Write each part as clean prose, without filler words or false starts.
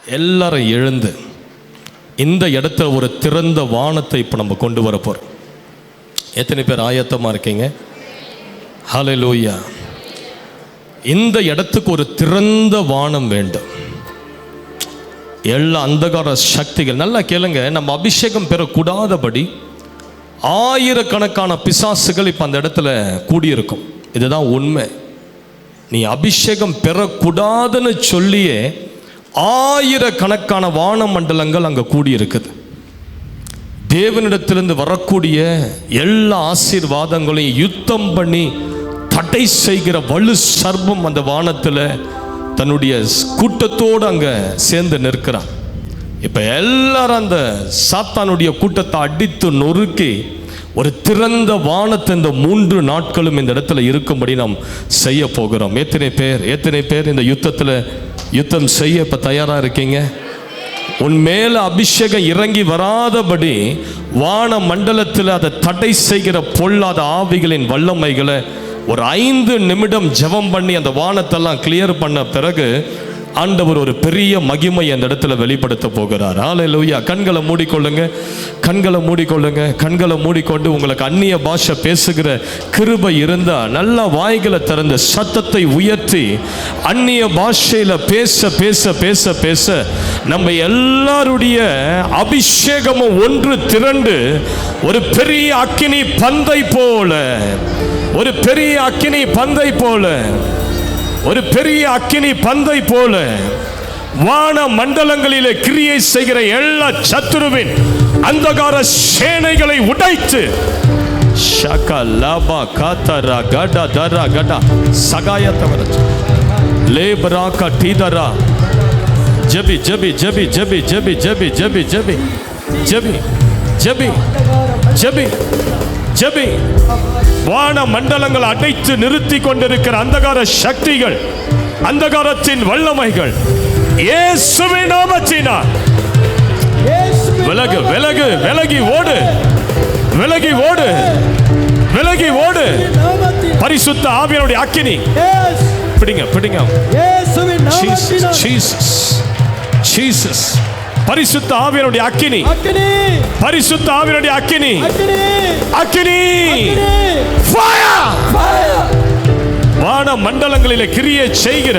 எல்லாரும் எழுந்து இந்த இடத்துல ஒரு திறந்த வானத்தை இப்போ நம்ம கொண்டு வர போகிறோம். எத்தனை பேர் ஆயத்தமாக இருக்கீங்க? ஹல்லேலூயா. இந்த இடத்துக்கு ஒரு திறந்த வானம் வேண்டும். எல்லா அந்தகார சக்திகள், நல்லா கேளுங்க, நம்ம அபிஷேகம் பெறக்கூடாதபடி ஆயிரக்கணக்கான பிசாசுகள் இப்போ அந்த இடத்துல கூடியிருக்கும். இதுதான் உண்மை. நீ அபிஷேகம் பெறக்கூடாதுன்னு சொல்லியே ஆயிரக்கணக்கான வான மண்டலங்கள் அங்கே கூடியிருக்குது. தேவனிடத்திலிருந்து வரக்கூடிய எல்லா ஆசீர்வாதங்களையும் யுத்தம் பண்ணி தடை செய்கிற வலு சர்ப்பம் அந்த வானத்தில் தன்னுடைய கூட்டத்தோடு அங்கே சேர்ந்து நிற்கிறான். இப்போ எல்லாரும் அந்த சாத்தானுடைய கூட்டத்தை அடித்து நொறுக்கி ஒரு திறந்த வானத்தை இந்த 3 நாட்களும் இந்த இடத்துல இருக்கும்படி நாம் செய்ய போகிறோம். எத்தனை பேர் இந்த யுத்தம் செய்ய இப்போ தயாராக இருக்கீங்க? உன் மேல அபிஷேகம் இறங்கி வராதபடி வான மண்டலத்தில் அதை தடை செய்கிற பொல்லாத ஆவிகளின் வல்லமைகளை ஒரு 5 நிமிடம் ஜெபம் பண்ணி அந்த வானத்தெல்லாம் கிளியர் பண்ண பிறகு ஆண்டவர் ஒரு பெரிய மகிமை அந்த இடத்துல வெளிப்படுத்த போகிறார். ஹல்லேலூயா. கண்களை மூடிக்கொள்ளுங்க, கண்களை மூடிக்கொண்டு உங்களுக்கு அந்நிய பாஷை பேசுகிற கிருபை இருந்தா நல்லா வாய்களை திறந்து சத்தத்தை உயர்த்தி அந்நிய பாஷையில பேச பேச பேச பேச நம்ம எல்லாருடைய அபிஷேகமும் ஒன்று திரண்டு ஒரு பெரிய அக்கினி பந்தை போல, ஒரு பெரிய அக்கினி பந்தை போல, ஒரு பெரிய அக்கினி பந்தை போல வான மண்டலங்களிலே கிரியை செய்கிற எல்லா சத்துருவின் அந்தகார சேனைகளை உடைத்து ஷகா லாபா காதரா கட தரா கட சகாயத்தவர லேபரா கடிதரா ஜபி ஜபி ஜபி ஜபி ஜபி ஜபி ஜபி ஜபி ஜபி ஜபி ஜபி ஜபி. வான மண்டலங்கள் அடைத்து நிறுத்தி கொண்டிருக்கிற அந்தகார சக்திகள், அந்தகாரத்தின் வல்லமைகள் இயேசுவின் நாமத்தினால் விலகு விலகு விலகி ஓடு, விலகி ஓடு, விலகி ஓடு. பரிசுத்த ஆவியானுடைய அக்கினி பிடிங்க பிடிங்க. Jesus Jesus. பரிசுத்த ஆவியானுடைய அக்கினி, பரிசுத்த ஆவியானுடைய அக்கினி, அக்கினி ஃபயர். வான மண்டலங்களிலே கிரியை செய்கிற,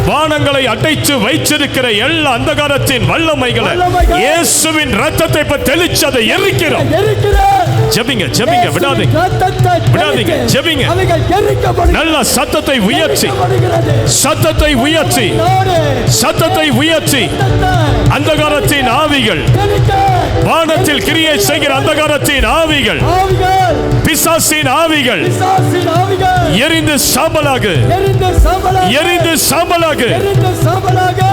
வானங்களை அடைத்து வைத்திருக்கிற எல்லா அந்தகாரத்தின் வல்லமைகளை இயேசுவின் இரத்தத்தை இப்ப தெளிச்சு அதை எரிக்கிறோம். ஜெபிங்க ஜெபிங்க, விடாதீங்க விடாதீங்க, ஜெபிங்க. நல்ல சத்தத்தை உயர்த்தி, சத்தத்தை உயர்த்தி, சத்தத்தை உயர்த்தி. அந்தகாரத்தின் ஆவிகள், வானத்தில் கிரியை செய்கிற அந்தகாரத்தின் ஆவிகள், பிசாசின் ஆவிகள் எரிந்து சாம்பலாகு, எரிந்து சாம்பலாகு.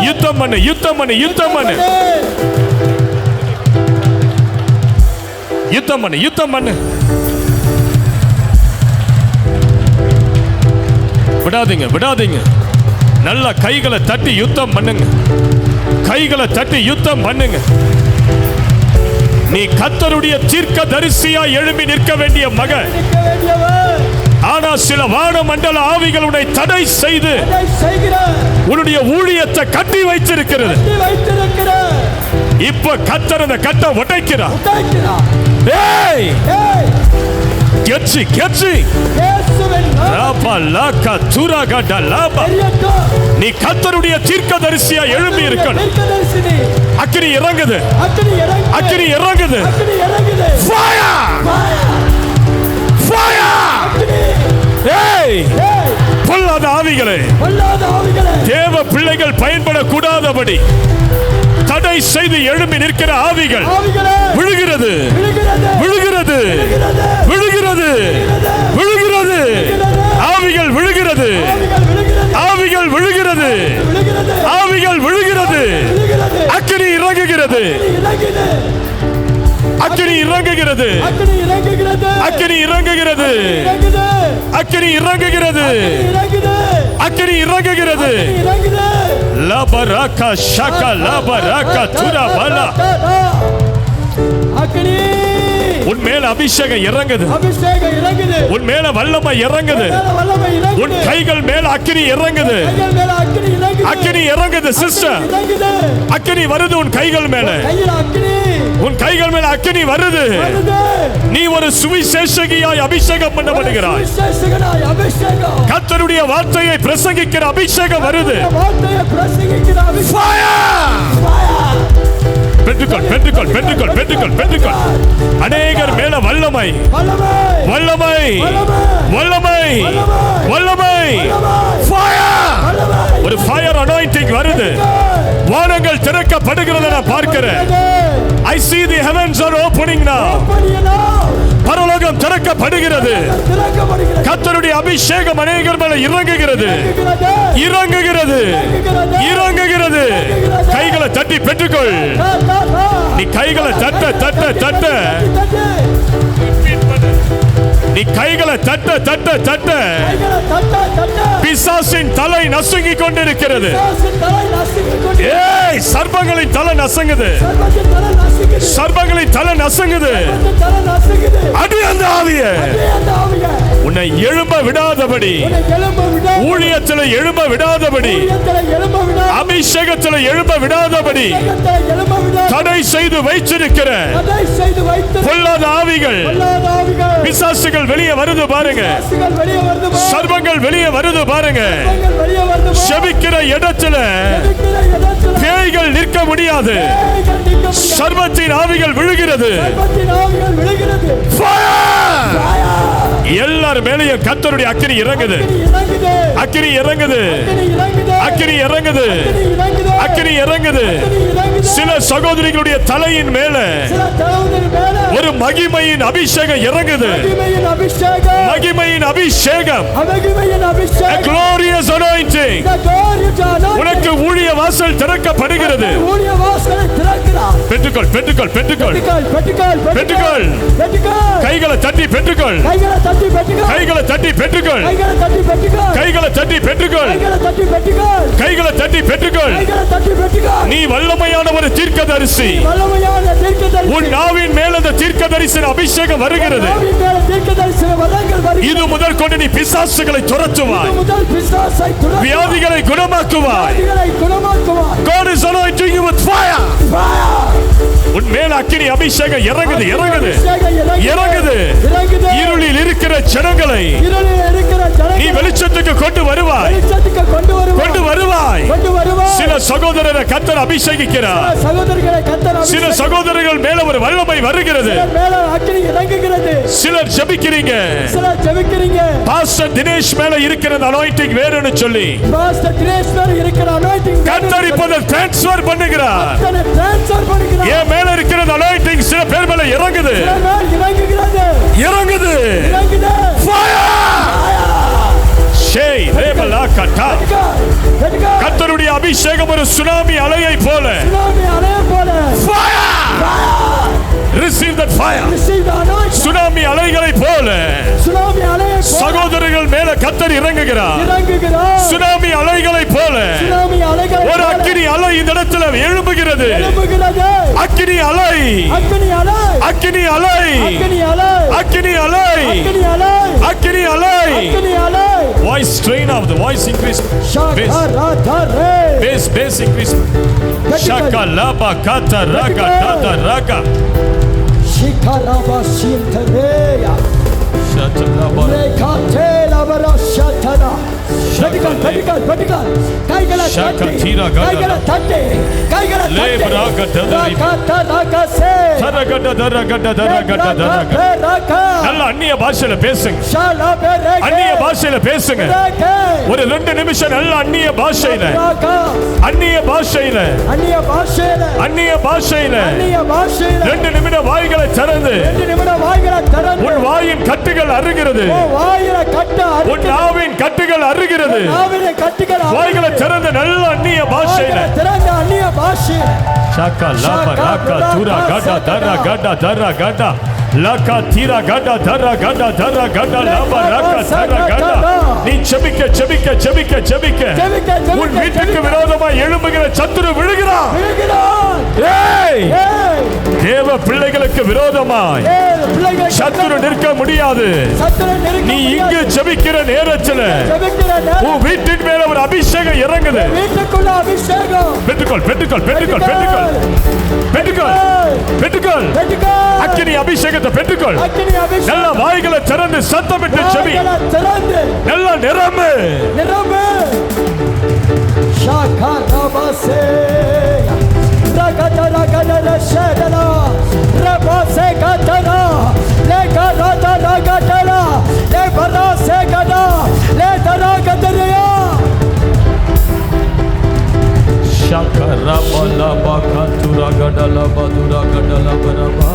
யுத்தம் பண்ணு, யுத்தம் பண்ணு, யுத்தம் பண்ணு, யுத்தம் பண்ணு, யுத்தம் பண்ணு. விடாதீங்க விடாதீங்க. நல்ல கைகளை தட்டி யுத்தம் பண்ணுங்க, கைகளை தட்டி யுத்தம் பண்ணுங்க. நீ கர்த்தருடைய தீர்க்கதரிசியா எழும்பி நிற்க வேண்டிய மகன். ஆனா சில வான மண்டல ஆவிகள் உன்னை தடை செய்து உன்னுடைய ஊழியத்தை கட்டி வைத்திருக்கிறது. இப்ப கர்த்தர் அந்த கட்டை உடைக்கிறார். ஏய் கெச்சி கெச்சி லாபா லாகா துராகட லாபா. நீ கர்த்தருடைய தீர்க்கதரிசியா எழும்பி இருக்கணும். அக்கினி இறங்குது, அக்கினி இறங்குது. Fire fire. ஏய் பொல்லாத ஆவிகளே, தேவ பிள்ளைகள் பயன்படக்கூடாதபடி தடை செய்து எழும்பி நிற்கிற ஆவிகள் விழுகிறது, விழுகிறது, விழுகிறது, விழுகிறது. ஆவிகள் விழுகிறது, ஆவிகள் விழுகிறது, ஆவிகள் விழுகிறது. அக்கினி இறங்குகிறது, அக்கினி இறங்குகிறது, அக்கினி இறங்குகிறது, அக்கினி இறங்குகிறது, அக்கினி இறங்குகிறது. லபரக ஷக லபரக துரபல. அக்கினி உன் மேல அபிஷேகம் இறங்குது. அபிஷேகம் இறங்குது. உன் மேல வல்லமை இறங்குது. வல்லமை இறங்குது. உன் கைகள் மேல அக்கினி இறங்குது. கைகள் மேல அக்கினி இறங்குது. அக்கினி இறங்குது சிஸ்டர். இறங்குது. அக்கினி வருது உன் கைகள் மேல. கையில அக்கினி. உன் கைகள் மேல அக்கினி வருது. நீ ஒரு சுவிசேஷகியாய் அபிஷேகம் பண்ணப்படுகிறாய். சுவிசேஷகனாய் அபிஷேகம். கர்த்தருடைய வார்த்தையை பிரசங்கிக்கிற அபிஷேகம் வருது. வார்த்தையை பிரசங்கிக்கிற அபிஷேகம். பெற்றுக்கொள், பெற்றுக்கொள், பெற்றுக்கொள், பெற்றுக்கொள், பெற்றுக்கொள். அநேகர் மேல வல்லமை, வல்லமை, வல்லமை, வல்லமை, ஒரு ஃபயர் அனாயிண்டிங் வருது. வானங்கள் திறக்கப்படுகிறதை நான் பார்க்கிறேன். I see the heavens are opening now. பரலோகம் திறக்கப்படுகிறது. கர்த்தருடைய அபிஷேகம் அநேகர் மேல இறங்குகிறது, இறங்குகிறது, இறங்குகிறது. கைகளை தட்டி பெற்றுக்கொள். நீ கைகளை தட்ட தட்ட தட்ட, நீ கைகளை தட்ட தட்ட தட்ட, பிசாசின் தலை நசுங்கிக் கொண்டிருக்கிறது. ஏய், சர்ப்பங்களின் தலை நசுங்குது, சர்ப்பங்களின் தலை நசுங்குது. அடி அந்த ஆவியே, உன்னை எழும்ப விடாதபடி, ஊழியத்தில் எழும்ப விடாதபடி, அபிஷேகத்தில் எழும்ப விடாதபடி தடை செய்து வைத்திருக்கிற பொல்லாத ஆவிகள், பிசாசுகள் வெளியே வருது பாருங்க. சர்ப்பங்கள் வெளியே வருது பாருங்க. செபிக்கிற இடத்துல பேய்கள் நிற்க முடியாது. சர்ப்பத்தின் ஆவிகள் விழுகிறது. எல்லார் மேலேயும் கர்த்தருடைய அக்கினி இறங்குது, அக்கினி இறங்குது, அக்கினி இறங்குது, அக்கினி இறங்குது. சில சகோதரிகளுடைய தலையின் மேல ஒரு மகிமையின் அபிஷேகம் இறங்குது. மகிமையின் அபிஷேகம், a glorious anointing. உனக்கு ஊழிய வாசல் திறக்கப்படுகிறது. பெற்றுக்கொள், பெற்றுக்கொள், பெற்றுக்கொள், பெற்றுக்கொள். கைகளை தட்டி பெற்றுக்கொள், கைகளை தட்டி பெற்றுக்கொள், கைகளை தட்டி பெற்றுக்கொள், கைகளை தட்டி பெற்றுக்கொள். நீ வல்லமையான ஒரு தீர்க்கதரிசி. உன் நாவின் மேல் அந்த தீர்க்கதரிசியின் அபிஷேகம் வருகிறது. இது முதல் கொண்டு நீ பிசாசுகளை துரத்துவாய், வியாதிகளை குணமாக்குவாய். God is anointing you with fire. உன் மேல் அக்கினி அபிஷேகம் இறங்குது, இறங்குது, இறங்குது. இருளில் இருக்கிற ஜனங்களை நீ வெளிச்சத்துக்கு கொண்டு வருவாய், கொண்டு வருவாய். சில சகோதரரை கர்த்தர் அபிஷேகிக்கிறார். சில சகோதரர்கள் மேல ஒரு வல்லமை வருகிறது. சிலர் ஜெபிக்கிறீங்க. பாஸ்டர் தினேஷ் மேல இருக்கிற அனாயிண்டிங் வேறுன்னு சொல்லி கர்த்தர் இப்போது ட்ரான்ஸ்ஃபர் பண்ணுகிறார். என் மேல இருக்கிற அனாயிண்டிங் சில பேர் மேல இறங்குது, இறங்குது. கர்த்தருடைய அபிஷேகம் ஒரு சுனாமி அலையை போல. Receive that fire. சுனாமி அலைகளை போல சகோதரர்கள் மேல கர்த்தர் இறங்குகிறார். சுனாமி அலைகளை போல ஒரு அக்கினி அலை இந்த இடத்துல எழும்புகிறது. அக்கினி அலை, அக்கினி அலை, அக்கினி அலை, அக்கினி அலை. Voice strain of the voice increase. Bass, bass increase. Shaka laba kata raga dada raga. Shikaraba shintareya. Shataraba. Rekatela barashatana. Vertical, vertical, vertical. Kaigala tatti. Kaigala tatti. Kaigala tatti. Lebra gada dari. Rakata rakase. Taragada daragada daragada daragada. நல்ல அந்நிய பாஷையில பேசுங்க. அந்நிய பாஷையில பேசுங்க. ஒரு 2 நிமிஷம் நல்ல அந்நிய பாஷையில, அந்நிய பாஷையில, அந்நிய பாஷையில, அந்நிய பாஷையில 2 நிமிட வாய்களை திறந்து, உன் வாயின் கட்டுகள் அறுகிறது, உன் நாவின் கட்டுகள் அறுகிறது. வாய்களை திறந்து நல்ல அந்நிய பாஷையில ஷாக்கா லாபா ராக்கா தூரா காடா தரா காடா தரா காடா லாக்கா தீரா காடா தரா காடா தரா காடா லாபா ராக்கா தரா காடா. நீ ஜெபிக்க ஜெபிக்க ஜெபிக்க ஜெபிக்க உன் வீட்டுக்கு விரோதமாக எழும்புகிற சத்துரு விழுகிறான். ஏய், தேவ பிள்ளைகளுக்கு விரோதமாய் சத்துரு நிற்க முடியாது. நீ இங்கு ஜெபிக்கிற நேரத்தில் உன் வீட்டின் மேல ஒரு அபிஷேகம் இறங்குது. வீட்டுக்குள்ள அபிஷேகம். பெற்றுக்கொள், பெற்றுக்கொள், பெற்றுக்கொள், பெற்றுக்கொள், பெற்றுக்கொள், பெற்றுக்கொள். அக்கினி அபிஷேகத்தை பெற்றுக்கொள். நல்ல வாய்களை திறந்து சத்தமிட்டு ஜெபி. நல்ல நிரம்பு, நிரம்பு. ஷாகாராபாசே ரகதர கதர ஷதல ரபாசே கதரா லேகரத ரகதல லேபராசே கதா லேதரகதரியா ஷகரபல பகதுரா கடல பதுரா கடல பரபா.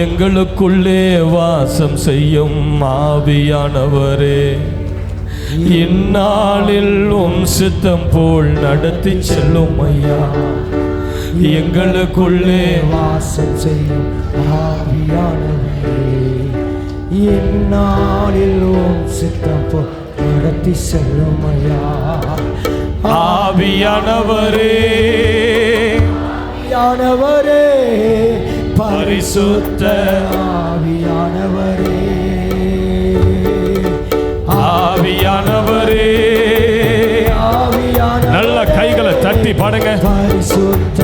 எங்களுக்குள்ளே வாசம் செய்யும் ஆவியானவரே, இந்நாளில் உம் சித்தம் போல் நடத்தி செல்லும் ஐயா. எங்களுக்குள்ளே வாசம் செய்யும் ஆவியானவரே, இந்நாளில் உம் சித்தம் போல் நடத்தி செல்லும் ஐயா. ஆவியானவரே, ஆவியானவரே, பரிசுத்த ஆவியானவரே, ஆவியானவரே. ஆவியானவரே, நல்ல கைகளை தட்டி பாடுங்க. பரிசுத்த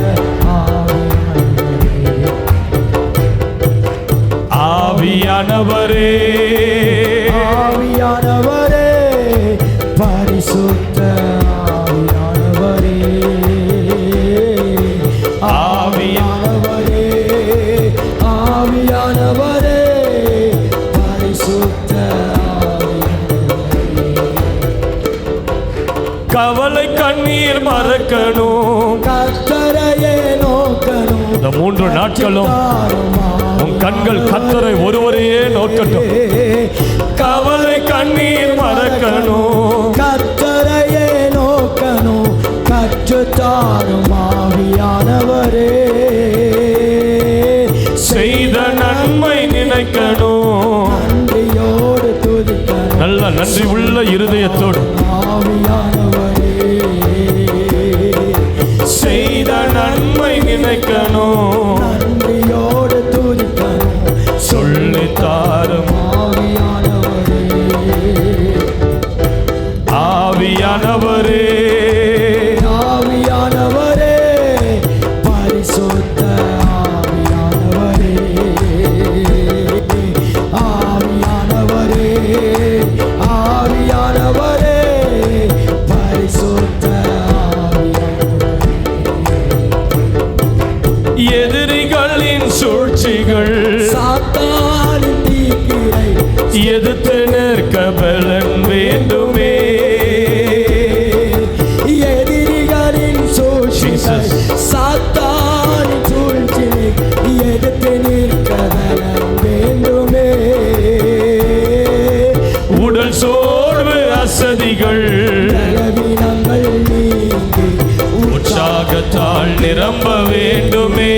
ஆவியானவரே, ஆவியானவரே, பரிசுத்த ஆவியானவரே, ஆவியானவரே, ஆவியானவரே, பரிசுத்த கவலை கண்ணீர் மறக்கணும். கர்த்தரையே நோக்கணும். இந்த 3 நாட்களும் உன் கண்கள் கர்த்தரை ஒருவரையே நோக்கட்டும். கவலை கண்ணீர் மறக்கணும். கர்த்தரையே நோக்கணும். கற்றுத்தாரும் ஆவியானவரே, செய்த நன்மை நினைக்கணும். நன்றியோடு துதிக்கணும். நல்ல நன்றி உள்ள இருதயத்தோடு ஆவியானவரே, செய்த நன்மை நினைக்கணும். நன்றியோடு துதிக்கணும். சொல்லி தாரும் ஆவியானவரே, ஆவியானவரே, ஆவியானவரே, பரிசுத்த ஆவியானவரே, ஆவியானவரே, ஆவியானவரே, பரிசுத்த ஆவியானவரே. எதிரிகளின் சூழ்ச்சிகள் சாத்தானின் தீக்கிரை எதிர்த்து நிற்க பலன் வேண்டுமே. எதிரிகளின் சூழ்ச்சிகள் சாத்தானின் சூழ்ச்சியை எதிர்த்து நிற்கதலம் வேண்டுமே. உடல் சோர்வு அசதிகள் பலவீனங்கள் நீங்கி உற்சாகத்தால் நிரம்ப வேண்டுமே.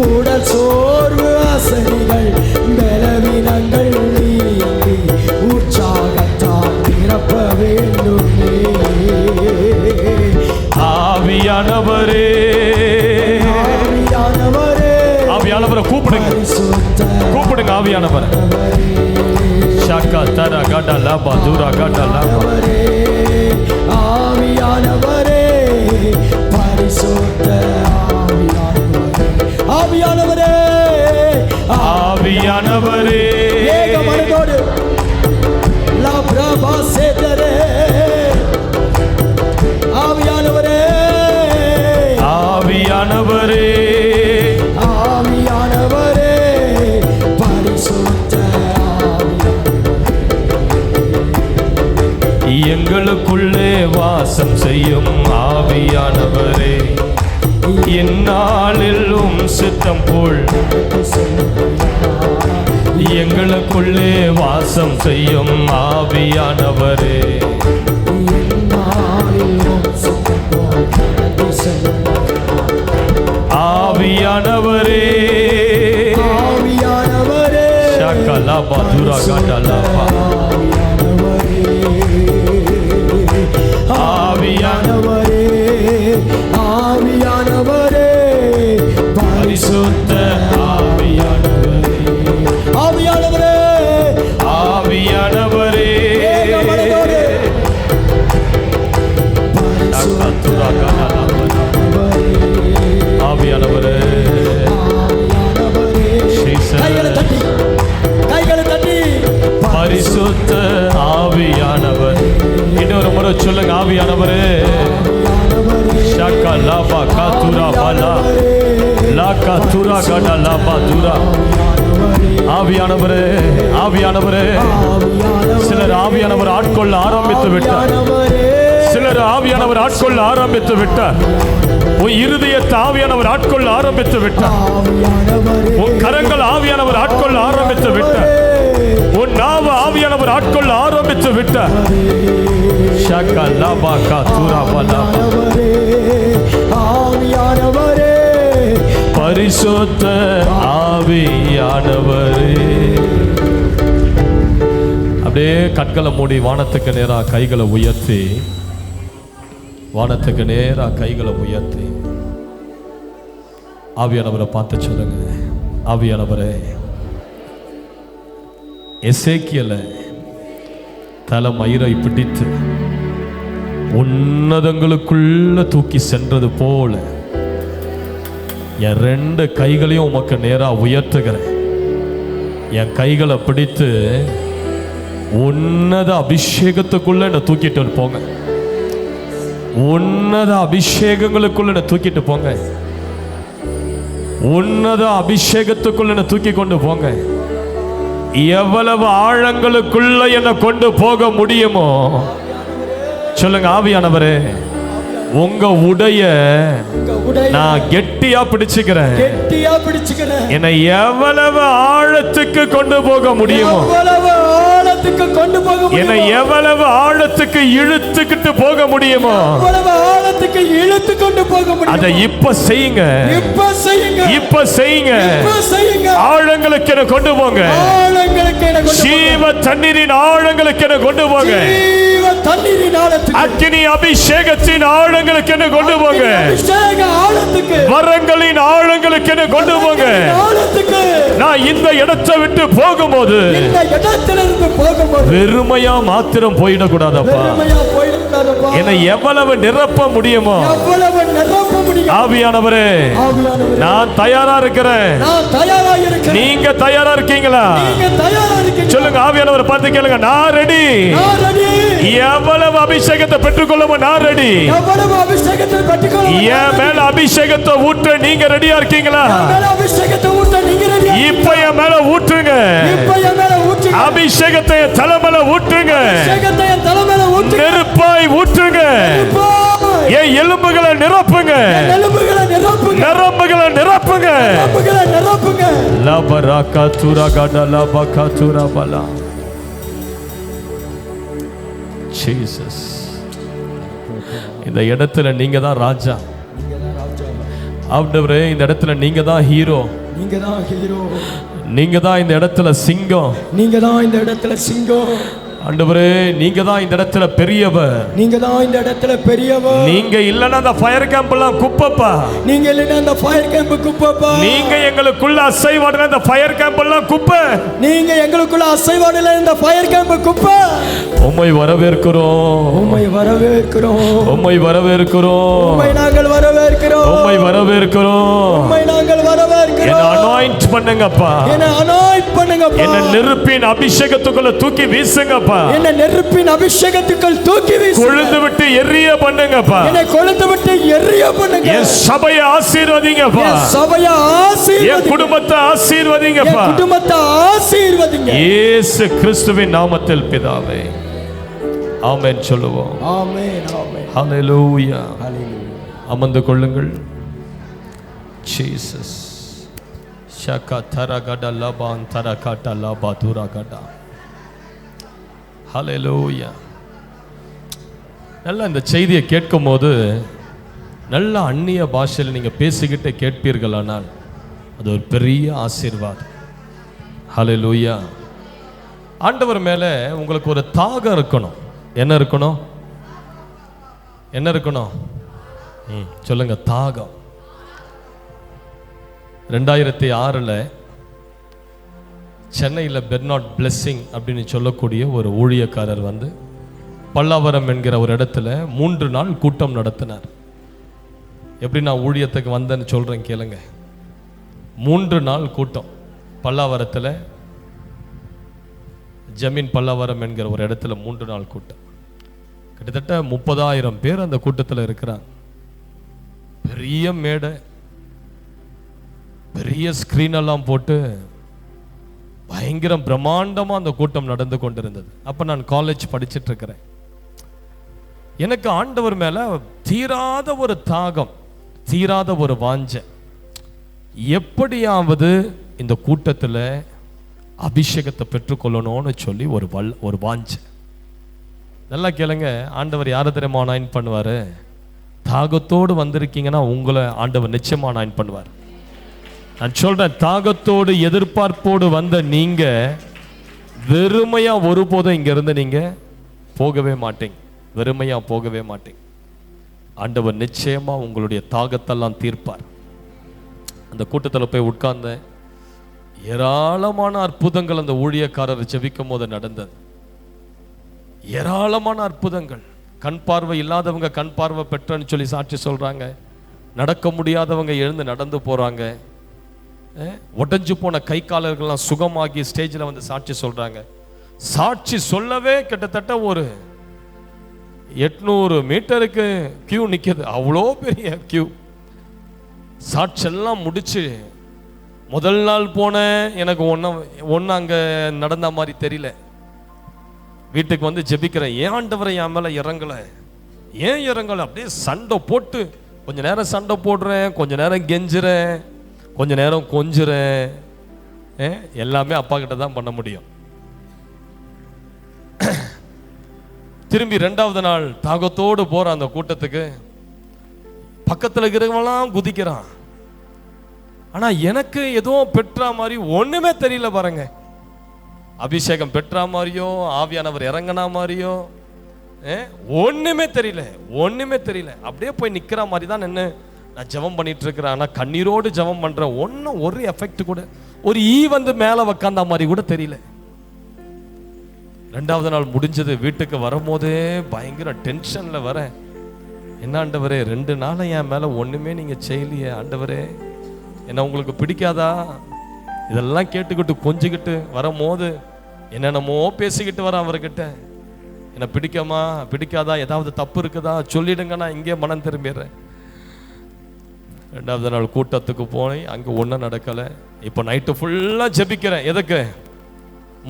உடல் சோர்வு அசதிகள் பலவீனங்கள் நீங்கி உற்சாகத்தால் நிரப்ப வேண்டுமே. ஆவியானவரே, ஆவியானவரே, ஆவியானவரை கூப்பிடுங்க, கூப்பிடுங்க ஆவியானவரை. ஷாக்கா தர கடல பதுரா கடல ஆவியானவரே, பரிசுத்த ஆவியானவரே, ஆவியானவரே, ஆவியானவரே, ஏக மனதோடு லப்ரபா சேதரே, ஆவியானவரே, ஆவியானவரே, ஆவியானவரே, பரிசுத்த எங்களுக்குள்ளே வாசம் செய்யும் ஆவியானவரே, இந்நாளிலும் சித்தம் போல் எங்களுக்குள்ளே வாசம் செய்யும் ஆவியானவரே, ஆவியானவரே, ஆவியானவரே, ஷாக்கலா பதுரா கடலபா, ஆவியானவரே, ஆவியானவரே, ஷாக்கா லாபா காத்துரா பாலா லாக்கா துரா கடா லாபா துரா. ஆவியானவரே, ஆவியானவரே, சிலர் ஆவியானவர் ஆட்கொள்ள ஆரம்பித்து விட்டார். சிலர் ஆவியானவர் ஆட்கொள்ள ஆரம்பித்து விட்டார். உன் இருதயத்தை ஆவியானவர் ஆட்கொள்ள ஆரம்பித்து விட்டார். உன் கரங்கள் ஆவியானவர் ஆட்கொள்ள ஆரம்பித்து விட்டார். உன் நாவு ஆவியானவர் ஆட்கொள்ள ஆரம்பித்து விட்டார். ஷாக்கா லாபா காத்துரா பாலா. ஆவியானவரே, பரிசுத்த ஆவியானவரே. அப்படியே கண்களை மூடி வானத்துக்கு நேரா கைகளை உயர்த்தி, வானத்துக்கு நேரா கைகளை உயர்த்தி ஆவியானவரை பார்த்து சொல்லுங்க, ஆவியானவரே, எசேக்கியேலை தலைமயிரை பிடித்து உன்னதங்களுக்குள்ள தூக்கி சென்றது போல என் 2 கைகளையும் உமக்கு நேரா உயர்த்துகிறேன். என் கைகளை பிடித்து உன்னத அபிஷேகத்துக்குள்ள என்ன தூக்கிட்டு போங்க. உன்னத அபிஷேகங்களுக்குள்ள என்ன தூக்கிட்டு போங்க. உன்னத அபிஷேகத்துக்குள்ள என்ன தூக்கி கொண்டு போங்க. எவ்வளவு ஆழங்களுக்குள்ள என்ன கொண்டு போக முடியுமோ சொல்லுங்க. ஆவியானவரே, உங்க உடைய நான் கெட்டியா பிடிச்சுக்கிறேன். என்னை எவ்வளவு ஆழத்துக்கு கொண்டு போக முடியுமோ, என்னை எவ்வளவு ஆழத்துக்கு இழுத்துக்கிட்டு போக முடியுமோ அதை இப்ப செய்யுங்க. இப்ப செய்யுங்க. ஆழங்களுக்கு என கொண்டு போங்க. ஜீவ தண்ணீரின் ஆழங்களுக்கு என கொண்டு போங்க. அக்கினி அபிஷேகத்தின் ஆழங்களுக்கு என கொண்டு போங்க. வரங்களின் ஆழங்களுக்கு என கொண்டு போங்க. நான் இந்த இடத்தை விட்டு போகும்போது வெறுமையா மாத்திரம் போயிடக்கூடாதப்பா. என்னை எவ்வளவு நிரப்ப முடியுமோ ஆவியானவரே, நான் தயாரா இருக்கிறேன். நீங்க தயாரா இருக்கீங்களா? சொல்லுங்க. ஆவியானவரை பார்த்து கேளுங்க. நான் ரெடி. எவ்வளவு அபிஷேகத்தை பெற்றுக்கொள்ளவோ நான் ரெடி. என் மேல அபிஷேகத்தை ஊற்ற நீங்க ரெடியா இருக்கீங்களா? இப்ப என் மேல ஊற்றுங்க. அபிஷேகத்தை தலைமையில ஊற்றுங்க. நெருப்பாய் ஊற்றுங்க. என் எலும்புகளை நிரப்புங்க. நரம்புகளை நிரப்புங்க. லபராகா துராகடா லபகா துராபலா. ஜீசஸ், இந்த இடத்துல நீங்க தான் ராஜா. ஆண்டவரே, இந்த இடத்துல நீங்க தான் ஹீரோ. நீங்க தான் இந்த இடத்துல சிங்கம். ஆண்டவரே, நீங்க தான் இந்த இடத்துல பெரியவர். நீங்க இல்லனா அந்த ஃபயர் கேம்ப் எல்லாம் குப்பப்பா. நீங்க எங்களுக்குள்ள அசைவாடுற அந்த ஃபயர் கேம்ப் எல்லாம் குப்பை. உம்மை வரவேற்கிறோம். உம்மை வரவேற்கிறோம். என்ன அனாயிண்ட் பண்ணுங்கப்பா. என்ன நெருப்பின் அபிஷேகத்துக்குள்ள தூக்கி வீசுங்கப்பா. என்ன நெருப்பின் அபிஷேகத்துக்குள் தூக்கி வீசுங்க. கொழுந்து விட்டு எரிய பண்ணுங்கப்பா. என்ன கொழுந்து விட்டு எரிய பண்ணுங்க. என் சபையை ஆசீர்வதிங்கப்பா. என் சபையை ஆசீர்வதிங்க. என் குடும்பத்தை ஆசீர்வதிங்கப்பா. என் குடும்பத்தை ஆசீர்வதிங்க. இயேசு கிறிஸ்துவின் நாமத்தில் பிதாவே, ஆமென் சொல்லுவோம். ஆமென், ஆமென். ஹல்லேலூயா. ஹல்லேலூயா. அமர்ந்து கொள்ளுங்கள். ஜீசஸ். ஷகா தரகட லபான் தரகட லபா துரகட. ஹல்லேலூயா. நல்லா இந்த செய்தியை கேட்கும் போது நல்ல அந்நிய பாஷையில் நீங்கள் பேசிக்கிட்டே கேட்பீர்களானால் அது ஒரு பெரிய ஆசீர்வாதம். ஹல்லேலூயா. ஆண்டவர் மேலே உங்களுக்கு ஒரு தாகம் இருக்கணும். என்ன இருக்கணும்? என்ன இருக்கணும்? சொல்லுங்க. தாகம். 2006 சென்னையில் பெர்னார்ட் பிளெஸிங் அப்படின்னு சொல்லக்கூடிய ஒரு ஊழியக்காரர் வந்து பல்லாவரம் என்கிற ஒரு இடத்துல 3 நாள் கூட்டம் நடத்தினார். எப்படி நான் ஊழியத்துக்கு வந்தேன்னு சொல்கிறேன் கேளுங்க. 3 நாள் கூட்டம் கிட்டத்தட்ட 30,000 பேர் அந்த கூட்டத்தில் இருக்கிறாங்க. பெரிய மேடை, பெரிய ஸ்கிரீன் எல்லாம் போட்டு பயங்கர பிரம்மாண்டமா அந்த கூட்டம் நடந்து கொண்டிருந்தது. அப்ப நான் காலேஜ் படிச்சிட்டு இருக்கிறேன். எனக்கு ஆண்டவர் மேல தீராத ஒரு தாகம், தீராத ஒரு வாஞ்சை. எப்படியாவது இந்த கூட்டத்தில் அபிஷேகத்தை பெற்றுக்கொள்ளணும்னு சொல்லி ஒரு வாஞ்சை. நல்லா கேளுங்க, ஆண்டவர் யாரை தெரியுமா அனாயின் பண்ணுவாரு? தாகத்தோடு வந்திருக்கீங்கன்னா உங்களை ஆண்டவர் நிச்சயமா அனாயின் பண்ணுவார். நான் சொல்றேன், தாகத்தோடு எதிர்பார்ப்போடு வந்த நீங்க வெறுமையா ஒருபோதும் இங்க இருந்து நீங்க போகவே மாட்டீங்க. வெறுமையா போகவே மாட்டீங்க. ஆண்டவர் நிச்சயமா உங்களுடைய தாகத்தெல்லாம் தீர்ப்பார். அந்த கூட்டத்தில் போய் உட்கார்ந்த ஏராளமான அற்புதங்கள் அந்த ஊழியக்காரர் ஜெபிக்கும் போது நடந்தது. ஏராளமான அற்புதங்கள். கண் பார்வை இல்லாதவங்க கண் பார்வை பெற்றன்னு சொல்லி சாட்சி சொல்றாங்க. நடக்க முடியாதவங்க எழுந்து நடந்து போறாங்க. உடைஞ்சு போன கை காலர்கள்லாம் சுகமாகி ஸ்டேஜில் வந்து சாட்சி சொல்றாங்க. சாட்சி சொல்லவே கிட்டத்தட்ட ஒரு 800 மீட்டருக்கு கியூ நிற்கிது. அவ்வளோ பெரிய கியூ. சாட்சியெல்லாம் முடிச்சு முதல் நாள் போனேன், எனக்கு ஒன்றும் அங்கே நடந்த மாதிரி தெரியல. வீட்டுக்கு வந்து ஜெபிக்கிறேன், ஏன் ஆண்டவரை என் மேலே இறங்கலை, ஏன் இறங்கலை? அப்படியே சண்டை போட்டு கொஞ்ச நேரம் சண்டை போடுறேன், கொஞ்ச நேரம் கெஞ்சுறேன், கொஞ்ச நேரம் கொஞ்சுறேன். எல்லாமே அப்பா கிட்ட தான் பண்ண முடியும். திரும்பி 2வது நாள் தாகத்தோடு போற அந்த கூட்டத்துக்கு பக்கத்தில் இருக்கிறவங்களாம் குதிக்கிறான். ஆனா எனக்கு எதுவும் பெற்றா மாதிரி ஒண்ணுமே தெரியல பாருங்க. அபிஷேகம் பெற்றா மாதிரியோ ஆவியானவர் இறங்கினா மாதிரியோ ஒண்ணுமே தெரியல, ஒண்ணுமே தெரியல. அப்படியே போய் நிக்கிற மாதிரி தான் நின்று நான் ஜெபம் பண்ணிட்டு இருக்கிறேன். ஆனா கண்ணீரோடு ஜெபம் பண்றேன். ஒன்னும் ஒரு எஃபெக்ட் கூட, ஒரு ஈ வந்து மேல உக்காந்த மாதிரி கூட தெரியல. 2வது நாள் முடிஞ்சது. வீட்டுக்கு வரும்போதே பயங்கர டென்ஷன்ல வரேன். என்ன ஆண்டவரே, 2 நாள் என் மேல ஒண்ணுமே நீங்க செய்யலையே ஆண்டவரே, என்ன உங்களுக்கு பிடிக்காதா? இதெல்லாம் கேட்டுக்கிட்டு கொஞ்சிக்கிட்டு வரும்போது என்னென்னமோ பேசிக்கிட்டு வரேன் அவர்கிட்ட. என்ன பிடிக்குமா பிடிக்காதா, ஏதாவது தப்பு இருக்குதா சொல்லிடுங்க, நான் இங்கே மனம் திரும்பிடுறேன். 2வது நாள் கூட்டத்துக்கு போனேன், அங்கே ஒன்றும் நடக்கலை. இப்போ நைட்டு ஃபுல்லாக ஜெபிக்கிறேன். எதுக்கு?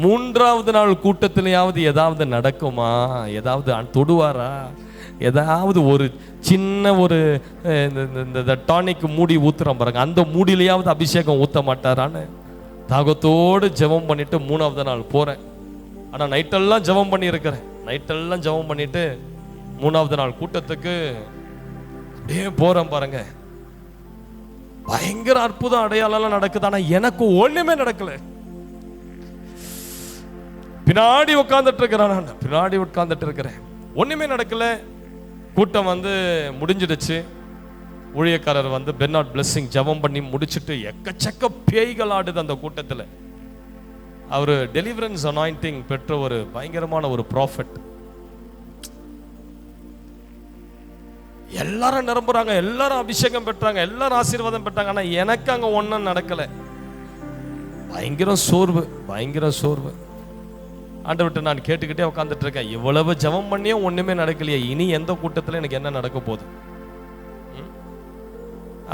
3வது நாள் கூட்டத்திலேயாவது ஏதாவது நடக்குமா, ஏதாவது தொடுவாரா, ஏதாவது ஒரு சின்ன ஒரு இந்த டானிக் மூடி ஊத்துறோம் பாருங்க, அந்த மூடியிலேயாவது அபிஷேகம் ஊற்ற மாட்டாரான்னு தாகத்தோடு ஜெபம் பண்ணிட்டு 3வது நாள் போறேன். ஆனால் நைட்டெல்லாம் ஜெபம் பண்ணி இருக்கிறேன். நைட்டெல்லாம் ஜெபம் பண்ணிட்டு 3வது நாள் கூட்டத்துக்கு அப்படியே போறேன் பாருங்க. பயங்கர அற்புதம் அடையாளம் நடக்குது. ஆனா எனக்கு ஒண்ணுமே நடக்கல. பின்னாடி உட்கார்ந்துட்டு இருக்கிறேன், பின்னாடி உட்கார்ந்துட்டு இருக்கிறேன், ஒண்ணுமே நடக்கல. கூட்டம் வந்து முடிஞ்சிடுச்சு. ஊழியக்காரர் வந்து பெர்னார்ட் பிளெஸிங் ஜெபம் பண்ணி முடிச்சுட்டு எக்கச்சக்க பேய்கள் ஆடுது அந்த கூட்டத்தில். அவர் டெலிவரன்ஸ் அனாயிண்டிங் பெற்ற ஒரு பயங்கரமான ஒரு ப்ராஃபட். எல்லாரும் நிரம்புறாங்க, எல்லாரும் அபிஷேகம் பெற்றாங்க, எல்லாரும் ஆசீர்வாதம் பெற்றாங்க. ஆனா எனக்கு அங்க ஒன்றும் நடக்கல. பயங்கர சோர்வு, பயங்கர சோர்வு. ஆண்டவர்கிட்ட நான் கேட்டுக்கிட்டே உட்காந்துட்டு இருக்கேன், இவ்வளவு ஜெபம் பண்ணியே ஒண்ணுமே நடக்கலையே, இனி எந்த கூட்டத்தில் எனக்கு என்ன நடக்க போகுது?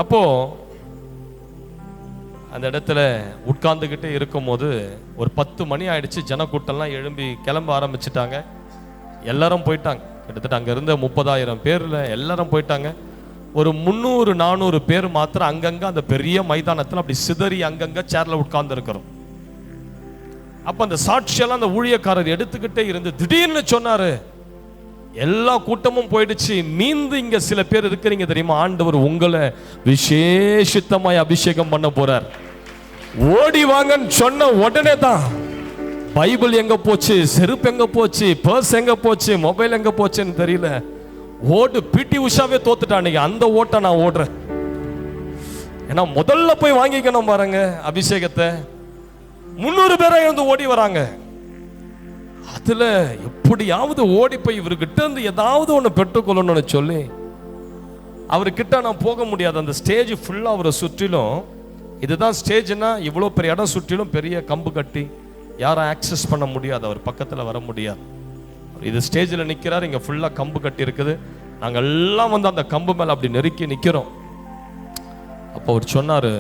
அப்போ அந்த இடத்துல உட்கார்ந்துக்கிட்டே இருக்கும் போது ஒரு 10 மணி ஆயிடுச்சு. ஜனக்கூட்டம்லாம் எழும்பி கிளம்ப ஆரம்பிச்சுட்டாங்க. எல்லாரும் போயிட்டாங்க. கிட்டத்தட்ட அங்க இருந்த 30,000 பேர்ல எல்லாரும் போயிட்டாங்க. ஒரு 300-400 பேர் மாத்திரம் அங்கங்க அந்த பெரிய மைதானத்தில் அப்படி சிதறி அங்கங்க சேர்ல உட்கார்ந்து இருக்கிறோம். அப்ப அந்த சாட்சியெல்லாம் அந்த ஊழியக்காரர் எடுத்துக்கிட்டே இருந்து திடீர்னு சொன்னாரு, எல்லா கூட்டமும் போயிடுச்சு, மீந்து இங்க சில பேர் இருக்கிறீங்க தெரியுமா, ஆண்டவர் உங்களை விசேஷித்தமாய் அபிஷேகம் பண்ண போறார், ஓடி வாங்கன்னு சொன்ன உடனே தான் பைபிள் எங்க போச்சு, செருப்பு எங்க போச்சு, பர்ஸ் எங்க போச்சு, மொபைல் எங்க போச்சுன்னு தெரியல. ஓடு பிடி உஷாவே தோத்துட்டானுங்க. அந்த ஓட்ட நான் ஓடுறேன். ஏன்னா முதல்ல போய் வாங்கிக்கணும் பாருங்க அபிஷேகத்தை. 300 பேரை வந்து ஓடி வராங்க. அதுல எப்படியாவது ஓடி போய் இவர்கிட்ட இருந்து ஏதாவது ஒன்று பெற்றுக்கொள்ளணும்னு சொல்லி அவர்கிட்ட நான் போக முடியாது. அந்த ஸ்டேஜ் ஃபுல்லாக அவரை சுற்றிலும், இதுதான் ஸ்டேஜ்னா இவ்வளோ பெரிய இடம் சுற்றிலும் பெரிய கம்பு கட்டி யாரும் ஆக்சஸ் பண்ண முடியாது, அவர் பக்கத்தில் வர முடியாது. இது ஸ்டேஜில் நிற்கிறார், இங்கே ஃபுல்லாக கம்பு கட்டி இருக்குது. நாங்கள் எல்லாம் வந்து அந்த கம்பு மேலே அப்படி நெருக்கி நிற்கிறோம். அப்போ அவர் சொன்னார்,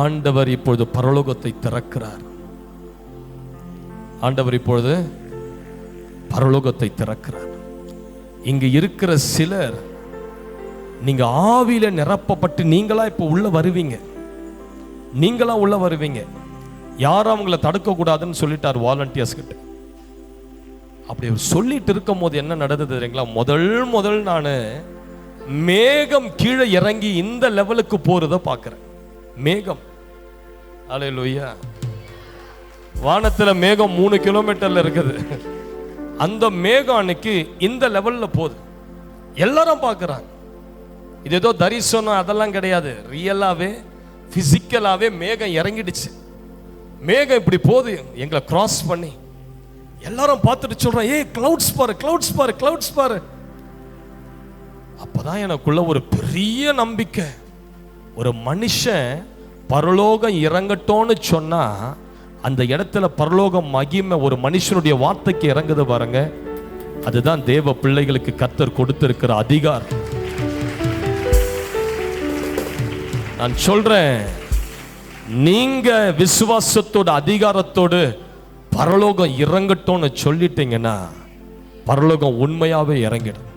ஆண்டவர் இப்பொழுது பரலோகத்தை திறக்கிறார். ஆண்டவர் இப்பொழுது பரலோகத்தை திறக்கிறார். இங்கு இருக்கிற சிலர் நீங்க ஆவியில நிரப்பப்பட்டு நீங்களா இப்போ உள்ள வருவீங்க. நீங்களா உள்ள வருவீங்க. யாரும் அவங்கள தடுக்க கூடாதுன்னு சொல்லிட்டார் வாலண்டியர்ஸ் கிட்ட. அப்படி சொல்லிட்டு இருக்கும் போது என்ன நடந்தது தெரியுங்களா? முதல் நான் மேகம் கீழே இறங்கி இந்த லெவலுக்கு போறத பார்க்கிறேன். மேகம், அல்லேலூயா, வானத்துல மேகம் 3 கிலோமீட்டர்ல இருக்குது. அந்த மேகம் அன்னைக்கு இந்த லெவல்ல போகுது. எல்லாரும் பார்க்கறாங்க. இது ஏதோ தரிசனம் அதெல்லாம் கிடையாது. ரியலாவே பிசிக்கலாவே மேகம் இறங்கிடுச்சு. மேகம் இப்படி போகுது எங்களை கிராஸ் பண்ணி. எல்லாரும் பார்த்துட்டு சொல்றோம், ஏய் கிளவுட்ஸ் பாரு, கிளவுட்ஸ் பாரு, கிளவுட்ஸ் பாரு. அப்பதான் எனக்குள்ள ஒரு பெரிய நம்பிக்கை. ஒரு மனுஷன் பரலோகம் இறங்கட்டோன்னு சொன்னா அந்த இடத்துல பரலோக மகிமை ஒரு மனுஷனுடைய வார்த்தைக்கு இறங்குது பாருங்க. அதுதான் தேவ பிள்ளைகளுக்கு கர்த்தர் கொடுத்திருக்கிற அதிகாரம். நான் சொல்றேன், நீங்க விசுவாசத்தோட அதிகாரத்தோடு பரலோகம் இறங்கட்டோன்னு சொல்லிட்டீங்கன்னா பரலோகம் உண்மையாவே இறங்கிடும்.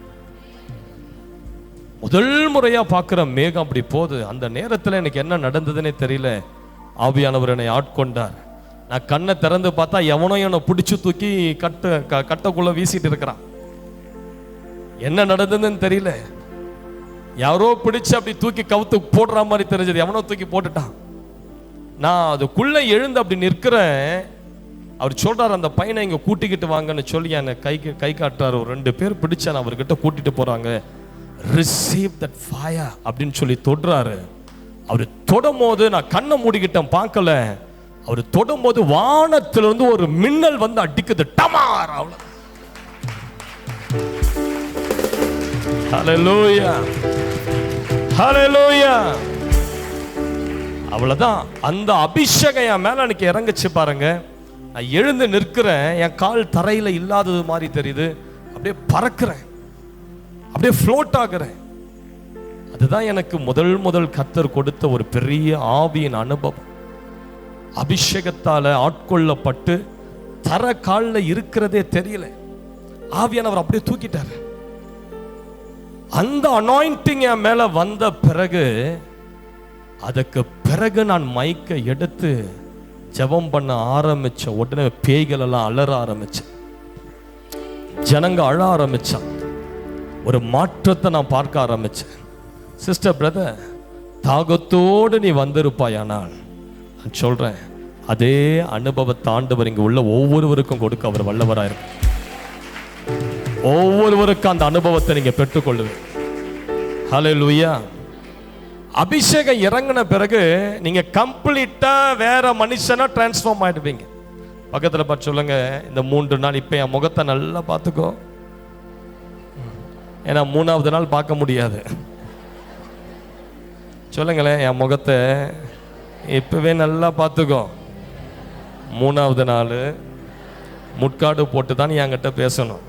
முதல் முறையா பார்க்கிற மேகம் அப்படி போகுது. அந்த நேரத்தில் எனக்கு என்ன நடந்ததுன்னே தெரியல. ஆவியானவர் என்னை ஆட்கொண்டார். நான் கண்ணை திறந்து பார்த்தா எவனோ என்னை பிடிச்சு தூக்கி கட்டக்குள்ள வீசிட்டு இருக்கிறான். என்ன நடந்ததுன்னு தெரியல. யாரோ பிடிச்சு அப்படி தூக்கி கவுத்து போடுற மாதிரி தெரிஞ்சது. எவனோ தூக்கி போட்டுட்டான். நான் அதுக்குள்ள எழுந்து அப்படி நிற்கிறேன். அவர் சொல்றாரு, அந்த பையனை இங்க கூட்டிக்கிட்டு வாங்கன்னு சொல்லி என்னை கை காட்டுறாரு. ஒரு 2 பேர் பிடிச்சா அவர்கிட்ட கூட்டிட்டு போறாங்க. ரிசீவ் தட் ஃபயர் அப்படின்னு சொல்லி தொடுறாரு. அவர் தொடும் போது நான் கண்ணை மூடிக்கிட்டேன், பார்க்கல. அவர் தொடும் போது வானத்திலிருந்து ஒரு மின்னல் வந்து அடிக்குது. டமார். ஹல்லேலூயா, ஹல்லேலூயா. அவ்வளவுதான். அந்த அபிஷேகம் என் மேல எனக்கு இறங்குச்சு பாருங்க. நான் எழுந்து நிற்கிறேன். என் கால் தரையில இல்லாதது மாதிரி தெரியுது. அப்படியே பறக்கிறேன், அப்படியே ஃப்ளோட் ஆகுறேன். அதுதான் எனக்கு முதல் கர்த்தர் கொடுத்த ஒரு பெரிய ஆவியின் அனுபவம். அபிஷேகத்தால ஆட்கொள்ளப்பட்டு தர காலில் இருக்கிறதே தெரியல. ஆவியானவர் அப்படியே தூக்கிட்டார். அந்த அனாயிண்டிங் என் மேல வந்த பிறகு, அதுக்கு பிறகு நான் மைக்கை எடுத்து ஜெபம் பண்ண ஆரம்பிச்ச உடனே பேய்கள் எல்லாம் அலற ஆரம்பிச்சு, ஜனங்க அழ ஆரம்பிச்சான். ஒரு மாற்றத்தை நான் பார்க்க ஆரம்பிச்சேன். சிஸ்டர், பிரதர், தாகத்தோடு நீ வந்திருப்பாயானால் நான் சொல்றேன், அதே அனுபவத்தை ஆண்டவர் இங்க உள்ள ஒவ்வொருவருக்கும் கொடுக்க அவர் வல்லவராயிருக்கும். ஒவ்வொருவருக்கும் அந்த அனுபவத்தை நீங்க பெற்றுக்கொள்ளுவீங்க. ஹல்லேலூயா. அபிஷேகம் இறங்கின பிறகு நீங்க கம்ப்ளீட்டா வேற மனுஷனா டிரான்ஸ்ஃபார்ம் ஆயிடுவீங்க. பக்கத்துல பார்த்து சொல்லுங்க, இந்த 3 நாள் இப்ப என் முகத்தை நல்லா பார்த்துக்கோ. ஏன்னா 3ஆவது நாள் பார்க்க முடியாது. சொல்லுங்களேன், என் முகத்தை இப்பவே நல்லா பார்த்துக்கோ. 3ஆவது நாள் முட்காடு போட்டு தான் நீ என்கிட்ட பேசணும்.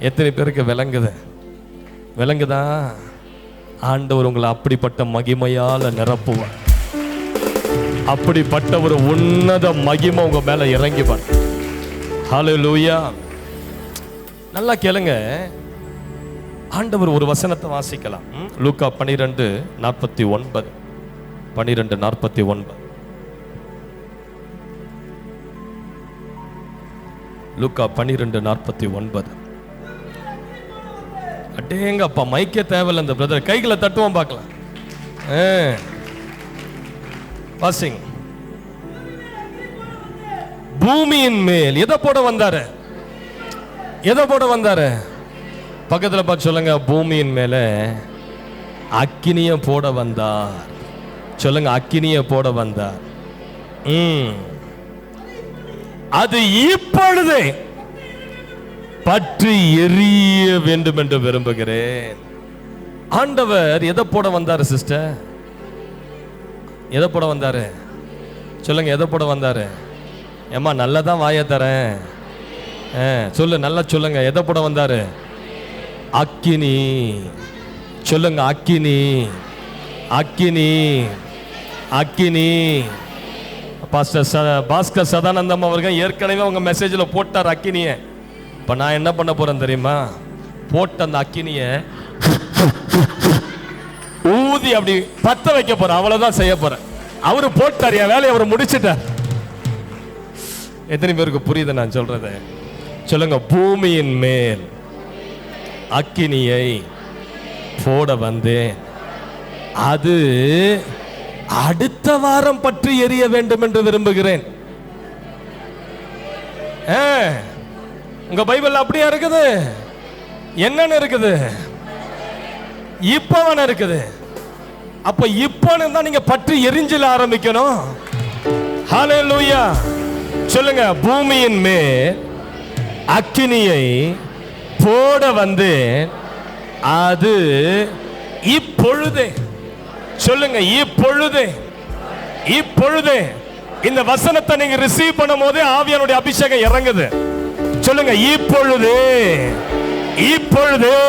எத்தனை பேருக்கு விளங்குதா? ஆண்டவர் உங்களை அப்படிப்பட்ட மகிமையால நிரப்புவார். அப்படிப்பட்ட ஒரு உன்னத மகிமை உங்க மேல இறங்கிவார். ஹல்லேலூயா. நல்லா கேளுங்க. ஆண்டவர் ஒரு வசனத்தை வாசிக்கலாம். லூக்கா 12:49. 12:49. லூக்கா 12:49. அடேங்கப்பா, மைக்கே தேவையில்லை. இந்த பிரதர் கைகளை தட்டுவோம் பார்க்கலாம். வாசிங். பூமியின் மேல் எதை போட வந்தாரு? பக்கத்துல பார்த்து சொல்லுங்க, பூமியின் மேல அக்கினிய போட வந்தார். சொல்லுங்க, அக்கினிய போட வந்தார். அது இப்பொழுதே பற்றி எரிய வேண்டும் என்று விரும்புகிறேன். ஆண்டவர் எதை போட வந்தாரு சிஸ்டர்? எதை போட வந்தாரு? சொல்லுங்க, எதை போட வந்தாரு? ஏம்மா நல்லதான் வாய தரேன். சொல்லு, நல்லா சொல்லுங்க. எதை போட வந்தாரு? அக்கினி. சொல்லுங்க, அக்கினி, அக்கினி, அக்கினி. பாஸ்டர் பாஸ்கர் சதானந்தம் அவர்கள் ஏற்கனவே உங்க மெசேஜ்ல போட்டார் அக்கினிய. இப்ப நான் என்ன பண்ண போறேன் தெரியுமா? போட்ட அந்த அக்கினிய ஊதி அப்படி பத்த வைக்க போறேன். அவ்வளவுதான் செய்ய போறேன். அவரு போட்டார், என் வேலையை அவர் முடிச்சிட்டார். எத்தனை பேருக்கு புரியுது நான் சொல்றது? சொல்லுங்க, பூமியின் மேல் அக்கினியை போட வந்தேன், அது அடுத்த வாரம் பற்றி எரிய வேண்டும் என்று விரும்புகிறேன். உங்க பைபிள் அப்படியே இருக்குது. என்னன்னு இருக்குது? இப்பவன இருக்குது. அப்ப இப்பன்னு தான் நீங்க பற்றி எரிஞ்சல ஆரம்பிக்கணும். ஹல்லேலூயா. சொல்லுங்க, பூமியின் மேல் அக்கினியை போட வந்தேன், அது இப்பொழுதே. சொல்லுங்க, இப்பொழுதே. இப்பொழுதே. இந்த வசனத்தை நீங்க ரிசீவ் பண்ணும் போதே ஆவியானுடைய அபிஷேகம் இறங்குது. சொல்லுங்க, இப்பொழுதே, இப்பொழுதே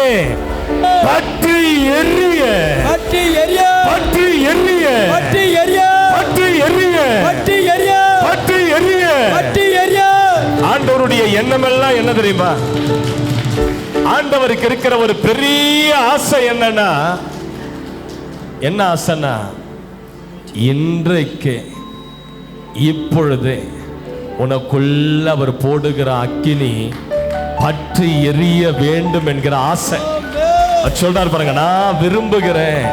பற்றி எரிய, பற்றி எரிய, பற்றி எரிய, பற்றி எரிய, பற்றி எரிய, பற்றி எரிய, பற்றி எரிய, பற்றி எரிய. ஆண்டவருடைய எண்ணம் எல்லாம் என்ன தெரியுமா? ஆண்டவருக்கு இருக்கிற ஒரு பெரிய ஆசை என்னன்னா, என்ன ஆசைன்னா, இன்றைக்கு இப்பொழுது உனக்குள்ள அவர் போடுகிற அக்கினி பற்றி எரிய வேண்டும் என்கிற ஆசை. சொல்றாரு பாருங்க, நான் விரும்புகிறேன்.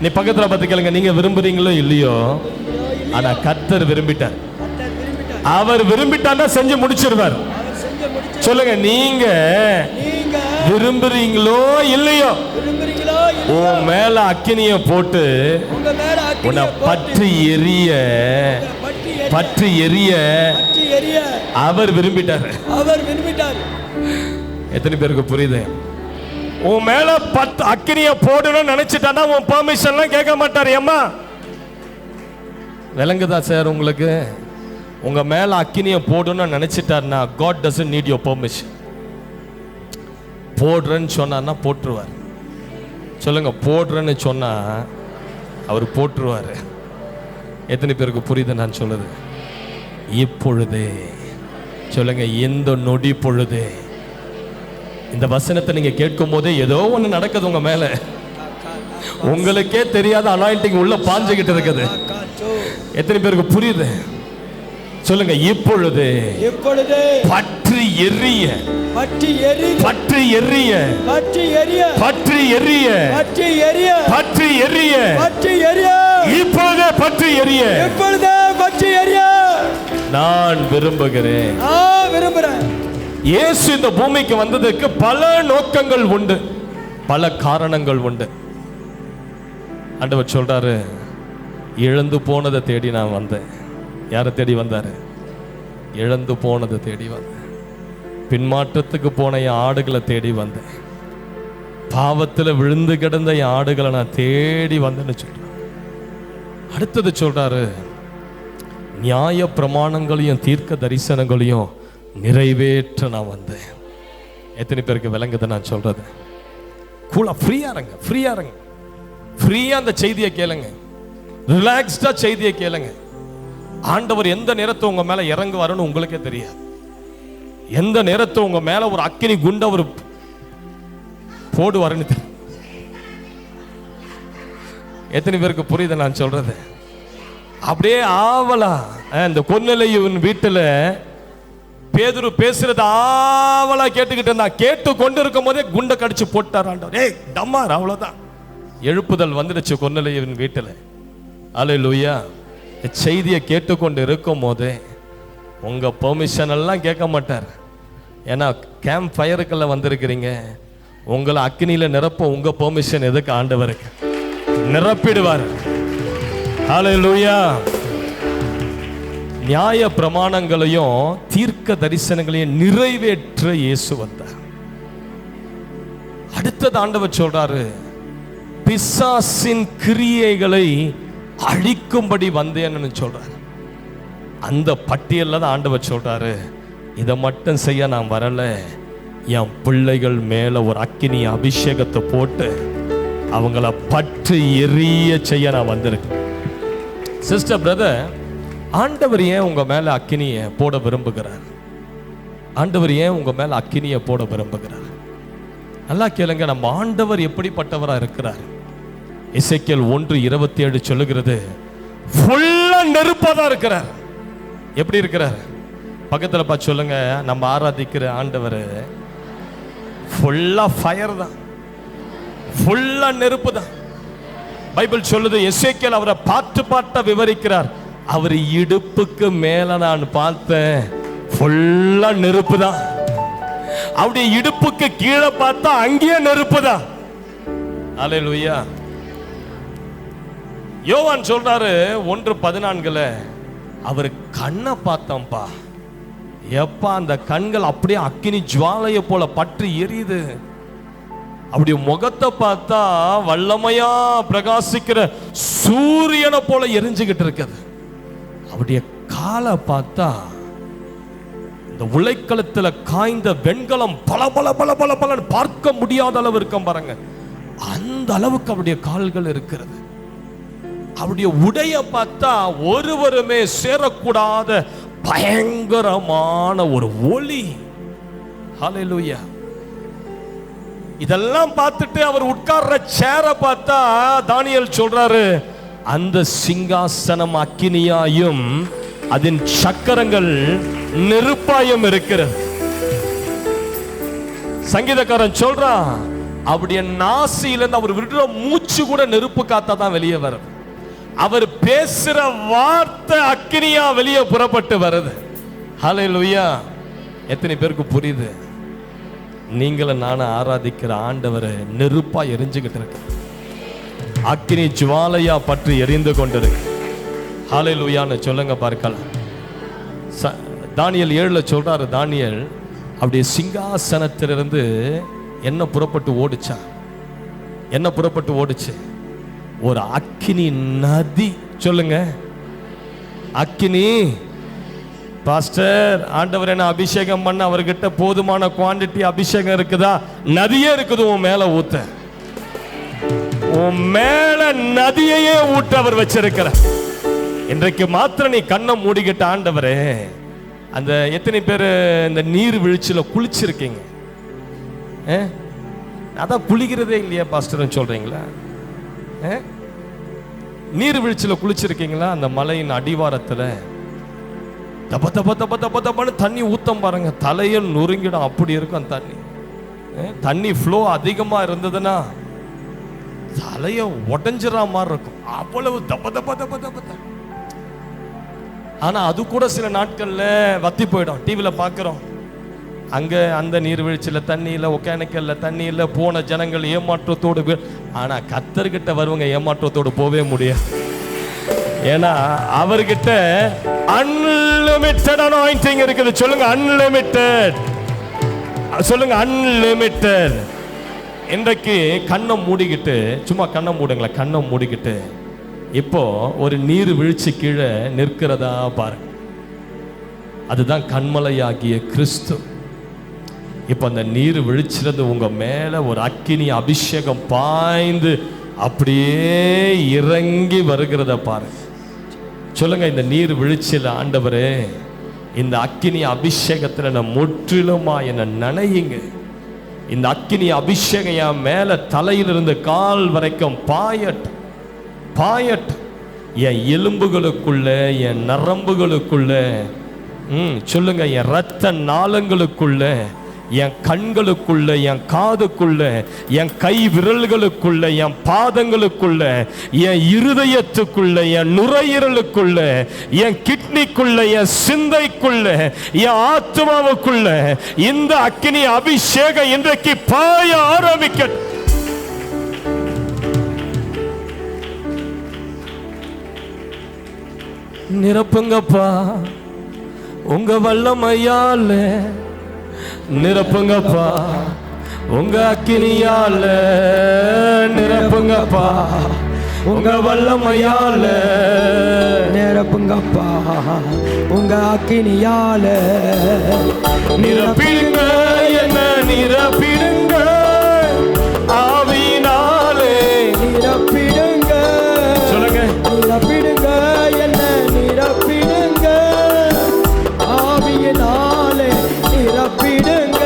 நீ பக்கத்துல பார்த்து கேளுங்க, நீங்க விரும்புறீங்களோ இல்லையோ, ஆனா கர்த்தர் விரும்பிட்டார். அவர் விரும்பிட்டான்னா செஞ்சு முடிச்சிருவார். சொல்லுங்க, நீங்க விரும்புறீங்களோ இல்லையோ, உன் மேல அக்கினிய போட்டு உன்னை பற்றி எரிய, பற்றி எரிய அவர் விரும்பிட்டார். அவர் விரும்பிட்டார். எத்தனை பேருக்கு புரியுது? உன் மேல அக்கினிய போடணும்னு நினைச்சிட்டானா உன் பெர்மிஷன்லாம் கேட்க மாட்டார். ஏம்மா, விளங்குதா சார் உங்களுக்கு? உங்க மேல அக்கினிய போடணும்னு நினைச்சிட்டாருன்னா God doesn't need your permission. போடுறேன்னு சொன்னார்னா போட்டுருவார். சொல்லுங்க, போடுறேன்னு சொன்னா அவர் போட்டுருவாரு. எத்தனை பேருக்கு புரியுது நான் சொல்லுது? இப்பொழுதே. சொல்லுங்க, இந்த நொடி பொழுதே. இந்த வசனத்தை நீங்க கேட்கும் போதே ஏதோ ஒண்ணு நடக்குது உங்க மேல. உங்களுக்கே தெரியாத அனாயிண்டிங் உள்ள பாஞ்சுகிட்டு இருக்குது. எத்தனை பேருக்கு புரியுது? சொல்லுங்க, இப்பொழுது, இப்பொழுது பற்றி எரிய, பற்றி எரிய, பற்றி எரிய, பற்றி எரிய, பற்றி எரிய, பற்றி எரிய, பற்றி எரிய, பற்றி எரிய, இப்பொழுதே பற்றி எரிய, இப்பொழுது பற்றி எரிய நான் விரும்புகிறேன். விரும்புகிறேன். இயேசு இந்த பூமிக்கு வந்ததுக்கு பல நோக்கங்கள் உண்டு, பல காரணங்கள் உண்டு. ஆண்டவர் சொல்றாரு, இழந்து போனதை தேடி நான் வந்தேன். யாரை தேடி வந்தாரு? இழந்து போனதை தேடி வந்தேன். பின்மாற்றத்துக்கு போன என் ஆடுகளை தேடி வந்தேன். பாவத்தில் விழுந்து கிடந்த என் ஆடுகளை நான் தேடி வந்தேன்னு சொல்றேன். அடுத்தது சொல்றாரு, நியாய பிரமாணங்களையும் தீர்க்க தரிசனங்களையும் நிறைவேற்ற நான் வந்தேன். எத்தனை பேருக்கு விளங்குது நான் சொல்றது? கூலா ஃப்ரீயா இருங்க, ஃப்ரீயா இருங்க, ஃப்ரீயா அந்த செய்தியை கேளுங்க, ரிலாக்ஸ்டா செய்தியை கேளுங்க. ஆண்டவர் எந்த நேரத்தை உங்க மேல இறங்குவாருன்னு உங்களுக்கே தெரியாது. எந்த நேரத்தை உங்க மேல ஒரு அக்கினி குண்டு அவர் போடுவாருன்னு தெரியும். எத்தனை பேருக்கு புரியுது நான் சொல்றது? அப்படியே ஆவலா இந்த கொர்நேலியுவின் வீட்டுல பேதுரு பேசுறது ஆவலா கேட்டுக்கிட்டு இருந்தா. கேட்டு கொண்டு இருக்கும் போதே குண்டை கடிச்சு போட்டார் ஆண்டவர். ஏய் டம்மார், அவ்வளவுதான். எழுப்புதல் வந்துடுச்சு கொர்நேலியுவின் வீட்டுல. அல்லேலூயா. செய்தியை கேட்டுக்கொண்டு இருக்கும் போதே உங்க பெர்மிஷன் எல்லாம் கேட்க மாட்டார். ஏன்னா கேம்ப் ஃபயருக்குள்ள வந்திருக்கிறீங்க. உங்களை அக்னியில நிரப்ப உங்க பெர்மிஷன் எதுக்கு? ஆண்டவருக்கு நிரப்பிடுவார். ஹல்லேலூயா. நியாய பிரமாணங்களையும் தீர்க்க தரிசனங்களையும் நிறைவேற்ற இயேசு வந்தார். அடுத்தது ஆண்டவர் சொல்றாரு, பிசாசின் கிரியைகளை அழிக்கும்படி வந்தேன்னு சொல்றாரு. அந்த பட்டியல்ல தான் ஆண்டவர் சொல்றாரு, இதை மட்டும் செய்ய நான் வரல, என் பிள்ளைகள் மேல ஒரு அக்கினி அபிஷேகத்தை போட்டு அவங்கள பற்றி எரிய செய்ய நான் வந்திருக்கேன். சிஸ்டர், பிரதர், ஆண்டவர் ஏன் உங்க மேல அக்கினியை போட விரும்புகிறார்? ஆண்டவர் ஏன் உங்க மேல அக்கினியை போட விரும்புகிறார்? நல்லா கேளுங்க. நம்ம ஆண்டவர் எப்படிப்பட்டவரா இருக்கிறார்? எசேக்கியேல் 1:27 சொல்லுகிறது, ஃபுல்லா நெருப்பாதான் இருக்கிறார். எப்படி இருக்கிறார்? பக்கத்துல பார்த்து சொல்லுங்க, நம்ம ஆராதிக்கிற ஆண்டவர் ஃபுல்லா ஃபயர் தான், ஃபுல்லா நெருப்பு தான். பைபிள் சொல்லுது, எசேக்கியேல் அவரை பார்த்து விவரிக்கிறார். அவர் இடுப்புக்கு மேல நான் பார்த்தேன், ஃபுல்லா நெருப்பு தான். அவருடைய இடுப்புக்கு கீழே பார்த்தா அங்கேயே நெருப்பு தான். அல்லேலூயா. யோவான் சொல்றாரு 1:14, அவர் கண்ணை பார்த்தோம்பா, எப்பா அந்த கண்கள் அப்படியே அக்கினி ஜுவாலையை போல பற்றி எரியுது. அப்படி முகத்தை பார்த்தா வல்லமையா பிரகாசிக்கிற சூரியனை போல எரிஞ்சுக்கிட்டு இருக்குது. அவருடைய காலை பார்த்தா இந்த உலைக்களத்துல காய்ந்த வெண்கலம் பல பல பல பல பல பார்க்க முடியாத அளவு இருக்கும் பாருங்க, அந்த அளவுக்கு அவருடைய கால்கள் இருக்கிறது. அவருடைய உடைய பார்த்தா ஒருவருமே சேரக்கூடாத பயங்கரமான ஒரு ஒளி. ஹல்லேலூயா. இதெல்லாம் பார்த்துட்டு அவர் உட்கார்ற சேரை பார்த்தா தானியேல் சொல்றாரு, அந்த சிங்காசனம் அக்கினியாயும் அதன் சக்கரங்கள் நெருப்பாயும் இருக்கிறது. சங்கீதக்காரன் சொல்றான், அவருடைய நாசியிலிருந்து அவர் விடுற மூச்சு கூட நெருப்பு காத்தா தான் வெளியே வரும். அவர் பேசுற வார்த்தை அக்கினியா வெளியே புறப்பட்டு வருது. ஹல்லேலூயா. எத்தனை பேருக்கு புரியுது? நீங்களும் நானும் ஆராதிக்கிற ஆண்டவரை நெருப்பா எரிஞ்சுக்கிட்டு இருக்கு, அக்கினி ஜுவாலையா பற்றி எரிந்து கொண்டிருக்கு. ஹல்லேலூயான்னு சொல்லுங்க பார்க்கலாம். தானியேல் 7 சொல்றாரு, தானியேல் அப்படியே சிங்காசனத்திலிருந்து என்ன புறப்பட்டு ஓடுச்சா? என்ன புறப்பட்டு ஓடுச்சு? ஒரு அக்கினி நதி. சொல்லுங்க, அக்கினி. பாஸ்டர், ஆண்டவர் என்ன அபிஷேகம் பண்ண, அவர்கிட்ட போதுமான குவாண்டிட்டி அபிஷேகம் இருக்குதா? நதியே இருக்குது உன் மேல ஊத்த. உன் மேல நதியையே ஊட்ட அவர் வச்சிருக்கிறார். இன்றைக்கு மாத்திரம் நீ கண்ணை மூடிக்கிட்ட, ஆண்டவரே, அந்த எத்தனை பேர் இந்த நீர் வீழ்ச்சியில குளிச்சிருக்கீங்க? அதான் குளிக்கிறதே இல்லையா பாஸ்டர் சொல்றீங்களா? நீர் வீழ்ச்சியில குளிச்சிருக்கீங்களா? அந்த மலையின் அடிவாரத்துல தப்ப தப்ப தப்ப தப்ப தப்பன்னு தண்ணி ஊத்தம் பாருங்க, தலையில் நொறுங்கிடும். அப்படி இருக்கும் தண்ணி. தண்ணி ஃப்ளோ அதிகமா இருந்ததுன்னா தலைய உடஞ்சிடற மாதிரி இருக்கும். அவ்வளவு தப்ப தப்ப தப்ப தப்ப. ஆனா அது கூட சில நாட்கள்ல வத்தி போயிடும். டிவில பாக்குறோம், அங்க அந்த நீர்வீழ்ச்சியில தண்ணி இல்ல, ஒகேனக்கல்ல தண்ணி இல்ல, போன ஜனங்கள் ஏமாற்றத்தோடு. ஆனா கர்த்தர்கிட்ட வருவங்க ஏமாற்றத்தோடு போவே முடியாது. ஏன்னா அவர்கிட்ட அன்லிமிட்டட் அனாயிண்டிங் இருக்குது. சொல்லுங்க, அன்லிமிட்டட். சொல்லுங்க, அன்லிமிட்டட். இன்றைக்கு கண்ணை மூடிக்கிட்டு, சும்மா கண்ணை மூடுங்களேன், கண்ணை மூடிக்கிட்டு இப்போ ஒரு நீர் வீழ்ச்சி கீழே நிற்கிறதா பாருங்க. அதுதான் கண்மலையாகிய கிறிஸ்து. இப்போ அந்த நீர் வீழ்ச்சிறது உங்க மேல ஒரு அக்கினி அபிஷேகம் பாய்ந்து அப்படியே இறங்கி வருகிறத பாருங்க. சொல்லுங்க, இந்த நீர் வீழ்ச்சியில் ஆண்டவரே, இந்த அக்கினி அபிஷேகத்தில் நான் முற்றிலுமா என்னை நனையுங்க. இந்த அக்கினி அபிஷேகம் என் மேல தலையிலிருந்து கால் வரைக்கும் பாயட்டும், பாயட்டும். என் எலும்புகளுக்குள்ள, என் நரம்புகளுக்குள்ள, சொல்லுங்க, என் இரத்த நாளங்களுக்குள்ள, என் கண்களுக்குள்ள, என் காதுக்குள்ள, என் கை விரல்களுக்குள்ள, என் பாதங்களுக்குள்ள, என் இருதயத்துக்குள்ள, என் நுரையீரலுக்குள்ள, என் கிட்னிக்குள்ள, என் சிந்தைக்குள்ள, என் ஆத்மாவுக்குள்ள இந்த அக்கினி அபிஷேகம் இன்றைக்கு பாய ஆரம்பிக்க. நிரப்புங்கப்பா உங்க வல்லமையால, நிரப்புங்கப்பா உங்க அக்கினியால, நிரப்புங்கப்பா உங்க வல்லமையால நிரப்புங்கப்பா உங்க அக்கினியால நிரப்பிடுங்க என்ன நிரப்பிடுங்க ஆவியினாலே நிரப்பிடுங்க சொல்லுங்க நிரப்பிடுங்க என்ன நிரப்பிடுங்க ஆவியினாலே நிரப்பிடுங்க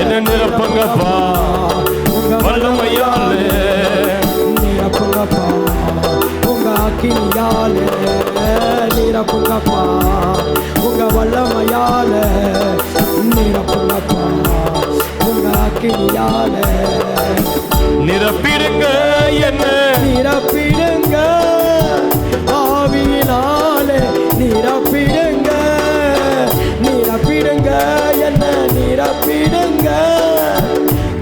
என்ன நிரப்புங்கப்பா உங்க வல்லமையாலே நிரப்புங்கப்பா உங்க அக்கினியாலே நிரப்புங்கப்பா உங்க வல்லமையால நிரப்புங்கப்பா உங்க அக்கினியாலே நிரப்பிடுங்க என்ன நிரப்பிடுங்க ஆவியினாலே நிரப்பிடுங்க நிரப்பிடுங்க என்ன நிரப்பிடுங்க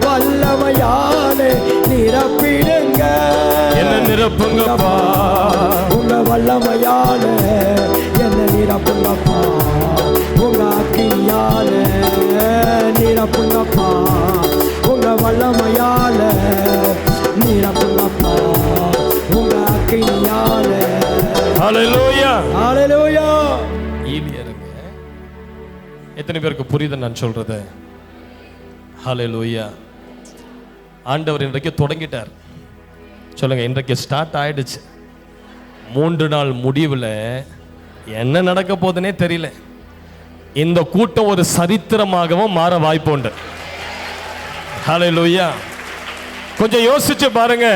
வல்லமையாலே நிரப்பிடுங்க என்ன நிரப்புங்கப்பா உங்க வல்லமையால என்ன நிரப்புங்கப்பா உங்க அக்கினியால நிரப்புங்கப்பா உங்க வல்லமையால நிரப்புங்கப்பா உங்க அக்கினியால ஹல்லேலூயா ஹல்லேலூயா. ஈலியருங்க எத்தனை பேருக்கு புரியுது நான் சொல்றது? ஹல்லேலூயா. ஆண்டவர் இன்றைக்கு தொடங்கிட்டார். சொல்லுங்க, இன்றைக்கு ஸ்டார்ட் ஆயிடுச்சு. 3 நாள் முடிவில் என்ன நடக்க போகுதுன்னே தெரியல. இந்த கூட்டம் ஒரு சரித்திரமாகவும் மாற வாய்ப்பு உண்டு. ஹல்லேலூயா. கொஞ்சம் யோசிச்சு பாருங்க.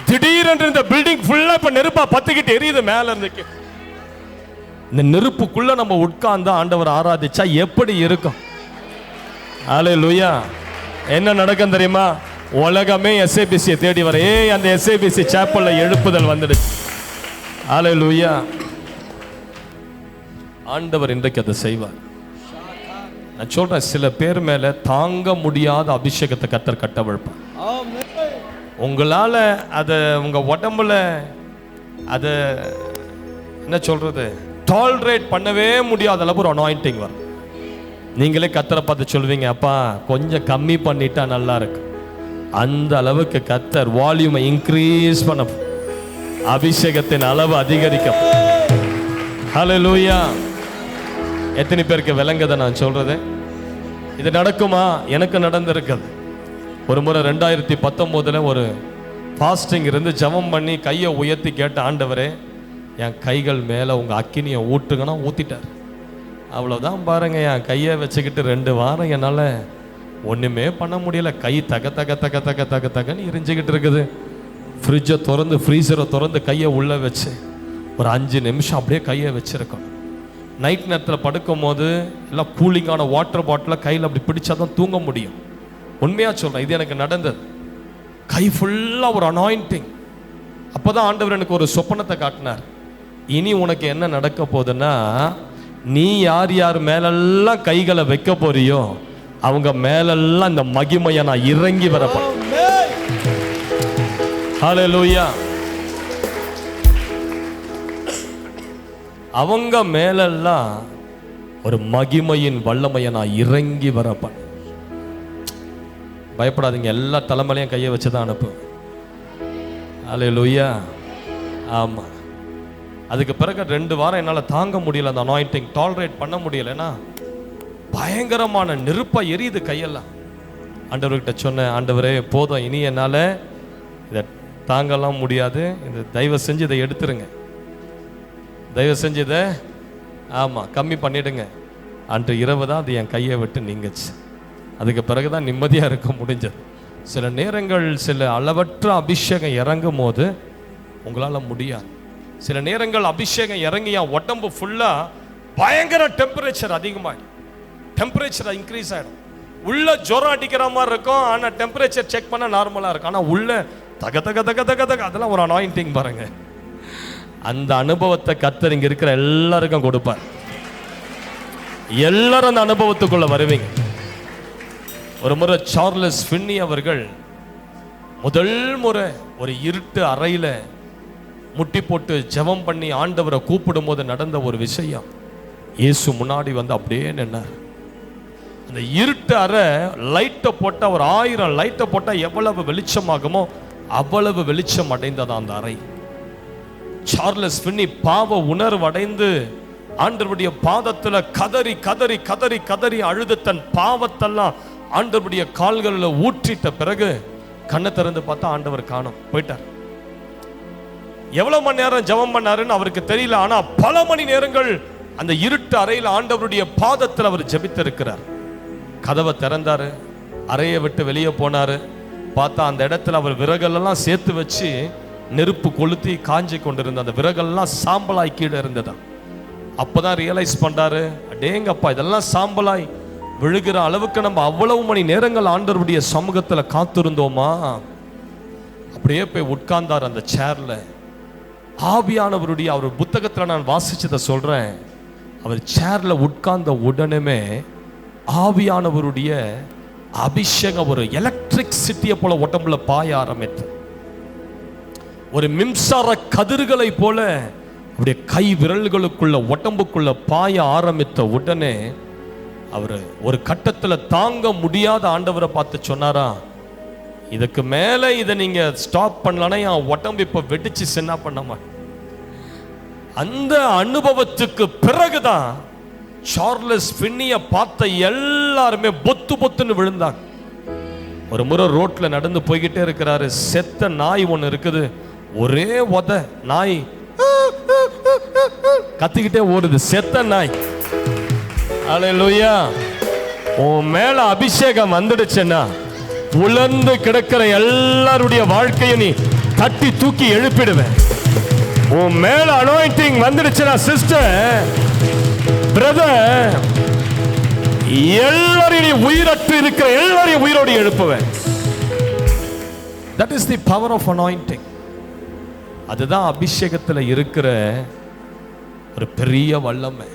திடீரென்று இந்த பில்டிங் ஃபுல்லா இப்ப நெருப்பா பத்திக்கிட்டு எரியுது மேல இருந்து. இந்த நெருப்புக்குள்ள நம்ம உட்கார்ந்து ஆண்டவர் ஆராதிச்சா எப்படி இருக்கும்? ஹல்லேலூயா. என்ன நடக்கும் தெரியுமா? உலகமே எஸ்ஏபிசியை தேடி வர அந்த எஸ்ஏபிசி சாப்பல்ல எழுப்புதல் வந்துடுச்சு. ஹல்லேலூயா. ஆண்டவர் இன்றைக்கு அதை செய்வார். நான் சொல்றேன், சில பேர் மேல தாங்க முடியாத அபிஷேகத்தை கர்த்தர் கட்டவிழ்ப்பார். உங்களால அதை உங்க உடம்புல அதை என்ன சொல்றது டாலரேட் பண்ணவே முடியாத அளவு ஒரு அனாயிண்டிங் வரும். நீங்களே கர்த்தரை பார்த்து சொல்வீங்க, அப்பா கொஞ்சம் கம்மி பண்ணிட்டா நல்லா இருக்கு. அந்த அளவுக்கு கர்த்தர் வால்யூமை இன்க்ரீஸ் பண்ண, அபிஷேகத்தின் அளவு அதிகரிக்கும். ஹல்லேலூயா. எத்தனை பேருக்கு விளங்குதை நான் சொல்றது? இது நடக்குமா? எனக்கு நடந்திருக்குது. ஒரு முறை 2019 ஒரு ஃபாஸ்டிங் இருந்து ஜெபம் பண்ணி கையை உயர்த்தி கேட்ட, ஆண்டவரே என் கைகள் மேலே உங்கள் அக்கினியை ஊட்டுங்கன்னா ஊற்றிட்டார். அவ்வளோதான் பாருங்க. என் கையை வச்சுக்கிட்டு 2 வாரம் என்னால் ஒன்றுமே பண்ண முடியல. கை தக தக தக தக தக தகன்னு எரிஞ்சுக்கிட்டு இருக்குது. ஃப்ரிட்ஜை திறந்து ஃப்ரீசரை திறந்து கையை உள்ளே வச்சு ஒரு 5 நிமிஷம் அப்படியே கையை வச்சுருக்கோம். நைட் நேரத்தில் படுக்கும் போது எல்லாம் கூலிங்கான வாட்டர் பாட்டிலை கையில் அப்படி பிடிச்சா தான் தூங்க முடியும். உண்மையாக சொல்கிறேன், இது எனக்கு நடந்தது. கை ஃபுல்லாக ஒரு அனாயிண்டிங். அப்போ தான் ஆண்டவர் எனக்கு ஒரு சொப்பனத்தை காட்டினார். இனி உனக்கு என்ன நடக்க போகுதுன்னா, நீ யார் யார் மேலெல்லாம் கைகளை வைக்க போறியோ அவங்க மேலெல்லாம் இந்த மகிமையை நான் இறங்கி வரப்போறேன். ஹல்லேலூயா. அவங்க மேலெல்லாம் ஒரு மகிமையின் வல்லமையை நான் இறங்கி வரப்பேன். பயப்படாதீங்க, எல்லா தலைமையிலையும் கையை வச்சு தான் அனுப்பு. ஹல்லேலூயா. ஆமாம். அதுக்கு பிறகு 2 வாரம் என்னால் தாங்க முடியல. அந்த அனாயிண்டிங் டாலரேட் பண்ண முடியலைன்னா பயங்கரமான நெருப்பாக எரியுது கையெல்லாம். ஆண்டவர்கிட்ட சொன்னேன், ஆண்டவரே போதும், இனி என்னால் இதை தாங்கலாம் முடியாது. இந்த தயவு செஞ்சு இதை எடுத்துருங்க, தயவு செஞ்சு இதை ஆமாம் கம்மி பண்ணிடுங்க. அன்று இரவு தான் அது என் கையை விட்டு நீங்குச்சு. அதுக்கு பிறகு தான் நிம்மதியாக இருக்க முடிஞ்சது. சில நேரங்கள் சில அளவற்ற அபிஷேகம் இறங்கும் போது உங்களால் முடியாது. சில நேரங்கள் அபிஷேகம் இறங்கி என் உடம்பு ஃபுல்லாக பயங்கர டெம்பரேச்சர் அதிகமாகிடும். டெம்பரேச்சர் இன்க்ரீஸ் ஆகிடும். உள்ள ஜுரம் அடிக்கிற மாதிரி இருக்கும், ஆனால் டெம்பரேச்சர் செக் பண்ண நார்மலாக இருக்கும். ஆனால் உள்ள தக தக தக தக தக அதெல்லாம் ஒரு அனாயிண்டிங் பாருங்க. அந்த அனுபவத்தை கர்த்தர் இங்க இருக்கிற எல்லாருக்கும் கொடுப்பார். எல்லாரும் அந்த அனுபவத்துக்குள்ள வருவீங்க. ஒரு முறை சார்லஸ் ஃபின்னி அவர்கள் முதல் முறை ஒரு இருட்டு அறையில முட்டி போட்டு ஜெபம் பண்ணி ஆண்டவரை கூப்பிடும் போது நடந்த ஒரு விஷயம். இயேசு முன்னாடி வந்து அப்படியே நின்னார். அந்த இருட்டு அறை லைட்டை போட்டால் ஒரு 1000 லைட்டை போட்டால் எவ்வளவு வெளிச்சமாகுமோ அவ்வளவு வெளிச்சம் அடைந்ததா அந்த அறை. சார்லஸ் ஃபின்னி பாவ உணர்வடைந்து ஆண்டவருடைய பாதத்துல கதறி கதறி கதறி கதறி அழுது தன் பாவத்தெல்லாம் ஆண்டவருடைய கால்களில் ஊற்றிட்ட பிறகு கண்ணை திறந்து பார்த்தா ஆண்டவர் காணோம், போயிட்டார். எவ்வளவு மணி நேரம் ஜெபம் பண்ணாருன்னு அவருக்கு தெரியல. ஆனா பல மணி நேரங்கள் அந்த இருட்டு அறையில் ஆண்டவருடைய பாதத்தில் அவர் ஜெபித்திருக்கிறார். கதவை திறந்தாரு, அறையை விட்டு வெளியே போனாரு. பார்த்தா அந்த இடத்துல அவர் விறகெல்லாம் சேர்த்து வச்சு நெருப்பு கொளுத்தி காஞ்சி கொண்டிருந்த அந்த விறகெல்லாம் சாம்பலாய் கீழே இருந்ததா. அப்பதான் ரியலைஸ் பண்றாரு, அடேங்கப்பா, இதெல்லாம் சாம்பலாய் விழுகிற அளவுக்கு நம்ம அவ்வளவு மணி நேரங்கள் ஆண்டவருடைய சமூகத்துல காத்திருந்தோமா? அப்படியே போய் உட்கார்ந்தார் அந்த சேர்ல. ஆவியானவருடைய அவர் புத்தகத்துல நான் வாசிச்சதை சொல்றேன். அவர் சேர்ல உட்கார்ந்த உடனே ஆவியானவருடைய அபிஷேகம் ஒரு எலக்ட்ரிக் சிட்டியை போல உடம்புல பாய ஆரம்பித்து, ஒரு மின்சார கதிர்களை போல அவருடைய கை விரல்களுக்குள்ள உடம்புக்குள்ள பாய ஆரம்பித்த உடனே அவர் ஒரு கட்டத்துல தாங்க முடியாத ஆண்டவரை பார்த்து சொன்னாரா, இதுக்கு மேல இதை நீங்க ஸ்டாப் பண்ணலன்னா என் உடம்பு இப்ப வெடிச்சு சின்ன பண்ணாம. அந்த அனுபவத்துக்கு பிறகுதான் சார்லஸ் ஃபின்னியை பார்த்த எல்லாருமே பொத்து பொத்துன்னு விழுந்தாங்க. ஒரு முறை ரோட்ல நடந்து போய்கிட்டே இருக்கிறாரு. செத்த நாய் ஒண்ணு இருக்குது. ஒரே உத நாய் கத்திக்கிட்டே ஓடுது, செத்த நாய். அல்லேலூயா. உன் மேல அபிஷேகம் வந்துடுச்சுன்னா உலர்ந்து கிடக்கிற எல்லாருடைய வாழ்க்கையை நீ தட்டி தூக்கி எழுப்பிடுவேன். உன் மேல அனாயிண்டிங் வந்துடுச்சுன்னா சிஸ்டர், பிரதர், எல்லாரையும் உயிரற்று இருக்கிற எல்லாரையும் உயிரோடு எழுப்புவேன். That is the power of anointing. அதுதான் அபிஷேகத்தில் இருக்கிற ஒரு பெரிய வல்லமை.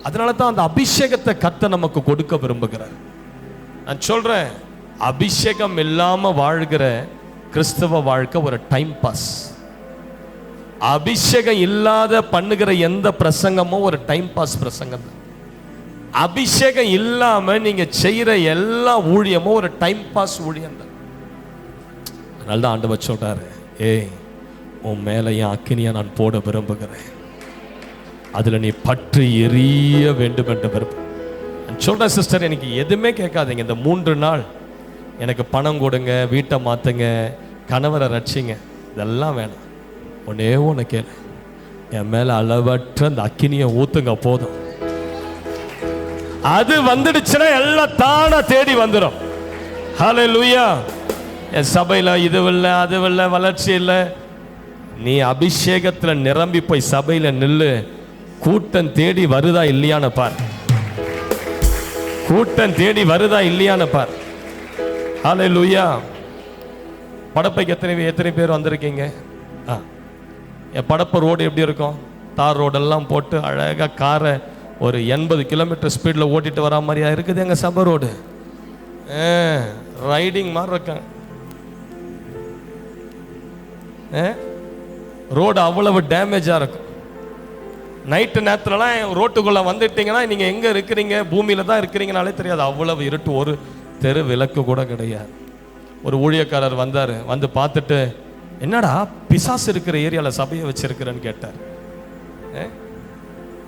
அதனால தான் அந்த அபிஷேகத்தை கர்த்தர் நமக்கு கொடுக்க விரும்புகிறார். நான் சொல்றேன், அபிஷேகம் இல்லாம வாழ்கிற கிறிஸ்தவ வாழ்க்கை ஒரு டைம் பாஸ். அபிஷேகம் இல்லாத பண்ணுகிற எந்த பிரசங்கமும் ஒரு டைம் பாஸ் பிரசங்கம் தான். அபிஷேகம் இல்லாம நீங்க செய்யற எல்லா ஊழியமும் ஒரு டைம் பாஸ் ஊழியம் தான். அதனால தான் ஆண்டவர் சொல்றாரு, ஏய், உன் மேல என் அக்கினியை நான் போட விரும்புகிறேன், அதுல நீ பற்றி எரிய வேண்டும் என்று விரும்புகிறேன். சொல்றேன் சிஸ்டர், எனக்கு எதுவுமே கேட்காதீங்க. இந்த 3 நாள் எனக்கு பணம் கொடுங்க, வீட்டை மாத்துங்க, கணவரை ரட்சிங்க, இதெல்லாம் வேணாம். ஒன்னே ஒன்று கேளு, என் மேல அளவற்ற அந்த அக்கினியை ஊத்துங்க, போதும். அது வந்துடுச்சுன்னா எல்லாம் தானா தேடி வந்துடும். ஹல்லேலூயா. என் சபையில இது இல்லை, அது இல்லை, வளர்ச்சி இல்லை. நீ அபிஷேகத்துல நிரம்பி போய் சபையில நில்லு. கூட்டம் தேடி வருதா இல்லையான்னு பார். கூட்டம் தேடி வருதா இல்லையான்னு பார். ஹல்லேலூயா. படப்பைக்கு எத்தனை பேர் வந்திருக்கீங்க? என் படப்பை ரோடு எப்படி இருக்கும்? தார் ரோடெல்லாம் போட்டு அழகாக காரை ஒரு 80 கிலோமீட்டர் ஸ்பீடில் ஓட்டிட்டு வரா மாதிரியா இருக்குது எங்கள் சபை ரோடு. ரைடிங் மாதிரி இருக்காங்க. ரோடு அவ்வளவு டேமேஜாக இருக்கும். நைட்டு நேரத்துலலாம் ரோட்டுக்குள்ளே வந்துட்டீங்கன்னா நீங்கள் எங்கே இருக்கிறீங்க, பூமியில் தான் இருக்கிறீங்கனாலே தெரியாது. அவ்வளவு இருட்டு, ஒரு தெரு விளக்கு கூட கிடையாது. ஒரு ஊழியக்காரர் வந்தார். வந்து பார்த்துட்டு, என்னடா பிசாசு இருக்கிற ஏரியாவில் சபையை வச்சிருக்கிறேன்னு கேட்டார்.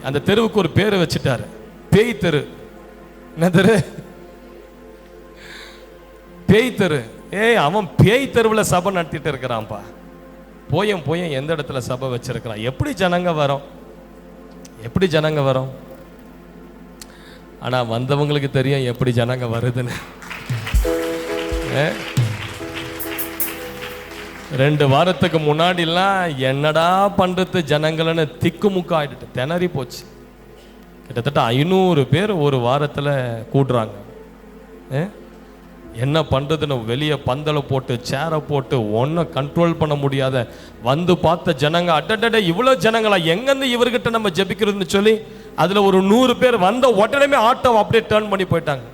அந்த தெருவுக்கு ஒரு பேரை வச்சுட்டாரு, பேய் தெரு. என்ன தெரு? பேய் தெரு. அவன் பேய் தெருவில் சபை நடத்திட்டு இருக்கிறான்ப்பா. போயும் எந்த இடத்துல சபை வச்சிருக்கிறான்? எப்படி ஜனங்க வரும்? எப்படி ஜனங்க வரும்? ஆனா வந்தவங்களுக்கு தெரியும் எப்படி ஜனங்க வருதுன்னு. 2 வாரத்துக்கு முன்னாடிலாம் என்னடா பண்றது ஜனங்கள்னு திக்குமுக்க ஆயிட்டு திணறி போச்சு. கிட்டத்தட்ட 500 பேர் ஒரு வாரத்தில் கூடுறாங்க. என்ன பண்றதுன்னு வெளியே பந்தலை போட்டு சேரை போட்டு ஒன்றும் கண்ட்ரோல் பண்ண முடியாத வந்து பார்த்த ஜனங்க, அட்டட இவ்வளோ ஜனங்களா, எங்கேருந்து இவர்கிட்ட நம்ம ஜெபிக்கிறதுன்னு சொல்லி அதில் ஒரு 100 பேர் வந்த உடனே ஆட்டோ அப்படியே டேர்ன் பண்ணி போயிட்டாங்க.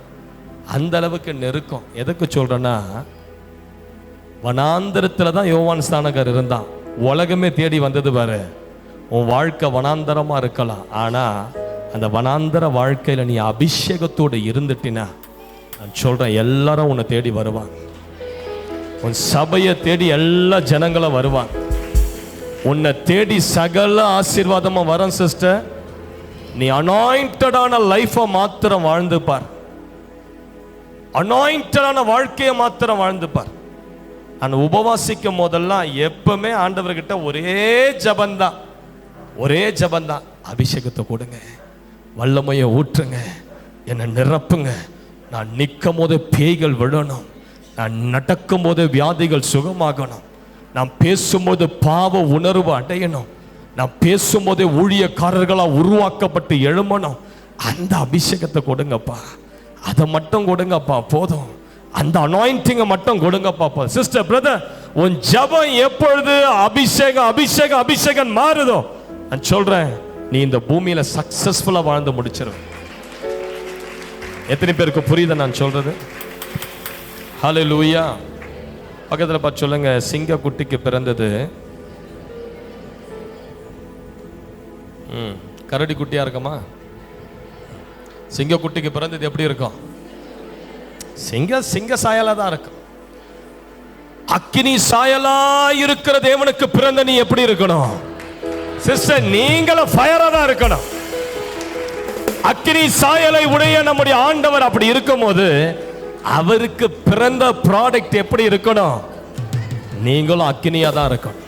அந்த அளவுக்கு நெருக்கம். எதுக்கு சொல்றேன்னா, வனாந்தரத்தில் தான் யோவான் ஸ்நானகர் இருந்தான். உலகமே தேடி வந்தது பாரு. உன் வாழ்க்கை வனாந்தரமா இருக்கலாம், ஆனா அந்த வனாந்தர வாழ்க்கையில நீ அபிஷேகத்தோடு இருந்துட்டினா, நான் சொல்றேன், எல்லாரும் உன்னை தேடி வருவாங்க. உன் சபையை தேடி எல்லா ஜனங்களும் வருவாங்க. உன்னை தேடி சகல ஆசீர்வாதமா வரும் சிஸ்டர். நீ அனாயிண்டடான லைஃபை மாத்திரம் வாழ்ந்து பார், அனாயிண்டடான வாழ்க்கையை மாத்திரம் வாழ்ந்து பார். அந்த உபவாசிக்கும் போதெல்லாம் எப்பவுமே ஆண்டவர்கிட்ட ஒரே ஜபந்தான், ஒரே ஜபந்தான். அபிஷேகத்தை கொடுங்க, வல்லமையை ஊற்றுங்க, என்னை நிரப்புங்க. நான் நிற்கும் போது பேய்கள் விழணும், நான் நடக்கும் போது வியாதிகள் சுகமாகணும், நான் பேசும்போது பாவ உணர்வு அடையணும், நான் பேசும்போதே ஊழியக்காரர்களாக உருவாக்கப்பட்டு எழுமணும். அந்த அபிஷேகத்தை கொடுங்கப்பா, அதை மட்டும் கொடுங்கப்பா போதும். அந்த அனாயிண்டிங்கை மட்டும் கொடுங்கப்பா. சிஸ்டர் பிரதர், உன் ஜபம் எப்பொழுது அபிஷேகம் அபிஷேகம் அபிஷேகம் மாறுதோ, நான் சொல்றேன், நீ இந்த பூமியில சக்சஸ்ஃபுல்லா வாழ்ந்து முடிச்சிரு. எத்தனை பேருக்கு புரியுது நான் சொல்றது? ஹல்லேலூயா. பக்கத்துல பார்த்து சொல்லுங்க, சிங்க குட்டிக்கு பிறந்தது கரடி குட்டியா இருக்குமா? சிங்க குட்டிக்கு பிறந்தது எப்படி இருக்கும்? சிங்க சாயலா தான் இருக்கும். அக்கினி சாயலா இருக்கிற தேவனுக்கு பிறந்த நீ எப்படி இருக்கணும் சிஸ்டர்? நீங்களும் ஃபயரா தான் இருக்கணும். அக்கினி சாயலை உடைய நம்முடைய ஆண்டவர் அப்படி இருக்கும் போது அவருக்கு பிறந்த ப்ராடக்ட் எப்படி இருக்கணும்? நீங்களும் அக்கினியா தான் இருக்கணும்.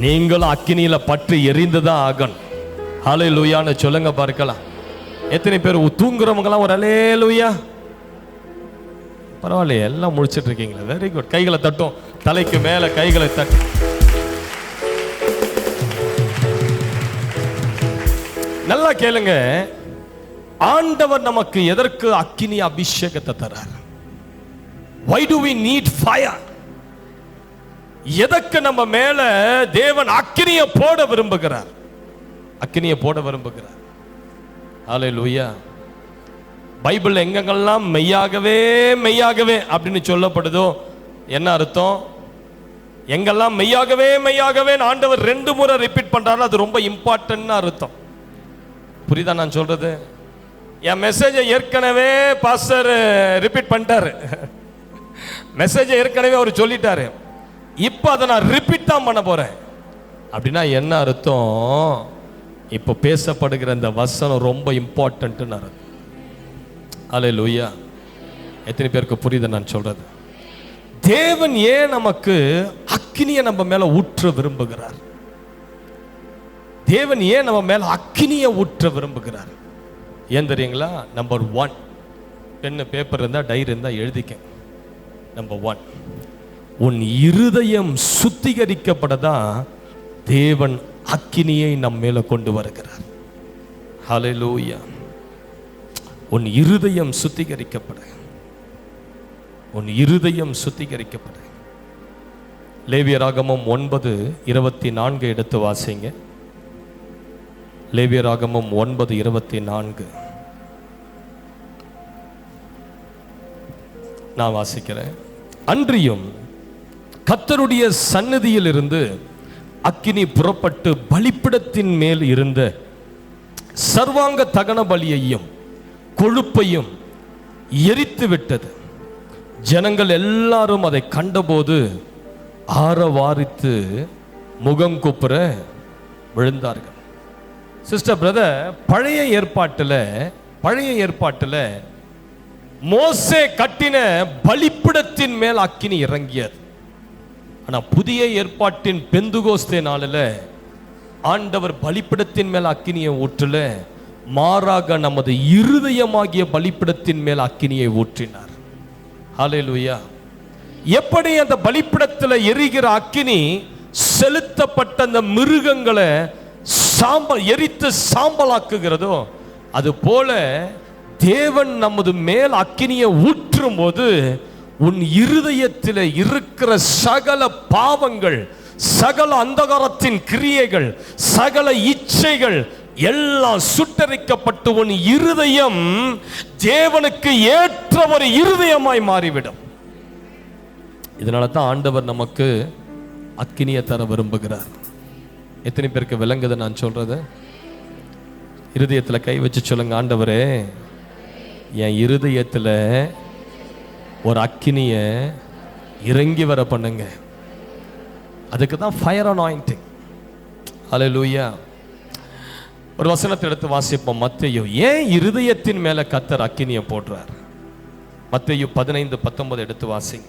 நீங்களும் அக்கினியில பற்றி எரிந்துதான் ஆகணும். ஹல்லேலூயான்னு சொல்லுங்க பார்க்கலாம். எத்தனை பேர் தூங்குறவங்கலாம் ஒரு ஹல்லேலூயா? பரவாயில்லையே, எல்லாம் முடிச்சிட்டு இருக்கீங்களா? Very good. கைகளை தட்டும், தலைக்கு மேல கைகளை தட்டு. நல்லா கேளுங்க, ஆண்டவர் நமக்கு எதற்கு அக்கினி அபிஷேகத்தை தரார்? Why do we need fire? எதற்கு நம்ம மேல தேவன் அக்கினியை போட விரும்புகிறார்? அக்கினியை போட விரும்புகிறார். ஹல்லேலூயா. பைபிள் எங்கெங்கெல்லாம் மெய்யாகவே மெய்யாகவே அப்படின்னு சொல்லப்படுதோ என்ன அர்த்தம்? எங்கெல்லாம் மெய்யாகவே மெய்யாகவே ஆண்டவர் 2 முறை ரிப்பீட் பண்றாரு, அது ரொம்ப இம்பார்ட்டன்ட்னு அர்த்தம். புரியுதா நான் சொல்றது? என் மெசேஜை ஏற்கனவே பாஸ்டர் ரிப்பீட் பண்ணிட்டாரு, மெசேஜை ஏற்கனவே அவர் சொல்லிட்டாரு, இப்போ அதை நான் ரிப்பீட் தான் பண்ண போறேன் அப்படின்னா என்ன அர்த்தம்? இப்போ பேசப்படுகிற இந்த வசனம் ரொம்ப இம்பார்ட்டன்ட்னு அர்த்தம். ஹல்லேலூயா. எத்தனை பேருக்கு புரியுது நான் சொல்றது? தேவன் ஏன் நமக்கு அக்கினியை நம்ம மேல ஊற்ற விரும்புகிறார்? தேவன் ஏன் நம்ம மேல அக்கினியை ஊற்ற விரும்புகிறார்? ஏன் தெரியுங்களா? நம்பர் 1, பென்னு பேப்பர் இருந்தா டைரி இருந்தா எழுதிக்க. நம்பர் 1, உன் இருதயம் சுத்திகரிக்கப்படதான் தேவன் அக்கினியை நம் மேல கொண்டு வருகிறார். ஹல்லேலூயா. உன் இருதயம் சுத்திகரிக்கப்பட, உன் இருதயம் சுத்திகரிக்கப்பட. லேவியராகமம் 9:24 எடுத்து வாசிங்க. லேவியராகமம் 9:24 நான் வாசிக்கிறேன். அன்றியும் கர்த்தருடைய சந்நிதியில் இருந்து அக்கினி புறப்பட்டு பலிபீடத்தின் மேல் இருந்த சர்வாங்க தகன பலியையும் கொழுப்பையும் எரித்து விட்டது. ஜனங்கள் எல்லாரும் அதை கண்டபோது ஆரவாரித்து முகம் குப்புற விழுந்தார்கள். சிஸ்டர் பிரதர், பழைய ஏற்பாட்டில் மோசே கட்டின பலிபீடத்தின் மேல் அக்கினி இறங்கியது. ஆனா புதிய ஏற்பாட்டின் பெந்துகோஸ்தே நாளில் ஆண்டவர் பலிபீடத்தின் மேல் அக்கினியை ஊற்றல, மாறாக நமது இருதயமாகிய பலிபீடத்தின் மேல் அக்கினியை ஊற்றினார். ஹல்லேலூயா. எப்படி அந்த பலிபீடத்தில் எரிகிற அக்கினி செலுத்தப்பட்ட அந்த மிருகங்களை எரித்து சாம்பலாக்குகிறதோ, அது போல தேவன் நமது மேல் அக்கினியை ஊற்றும் போது உன் இருதயத்தில் இருக்கிற சகல பாவங்கள், சகல அந்தகாரத்தின் கிரியைகள், சகல இச்சைகள் எல்லாம் சுட்டரிக்கப்பட்டு உன் இருதயம் தேவனுக்கு ஏற்ற ஒரு இருதயமாய் மாறிவிடும். இதனால தான் ஆண்டவர் நமக்கு அக்கினியை தர விரும்புகிறார். எத்தனை பேருக்கு விளங்குது நான் சொல்றது? இருதயத்தில் கை வச்சு சொல்லுங்க, ஆண்டவரே என் இருதயத்தில் ஒரு அக்கினியை இறங்கி வர பண்ணுங்க. அதுக்கு தான் ஃபயர் அனாயிண்டிங். ஹல்லேலூயா. ஒரு வசனத்தை எடுத்து வாசிப்போம். மத்தேயு ஏன் இருதயத்தின் மேல கர்த்தர் அக்கினியை போடுறார்? மத்தேயு 15:19 எடுத்து வாசிங்க.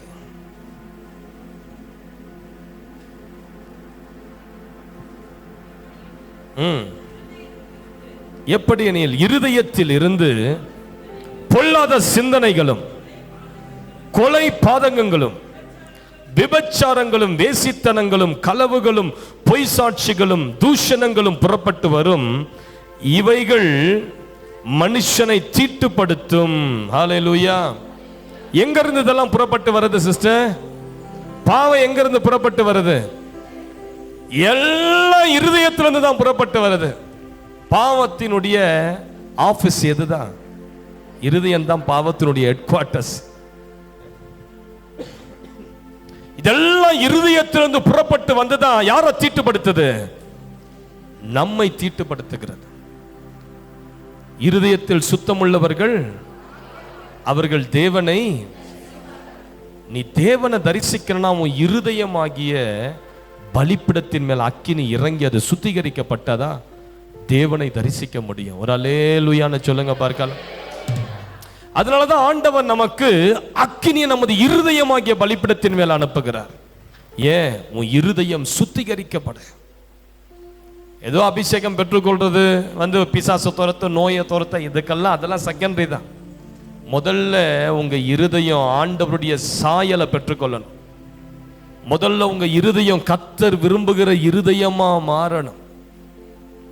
எப்படி எனில் இருதயத்தில் இருந்து பொல்லாத சிந்தனைகளும் கொலை பாதகங்களும் விபச்சாரங்களும் வேசித்தனங்களும் களவுகளும் பொய் சாட்சிகளும் தூஷணங்களும் புறப்பட்டு வரும். இவைகள் மனுஷனை தீட்டுப்படுத்தும். ஹல்லேலூயா. எங்க இருந்து இதெல்லாம் புறப்பட்டு வருது சிஸ்டர்? பாவம் எங்க இருந்து புறப்பட்டு வருது? எல்லாம் இருதயத்திலிருந்து தான் புறப்பட்டு வருது. பாவத்தினுடைய ஆபீஸ் எதுதான்? இருதயம் தான் பாவத்தினுடைய ஹெட் குவார்ட்டர்ஸ். இதெல்லாம் இருதயத்திலிருந்து புறப்பட்டு வந்துதான் யாரை தீட்டுப்படுத்துது? நம்மை தீட்டுப்படுத்துகிறது. இருதயத்தில் சுத்தமுள்ளவர்கள் அவர்கள் தேவனை, நீ தேவனை தரிசிக்கணும்னா உன் இருதயமாகிய பலிப்பிடத்தின் மேல் அக்கினி இறங்கி அது சுத்திகரிக்கப்பட்டதா தேவனை தரிசிக்க முடியும். ஒரு அல்லேலூயான்னு சொல்லுங்க பார்க்கலாம். அதனாலதான் ஆண்டவர் நமக்கு அக்கினியை நமது இருதயமாகிய பலிப்பிடத்தின் மேல் அனுப்புகிறார். ஏன்? உன் இருதயம் சுத்திகரிக்கப்பட. ஏதோ அபிஷேகம் பெற்றுக்கொள்றது பிசாசை துரத்த, நோயை துரத்த, இதுக்கெல்லாம் அதெல்லாம் செகண்டரி தான். முதல்ல உங்க இருதயம் ஆண்டவருடைய சாயலை பெற்றுக்கொள்ளணும். முதல்ல உங்க இருதயம் கர்த்தர் விரும்புகிற இருதயமா மாறணும்.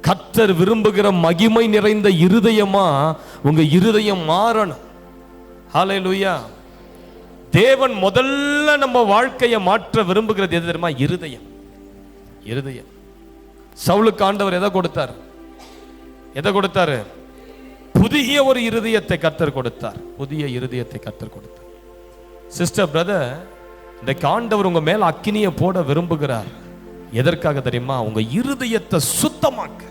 கர்த்தர் விரும்புகிற மகிமை நிறைந்த இருதயமா உங்க இருதயம் மாறணும். ஹல்லேலூயா. தேவன் முதல்ல நம்ம வாழ்க்கையை மாற்ற விரும்புகிறது எது தெரியுமா? இருதயம். இருதயம். சவுலுக்கு ஆண்டவர் எதை கொடுத்தார்? எதை கொடுத்தாரு? புதிய ஒரு இருதயத்தை கர்த்தர் கொடுத்தார். புதிய இருதயத்தை கர்த்தர் கொடுத்தார். சிஸ்டர், பிரதர், இந்த ஆண்டவர் உங்க மேல அக்கினியை போட விரும்புகிறார். எதற்காக தெரியுமா? உங்க இருதயத்தை சுத்தமாக்க,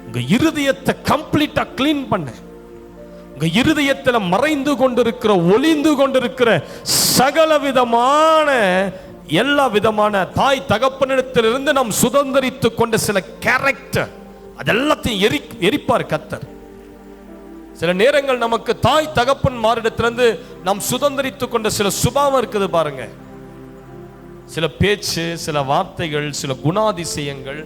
உங்க இருதயத்தை கம்ப்ளீட்டா கிளீன் பண்ண, உங்க இருதயத்துல மறைந்து கொண்டிருக்கிற, ஒளிந்து கொண்டிருக்கிற சகல விதமான, எல்லா விதமான தாய் தகப்பனிடத்திலிருந்து நாம் சுதந்திரித்து கொண்ட சில கேரக்டர், அதெல்லாத்தையும் எரிப்பார் கர்த்தர். சில நேரங்கள் நமக்கு தாய் தகப்பன் மாரிடத்திலிருந்து நாம் சுதந்திரித்து கொண்ட சில சுபாவம் இருக்குது பாருங்க. சில பேச்சு, சில வார்த்தைகள், சில குணாதிசயங்கள்,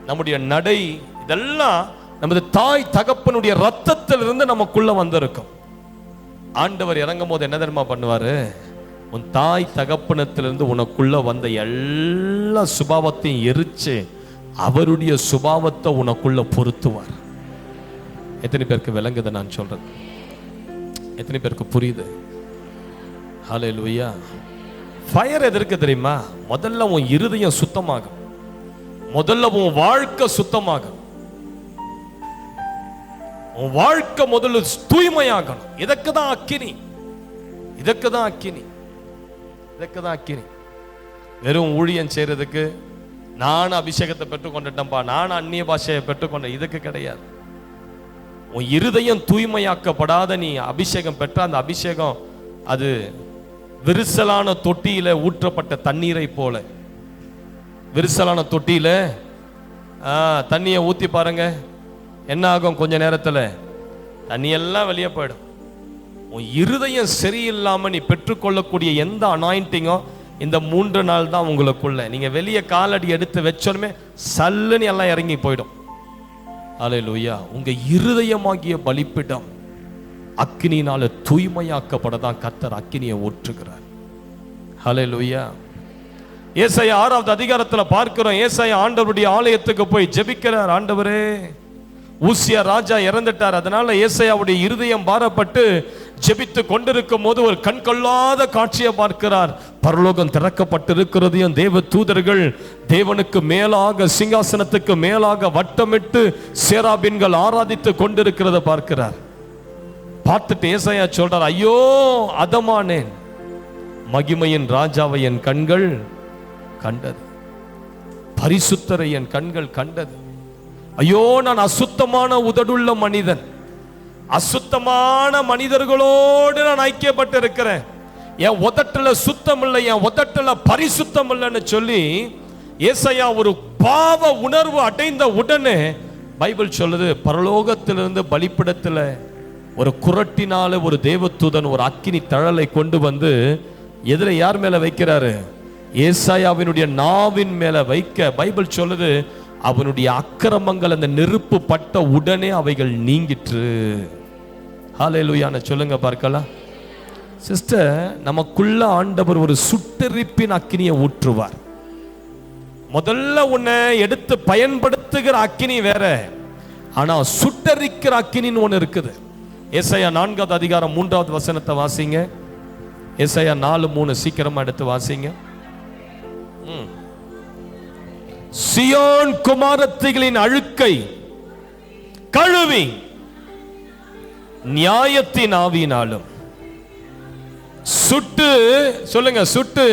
நம்முடைய நடை, இதெல்லாம் நமது தாய் தகப்பனுடைய ரத்தத்திலிருந்து நமக்குள்ள வந்திருக்கும். ஆண்டவர் இறங்கும் போது என்ன தெரியுமா பண்ணுவாரு? உன் தாய் தகப்பனத்திலிருந்து உனக்குள்ள வந்த எல்லா சுபாவத்தையும் எரிச்சு அவருடைய சுபாவத்தை உனக்குள்ள பொருத்துவார். எத்தனை பேருக்கு விளங்குது நான் சொல்றது? எத்தனை பேருக்கு புரியுது? ஹல்லேலூயா. ஃபயர் எதற்கு தெரியுமா? முதல்ல உன் இருதயம் சுத்தமாகும். முதல்ல உன் வாழ்க்கை சுத்தமாகும். உன் வாழ்க்கை முதல்ல தூய்மையாகணும். இதற்கு தான் அக்கினி. இதற்கு தான் அக்கினி. இதற்கு தான் அக்கினி. வெறும் ஊழியம் செய்யறதுக்கு நான் அபிஷேகத்தை பெற்றுக்கொண்டேன்ப்பா, நான் அந்நிய பாஷையை பெற்றுக்கொண்டேன், இதுக்கு கிடையாது. உன் இருதயம் தூய்மையாக்கப்படாத நீ அபிஷேகம் பெற்ற அந்த அபிஷேகம் அது விரிசலான தொட்டியில ஊற்றப்பட்ட தண்ணீரை போல. விரிசலான தொட்டியில தண்ணியை ஊத்தி பாருங்க, என்ன ஆகும்? கொஞ்ச நேரத்துல தண்ணி எல்லாம் வெளியே போயிடும். உன் இருதயம் சரியில்லாம நீ பெற்றுக்கொள்ளக்கூடிய எந்த அனாயிண்டிங்கோ இந்த 3 நாள் தான் உங்களுக்குள்ள. நீங்க வெளியே காலடி எடுத்து வச்சோமே சல்லுன்னு எல்லாம் இறங்கி போயிடும். ஹல்லேலூயா. உங்க இருதயமாகிய பலிப்பிடம் அக்கினியினால தூய்மையாக்கப்படதான் கர்த்தர் அக்கினியை ஊற்றுகிறார். ஹல்லேலூயா. ஏசாயா 6வது அதிகாரத்துல பார்க்கிறோம். ஏசாயா ஆண்டவருடைய ஆலயத்துக்கு போய் ஜெபிக்கிறார். ஆண்டவரே, ஊசியா ராஜா இறந்துட்டார், அதனால ஏசாயாவுடைய இருதயம் பாரப்பட்டு ஜெபித்து கொண்டிருக்கும் போது ஒரு கண்கொள்ளாத காட்சியை பார்க்கிறார். பரலோகம் திறக்கப்பட்டிருக்கிறதையும் தேவ தூதர்கள் தேவனுக்கு மேலாக, சிங்காசனத்துக்கு மேலாக வட்டமிட்டு சேராபின்கள் ஆராதித்து கொண்டிருக்கிறத பார்க்கிறார். பார்த்துட்டு ஏசாயா சொல்றார், ஐயோ அதமானேன், மகிமையின் ராஜாவை என் கண்கள் கண்டது, பரிசுத்தரை என் கண்கள் கண்டது. ஐயோ, நான் அசுத்தமான உதடுள்ள மனிதன், அசுத்தமான மனிதர்களோடு நான் ஐக்கியப்பட்டு இருக்கிறேன். என் உதட்டுல சுத்தம் இல்லை, என் உதட்டுல பரிசுத்தம் இல்லைன்னு சொல்லி ஏசாயா ஒரு பாவ உணர்வு அடைந்த உடனே பைபிள் சொல்லுது, பரலோகத்திலிருந்து பலிபீடத்தில் ஒரு குறட்டினால ஒரு தேவதூதன் ஒரு அக்கினி தழலை கொண்டு வந்து எதிர யார் மேல வைக்கிறாரு? ஏசாயாவினுடைய நாவின் மேல வைக்க பைபிள் சொல்லுது, அவனுடைய அக்கிரமங்கள் அந்த நெருப்பு பட்ட உடனே அவைகள் நீங்கிற்று. ஹல்லேலூயா சொல்லுங்க பார்க்கலாம். சிஸ்டர், நமக்குள்ள ஆண்டவர் ஒரு சுட்டெரிப்பின் அக்கினியை ஊற்றுவார். முதல்ல உன்னை எடுத்து பயன்படுத்துகிற அக்கினி வேற, ஆனா சுட்டெரிக்கிற அக்கினின்னு ஒண்ணு இருக்குது. ஏசாயா 4வது அதிகாரம் 3வது வசனத்தை வாசிங்க. ஏசாயா 4:3 சீக்கிரமா எடுத்து வாசிங்க. சியோன் குமாரத்திகளின் அழுக்கை கழுவி நியாயத்தின் ஆவியினாலும் சுட்டு, சொல்லுங்க, சுட்டு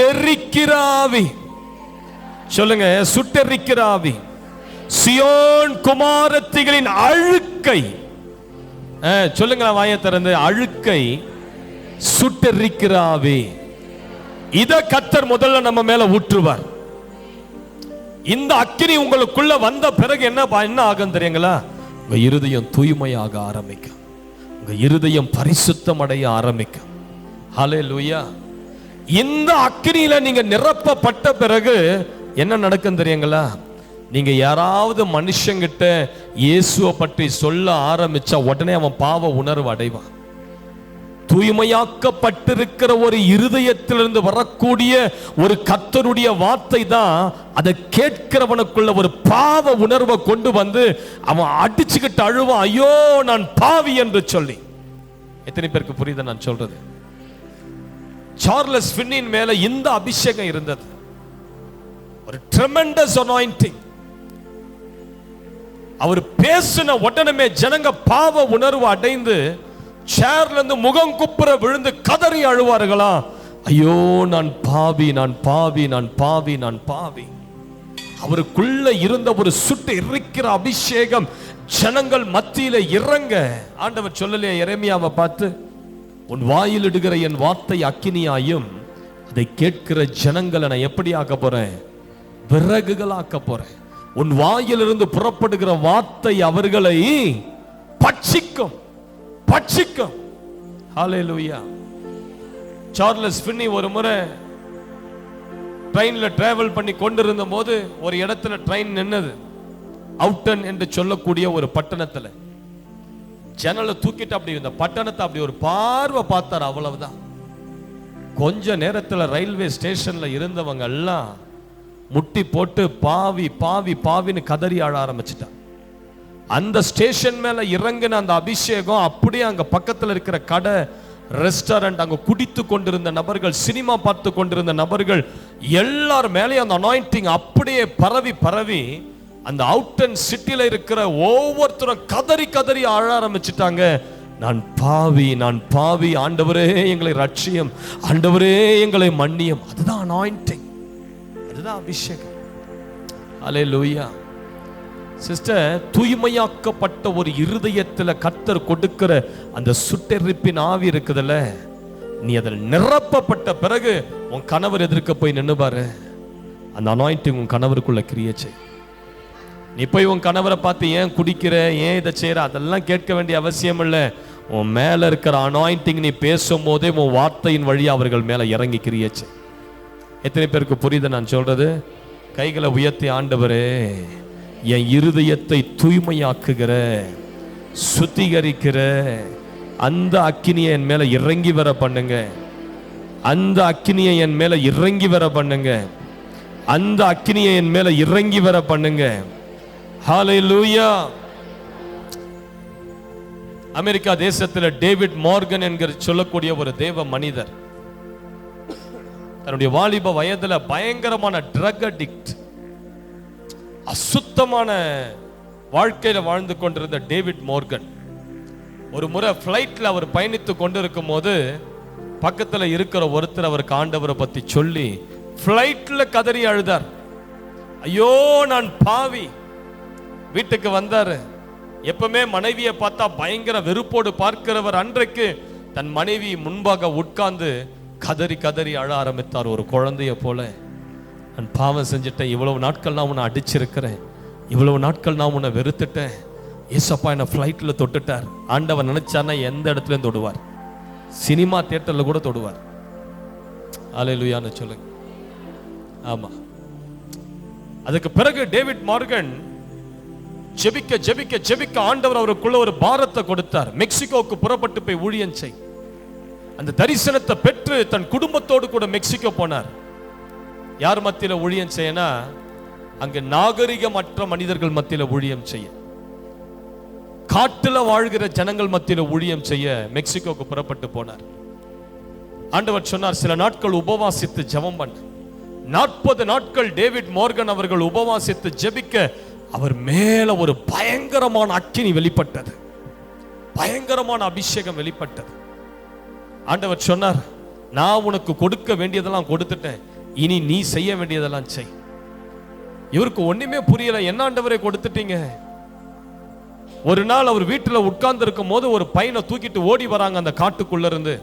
எரிக்கிற ஆவி, சொல்லுங்க, சுட்டெரிக்கிற ஆவி. சியோன் குமாரத்திகளின் அழுக்கை, சொல்லுங்க வாயை திறந்து, அழுக்கை சுட்டெரிக்கிற ஆவி. இத கர்த்தர் முதல்ல நம்ம மேல ஊற்றுவார். இந்த அக்கினி உங்களுக்குள்ள வந்த பிறகு என்ன ஆகும் தெரியுங்களா? உங்க இருதயம் தூய்மையாக ஆரம்பிக்கும், உங்க இருதயம் பரிசுத்தம் அடைய ஆரம்பிக்கும். ஹல்லேலூயா. இந்த அக்கினியில நீங்க நிரப்பப்பட்ட பிறகு என்ன நடக்கும் தெரியுங்களா? நீங்க யாராவது மனுஷங்கிட்ட இயேசுவை பற்றி சொல்ல ஆரம்பிச்சா உடனே அவன் பாவ உணர்வு அடைவான். தூய்மையாக்கப்பட்டிருக்கிற ஒரு இருதயத்திலிருந்து வரக்கூடிய ஒரு கர்த்தருடைய வார்த்தை தான் அதை கேட்கிறவனுக்குள்ள ஒரு பாவ உணர்வை கொண்டு வந்து அவன் அடிச்சுக்கிட்டு அழுவான், ஐயோ நான் பாவி என்று சொல்லி. எத்தனை பேருக்கு புரியுது நான் சொல்றது? சார்லஸ் ஃபின்னின் மேல இந்த அபிஷேகம் இருந்தது, ஒரு ட்ரெமெண்டஸ் அனாயிண்டிங். அவர் பேசின உடனே ஜனங்க பாவ உணர்வு அடைந்து சேர்ல இருந்து முகம் குப்புற விழுந்து கதறி அழுவார்களா, ஐயோ நான் பாவி, நான் பாவி, நான் பாவி, நான் பாவி. அவருக்குள்ள இருந்த ஒரு சுட்டு எரிக்கிற அபிஷேகம் ஜனங்கள் மத்தியில இறங்க ஆண்டவர் சொல்லலையா எரேமியாவை பார்த்து, உன் வாயில் இடுகிற என் வார்த்தை அக்கினியாயும் அதை கேட்கிற ஜனங்களை நான் எப்படி ஆக்க போறேன்? விறகுகளாக்க போறேன். உன் வாயிலிருந்து புறப்படுகிற வார்த்தை அவர்களை பட்சிக்கும், பட்சிக்கும். ஹல்லேலூயா. சார்லஸ் ஃபின்னி ஒரு முறை ட்ரெயின்ல டிராவல் பண்ணி கொண்டிருந்த போது ஒரு இடத்துல ட்ரெயின் நின்னது. அவுட்டன் என்று சொல்லக்கூடிய ஒரு பட்டணத்துல ஜன்னலை தூக்கிட்டு அப்படி இந்த பட்டணத்தை அப்படி ஒரு பார்வை பார்த்தார், அவ்வளவுதான். கொஞ்ச நேரத்துல ரயில்வே ஸ்டேஷன்ல இருந்தவங்க எல்லாம் முட்டி போட்டு பாவி பாவி பாவின்னு கதறி ஆட ஆரம்பிச்சிட்டான். அந்த ஸ்டேஷன் மேல இறங்கின அந்த அபிஷேகம் அப்படியே அங்க பக்கத்துல இருக்கிற கடை, ரெஸ்டாரண்ட், அங்க குடித்து கொண்டிருந்த நபர்கள், சினிமா பார்த்து கொண்டிருந்த நபர்கள் எல்லார் மேலேயும் அந்த அனாயிண்டிங் அப்படியே பரவி பரவி அந்த அவுட்டன் சிட்டில இருக்கிற ஒவ்வொருத்தரும் கதறி கதறி ஆழ ஆரம்பிச்சிட்டாங்க. நான் பாவி, நான் பாவி, ஆண்டவரே எங்களை ரட்சியம், ஆண்டவரே எங்களை மன்னியம். அதுதான் அனாயிண்டிங், அதுதான் அபிஷேகம். ஹல்லேலூயா. சிஸ்டர், தூய்மையாக்கப்பட்ட ஒரு இருதயத்துல கர்த்தர் கொடுக்கிற அந்த சுட்டெரிப்பின் ஆவி இருக்குதுல்ல, நீ அதில் நிரப்பப்பட்ட பிறகு உன் கணவர் எதிர்க்க போய் நின்னு பாரு, அந்த அனாயிண்டிங் உன் கணவருக்குள்ள கிரியேச்சு. நீ போய் உன் கணவரை பார்த்து ஏன் குடிக்கிற, ஏன் இதை செய்யற, அதெல்லாம் கேட்க வேண்டிய அவசியம் இல்லை. உன் மேல இருக்கிற அனாயிண்டிங் நீ பேசும் போதே உன் வார்த்தையின் வழி அவர்கள் மேல இறங்கி கிரியேச்சு. எத்தனை பேருக்கு புரியுது நான் சொல்றது? கைகளை உயர்த்தி, ஆண்டவரே என் இருதயத்தை தூய்மையாக்குகிற, சுத்திகரிக்கிற அந்த அக்கினியை என் மேல இறங்கி வர பண்ணுங்க, அந்த அக்கினியை என் மேல இறங்கி வர பண்ணுங்க, அந்த அக்கினியை என் மேல இறங்கி வர பண்ணுங்க. ஹல்லேலூயா. அமெரிக்கா தேசத்தில் டேவிட் மார்கன் என்கிற சொல்லக்கூடிய ஒரு தேவ மனிதர் தன்னுடைய வாலிப வயதுல பயங்கரமான ட்ரக் அடிக்ட், அசுத்தமான வாழ்க்கையில வாழ்ந்து கொண்டிருந்த டேவிட் மார்கன் ஒரு முறை பிளைட்ல அவர் பயணித்து கொண்டிருக்கும் போது பக்கத்துல இருக்கிற ஒருத்தர் அவருக்கு ஆண்டவரை பத்தி சொல்லி பிளைட்ல கதறி அழுதார், ஐயோ நான் பாவி. வீட்டுக்கு வந்தாரு. எப்பவுமே மனைவியை பார்த்தா பயங்கர வெறுப்போடு பார்க்கிறவர் அன்றைக்கு தன் மனைவி முன்பாக உட்கார்ந்து கதறி கதறி அழ ஆரம்பித்தார், ஒரு குழந்தைய போல. நான் பாவம் செஞ்சுட்டேன், இவ்வளவு நாட்கள் நான் உன்னை அடிச்சிருக்கிறேன், இவ்வளவு நாட்கள் நான் உன்னை வெறுத்துட்டேன். ஏசப்பா என்னை ஃப்ளைட்டில் தொட்டுட்டார். ஆண்டவர் நினைச்சார்னா எந்த இடத்துலையும் தொடுவார், சினிமா தியேட்டரில் கூட தொடுவார். அல்லேலூயான்னு சொல்லுங்க. ஆமா. அதுக்கு பிறகு டேவிட் மார்கன் ஜெபிக்க ஜெபிக்க ஜெபிக்க ஆண்டவர் அவருக்குள்ள ஒரு பாரத்தை கொடுத்தார். மெக்சிகோவுக்கு புறப்பட்டு போய் ஊழியம் செய். அந்த தரிசனத்தை பெற்று தன் குடும்பத்தோடு கூட மெக்சிகோ போனார். யார் மத்தியில ஊழியம் செய்யனா, அங்க நாகரிகமற்ற மனிதர்கள் மத்தியில ஊழியம் செய்ய, காட்டுல வாழ்கிற ஜனங்கள் மத்தியில ஊழியம் செய்ய மெக்சிகோவுக்கு புறப்பட்டு போனார். ஆண்டவர் சொன்னார், சில நாட்கள் உபவாசித்து ஜெபம் பண்ண. 40 நாட்கள் டேவிட் மார்கன் அவர்கள் உபவாசித்து ஜெபிக்க அவர் மேல ஒரு பயங்கரமான அக்கினி வெளிப்பட்டது, பயங்கரமான அபிஷேகம் வெளிப்பட்டது. ஆண்டவர் சொன்னார், நான் உனக்கு கொடுக்க வேண்டியதெல்லாம் கொடுத்துட்டேன், இனி நீ செய்ய வேண்டியதெல்லாம் செய். இவருக்கு ஒண்ணுமே புரியல. என்ன ஆண்டவரே கொடுத்துட்டீங்க? ஒரு நாள் அவர் வீட்டுல உட்கார்ந்து இருக்கும் போது ஒரு பையனை தூக்கிட்டு ஓடி வராங்க அந்த காட்டுக்குள்ள இருந்து.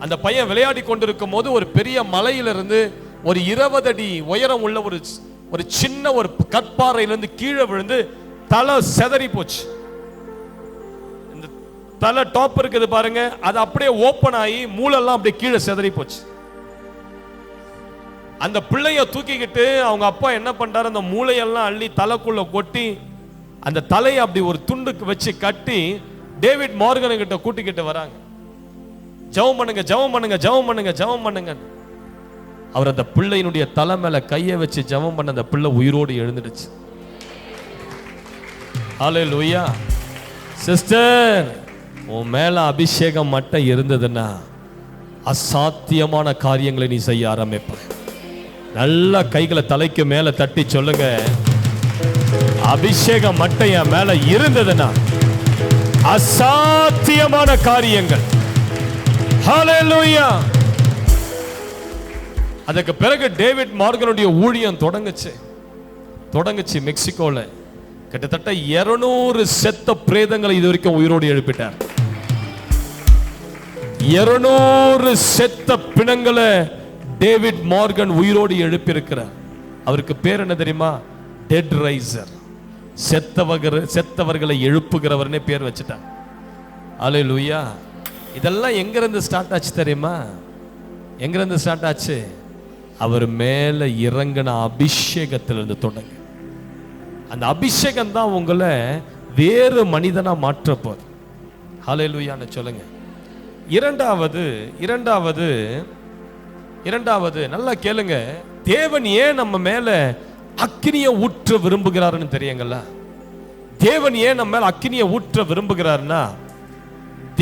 அந்த பையன் விளையாடி கொண்டிருக்கும் போது ஒரு பெரிய மலையிலிருந்து ஒரு 20 அடி உயரம் உள்ள ஒரு சின்ன ஒரு கற்பாறையிலிருந்து கீழே விழுந்து தலை செதறி போச்சு. இந்த தலை டாப் இருக்குது பாருங்க, அது அப்படியே ஓபன் ஆகி மூளெல்லாம் அப்படியே கீழே செதறி போச்சு. அந்த பிள்ளைய தூக்கிக்கிட்டு அவங்க அப்பா என்ன பண்றாரு, அந்த மூளையெல்லாம் அள்ளி தலைக்குள்ள கொட்டி அந்த தலையை அப்படி ஒரு துண்டுக்கு வச்சு கட்டி டேவிட் மார்கன் கிட்ட கூட்டிக்கிட்டு வராங்க. ஜெபம் பண்ணுங்க, ஜெபம் பண்ணுங்க, ஜெபம் பண்ணுங்க, ஜெபம் பண்ணுங்க. அவர் அந்த பிள்ளையினுடைய தலை மேல கையை வச்சு ஜெபம் பண்ண அந்த பிள்ளை உயிரோடு எழுந்துடுச்சு. ஹல்லேலூயா. சிஸ்டர், உன் மேல அபிஷேகம் மட்டும் இருந்ததுன்னா அசாத்தியமான காரியங்களை நீ செய்ய ஆரம்பிப்ப. நல்ல கைகளை தலைக்கு மேல தட்டி சொல்லுங்க, அபிஷேகம் மட்டும் என் மேல இருந்ததுன்னா அசாத்தியமான காரியங்கள். ஹல்லேலூயா. அதுக்கு பிறகு டேவிட் மார்கனுடைய ஊழியம் தொடங்குச்சு மெக்சிகோல. கிட்டத்தட்ட 200 செத்த பிரேதங்களை இது வரைக்கும் உயிரோடு எழுப்பிட்டார். 200 செத்த பிணங்களை டேவிட் மார்கன் உயிரோடு எழுப்பி இருக்கிறார். அவருக்கு பேர் என்ன தெரியுமா? டெட் ரைசர், செத்தவர்களை எழுப்புகிறவர்னே பேர் வச்சுட்டார். அல்லேலூயா. இதெல்லாம் எங்கிருந்து ஸ்டார்ட் ஆச்சு தெரியுமா? எங்கிருந்து ஸ்டார்ட் ஆச்சு? அவர் மேல இறங்கின அபிஷேகத்திலிருந்து தொடங்க. அந்த அபிஷேகம் தான் உங்களை வேறு மனிதனா மாற்ற போகுது. ஹல்லேலூயான்னு சொல்லுங்க. இரண்டாவது நல்லா கேளுங்க. தேவன் ஏன் நம்ம மேல அக்கினியை ஊற்ற விரும்புகிறாருன்னு தெரியுங்களா? தேவன் ஏன் நம்ம மேல அக்கினியை ஊற்ற விரும்புகிறாருன்னா,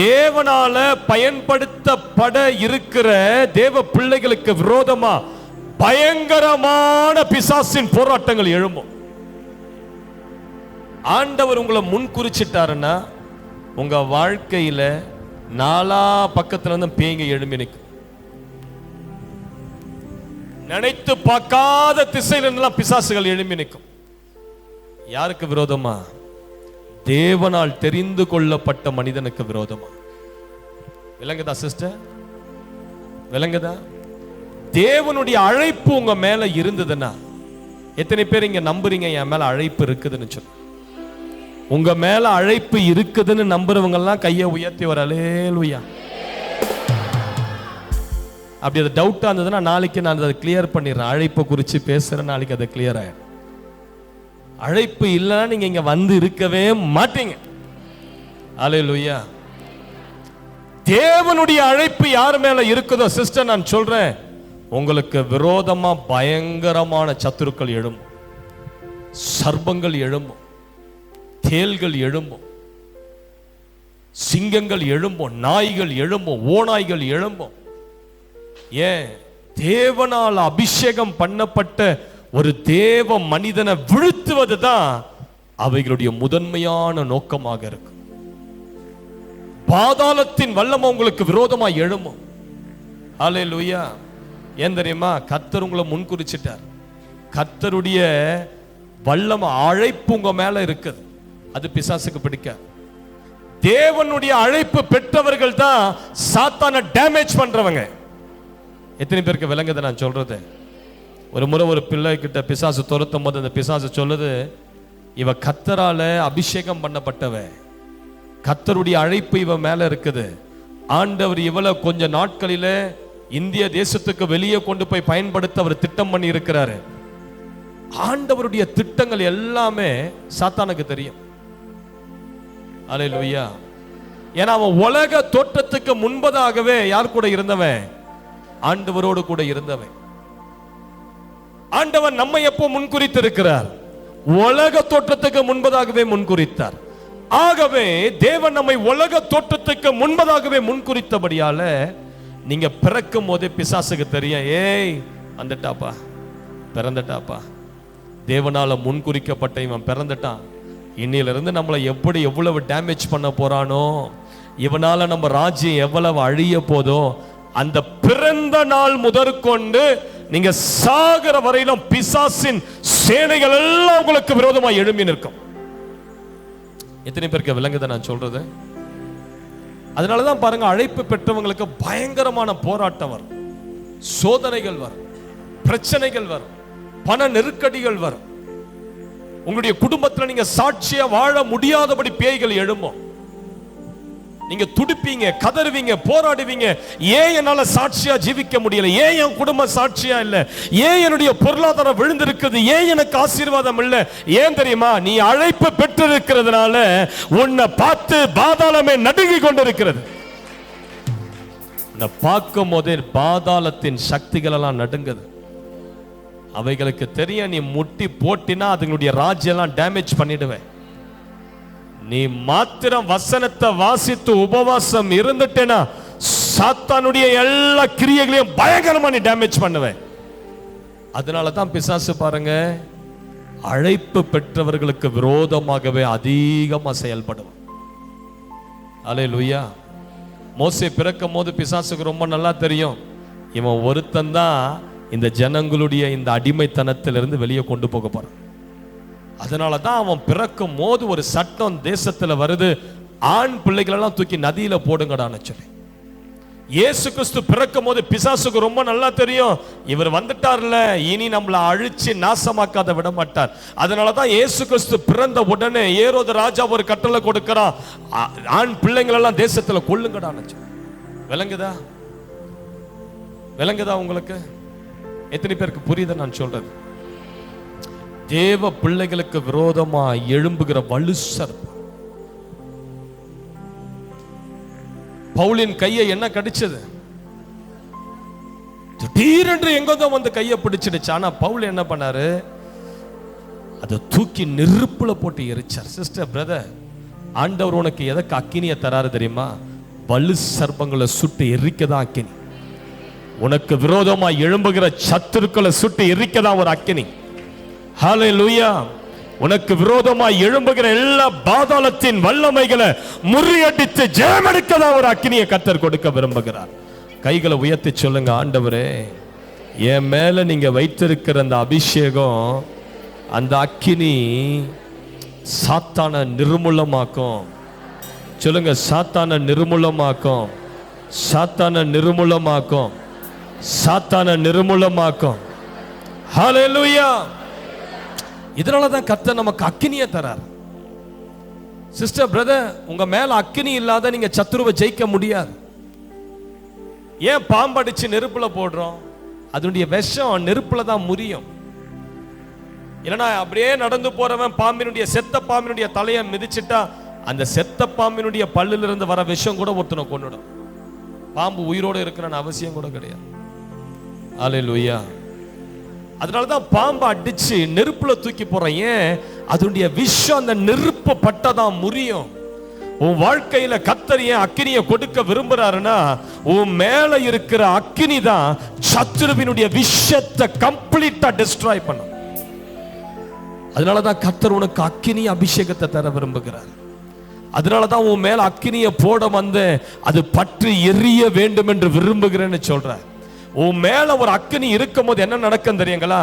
தேவனால பயன்படுத்தப்பட இருக்கிற தேவ பிள்ளைகளுக்கு விரோதமா பயங்கரமான பிசாசின் போராட்டங்கள் எழும்பும். ஆண்டவர் உங்களை முன்குறிச்சிட்டாருன்னா உங்க வாழ்க்கையில நாலா பக்கத்துல இருந்து பேய்ங்க எழும்பி நிற்கும். நினைத்து பார்க்காத திசையில இருந்தெல்லாம் பிசாசுகள் எழும்பி நிற்கும். யாருக்கு விரோதமா? தேவனால் தெரிந்து கொள்ளப்பட்ட மனிதனுக்கு விரோதமா. விளங்குதா சிஸ்டர்? விளங்குதா? தேவனுடைய அழைப்பு உங்க மேல இருந்ததுன்னா, எத்தனை பேர் இங்க நம்புறீங்க என் மேல அழைப்பு இருக்குதுன்னு சொல்லி? உங்க மேல அழைப்பு இருக்குதுன்னு நம்புறவங்க எல்லாம் கையை உயர்த்தி வர. அல்லேலூயா. அப்படி அது டவுட்டா இருந்ததுன்னா நாளைக்கு நான் அதை கிளியர் பண்ணிடுறேன். அழைப்பை குறித்து பேசுறேன், நாளைக்கு அதை கிளியர் ஆயிடும். அழைப்பு இல்லைன்னா நீங்க இங்க வந்து இருக்கவே மாட்டீங்க. அல்லேலூயா. தேவனுடைய அழைப்பு யார் மேல இருக்குதோ சிஸ்டர், நான் சொல்றேன், உங்களுக்கு விரோதமா பயங்கரமான சத்துருக்கள் எழும்பும், சர்ப்பங்கள் எழும்பும், தேள்கள் எழும்பும், சிங்கங்கள் எழும்பும், நாய்கள் எழும்பும், ஓநாய்கள் எழும்பும். ஏன்? தேவனால் அபிஷேகம் பண்ணப்பட்ட ஒரு தேவ மனிதனை வீழ்த்துவது தான் அவைகளுடைய முதன்மையான நோக்கமாக இருக்கும். பாதாளத்தின் வல்லமை உங்களுக்கு விரோதமா எழும்பும். அல்லேலூயா. ஏன் தெரியுமா? கர்த்தர் உங்களை முன்குறிச்சிட்டார். கர்த்தருடைய வல்லமை அழைப்பு உங்க மேல இருக்குது. அது பிசாசுக்கு பிடிக்க. தேவனுடைய அழைப்பு பெற்றவர்கள் தான் சாத்தானை டேமேஜ் பண்றவங்க. எத்தனை பேருக்கு விளங்குது நான் சொல்றது? ஒரு முறை ஒரு பிள்ளை கிட்ட பிசாசு துரத்தும் போது அந்த பிசாசு சொல்லுது, இவ கர்த்தரால அபிஷேகம் பண்ணப்பட்டவ, கர்த்தருடைய அழைப்பு இவ மேல இருக்குது, ஆண்டவர் இவளை கொஞ்ச நாட்களில இந்திய தேசத்துக்கு வெளியே கொண்டு போய் பயன்படுத்த அவர் திட்டம் பண்ணி இருக்கிறாரு. ஆண்டவருடைய திட்டங்கள் எல்லாமே சாத்தானுக்கு தெரியும். அல்லேலூயா. ஏன்னா அவன் உலக தோற்றத்துக்கு முன்பதாகவே யார் கூட இருந்தவன்? ஆண்டவரோடு கூட இருந்தவன். ஆண்டவர் நம்மை எப்போ முன்குறித்து இருக்கிறார்? உலக தோற்றத்துக்கு முன்பதாகவே முன்குறித்தார். ஆகவே தேவன் நம்மை உலக தோற்றத்துக்கு முன்பதாகவே முன்குறித்தபடியால நீங்க பிறக்கும் போதே பிசாசுக்கு தெரியும், ஏய் வந்துட்டாப்பா, பிறந்துட்டாப்பா, தேவனால முன்குறிக்கப்பட்ட இவன் பிறந்துட்டான், இன்னிலிருந்து நம்மளை எப்படி எவ்வளவு டேமேஜ் பண்ண போறானோ, இவனால நம்ம ராஜ்யம் எவ்வளவு அழிய போதோ, அந்த பிறந்த நாள் முதற்கொண்டு நீங்க சாகர வரையிலும் பிசாசின் சேனைகள் எல்லாம் உங்களுக்கு விரோதமாக எழும்பி நிற்கும். எத்தனை பேருக்கு விளங்குத நான் சொல்றது? அதனாலதான் பாருங்க, அழைப்பு பெற்றவங்களுக்கு பயங்கரமான போராட்டம் வரும், சோதனைகள் வரும், பிரச்சனைகள் வரும், பண நெருக்கடிகள் வரும். உங்களுடைய குடும்பத்தில் நீங்க சாட்சியா வாழ முடியாதபடி பேய்கள் எழும்பும். நீங்க துடிப்பீங்க, கதறுவீங்க, போராடுவீங்க. ஏன் என்னால சாட்சியா ஜீவிக்க முடியல? ஏன் என் குடும்பம் சாட்சியா இல்ல? ஏன் என்னுடைய பொருளாதாரம் விழுந்திருக்கிறது? ஏன் எனக்கு ஆசீர்வாதம் இல்ல? ஏன் தெரியுமா? நீ அழைப்பு பெற்றிருக்கிறதுனால உன்னை பார்த்து பாதாளமே நடுங்கி கொண்டிருக்கிறது. உன்னை பார்க்கும் போதே பாதாளத்தின் சக்திகள் எல்லாம் நடுங்குது. அவைகளுக்கு தெரியும், நீ முட்டி போட்டினா அதுங்களுடைய ராஜ்யம் டேமேஜ் பண்ணிடுவேன். நீ மாத்திரம் வசனத்தை வாசித்து உபவாசம் இருந்துட்டேனா சாத்தானுடைய எல்லா கிரியைகளையும் பயங்கரமா நீ டேமேஜ் பண்ணுவேன். அதனாலதான் பிசாசு பாருங்க, அழைப்பு பெற்றவர்களுக்கு விரோதமாகவே அதிகமா செயல்படுவான். அல்லேலூயா. மோசே பிறக்கும் போது பிசாசுக்கு ரொம்ப நல்லா தெரியும், இவன் ஒருத்தன் தான் இந்த ஜனங்களுடைய இந்த அடிமைத்தனத்திலிருந்து வெளியே கொண்டு போக போறான். அதனால தான் அவன் பிறக்கும் போது ஒரு சட்டம் தேசத்துல வருது, ஆண் பிள்ளைகளெல்லாம் தூக்கி நதியில போடுங்கடான்னு சொல்லி. இயேசு கிறிஸ்து பிறக்கும் போது பிசாசுக்கு ரொம்ப நல்லா தெரியும், இவர் வந்துட்டார்ல, இனி நம்மளை அழிச்சு நாசமாக்காத விட மாட்டார். அதனால தான் இயேசு கிறிஸ்து பிறந்த உடனே ஏரோது ராஜா ஒரு கட்டளை கொடுக்கிறான், ஆண் பிள்ளைங்களெல்லாம் தேசத்துல கொல்லுங்கடான்னு சொல்லி. விளங்குதா? விளங்குதா உங்களுக்கு? எத்தனை பேருக்கு புரியுது நான் சொல்றது? தேவ பிள்ளைகளுக்கு விரோதமா எழும்புகிற வலு சர்ப்பம். பவுலின் கையை என்ன கடிச்சது? திடீரென்று எங்கோ வந்து கையை பிடிச்சிடுச்சு. ஆனா பவுல் என்ன பண்ணாரு? அதை தூக்கி நெருப்புல போட்டு எரிச்சார். சிஸ்டர், பிரதர், ஆண்டவர் உனக்கு எதற்கு அக்கினியை தராரு தெரியுமா? வலு சர்ப்பங்களை சுட்டு எரிக்கதான் அக்கினி. உனக்கு விரோதமா எழும்புகிற சத்துருக்களை சுட்டு எரிக்கதான் ஒரு அக்கினி. ஹல்லேலூயா. உனக்கு விரோதமாய் எழும்புகிற எல்லா பாதாளத்தின் வல்லமைகளை முறியடித்து ஜெயமெடுக்கதான் ஒரு அக்கினியை கர்த்தர் கொடுக்க விரும்புகிறார். கைகளை உயர்த்தி சொல்லுங்க, ஆண்டவரே, என் மேல நீங்க வைத்திருக்கிற அந்த அபிஷேகம், அந்த அக்கினி சாத்தான நிர்மூலமாக்கும். சொல்லுங்க, சாத்தான நிர்மூலமாக்கும், சாத்தான நிர்மூலமாக்கும், சாத்தான நிர்மூலமாக்கும். ஹல்லேலூயா. இதனாலதான் கர்த்தர் நமக்கு அக்கினியை தரார். சிஸ்டர், பிரதர், உங்க மேல அக்கினி இல்லாத நீங்க சத்துருவை ஜெயிக்க முடியாது. ஏன் பாம்படிச்சு நெருப்புல போடுறோம்? அதனுடைய விஷம் நெருப்புல தான் முறியும். இல்லைன்னா அப்படியே நடந்து போறவன் பாம்பினுடைய செத்த பாம்பினுடைய தலையை மிதிச்சிட்டா அந்த செத்த பாம்பினுடைய பல்லில் இருந்து வர விஷம் கூட ஒருத்தனை கொன்னுடும். பாம்பு உயிரோடு இருக்கிறன்னு அவசியம் கூட கிடையாது. அல்லேலூயா. அதனாலதான் பாம்பை அடிச்சு நெருப்புல தூக்கி போறேன். ஏன்? அதனுடைய விஷம் அந்த நெருப்பு பட்டதான் முறியும். உன் வாழ்க்கையில கர்த்தர் ஏன் அக்கினியை கொடுக்க விரும்புறாருன்னா, உன் மேல இருக்கிற அக்கினி தான் சத்துருவினுடைய விஷத்தை கம்ப்ளீட்டா டிஸ்ட்ராய் பண்ணும். அதனாலதான் கர்த்தர் உனக்கு அக்கினி அபிஷேகத்தை தர விரும்புகிறார். அதனாலதான் உன் மேல அக்கினியை போட வந்து அது பற்றி எரிய வேண்டும் என்று விரும்புகிறேன்னு சொல்ற. உன் மேல ஒரு அக்கினி இருக்கும் போது என்ன நடக்கும் தெரியுங்களா?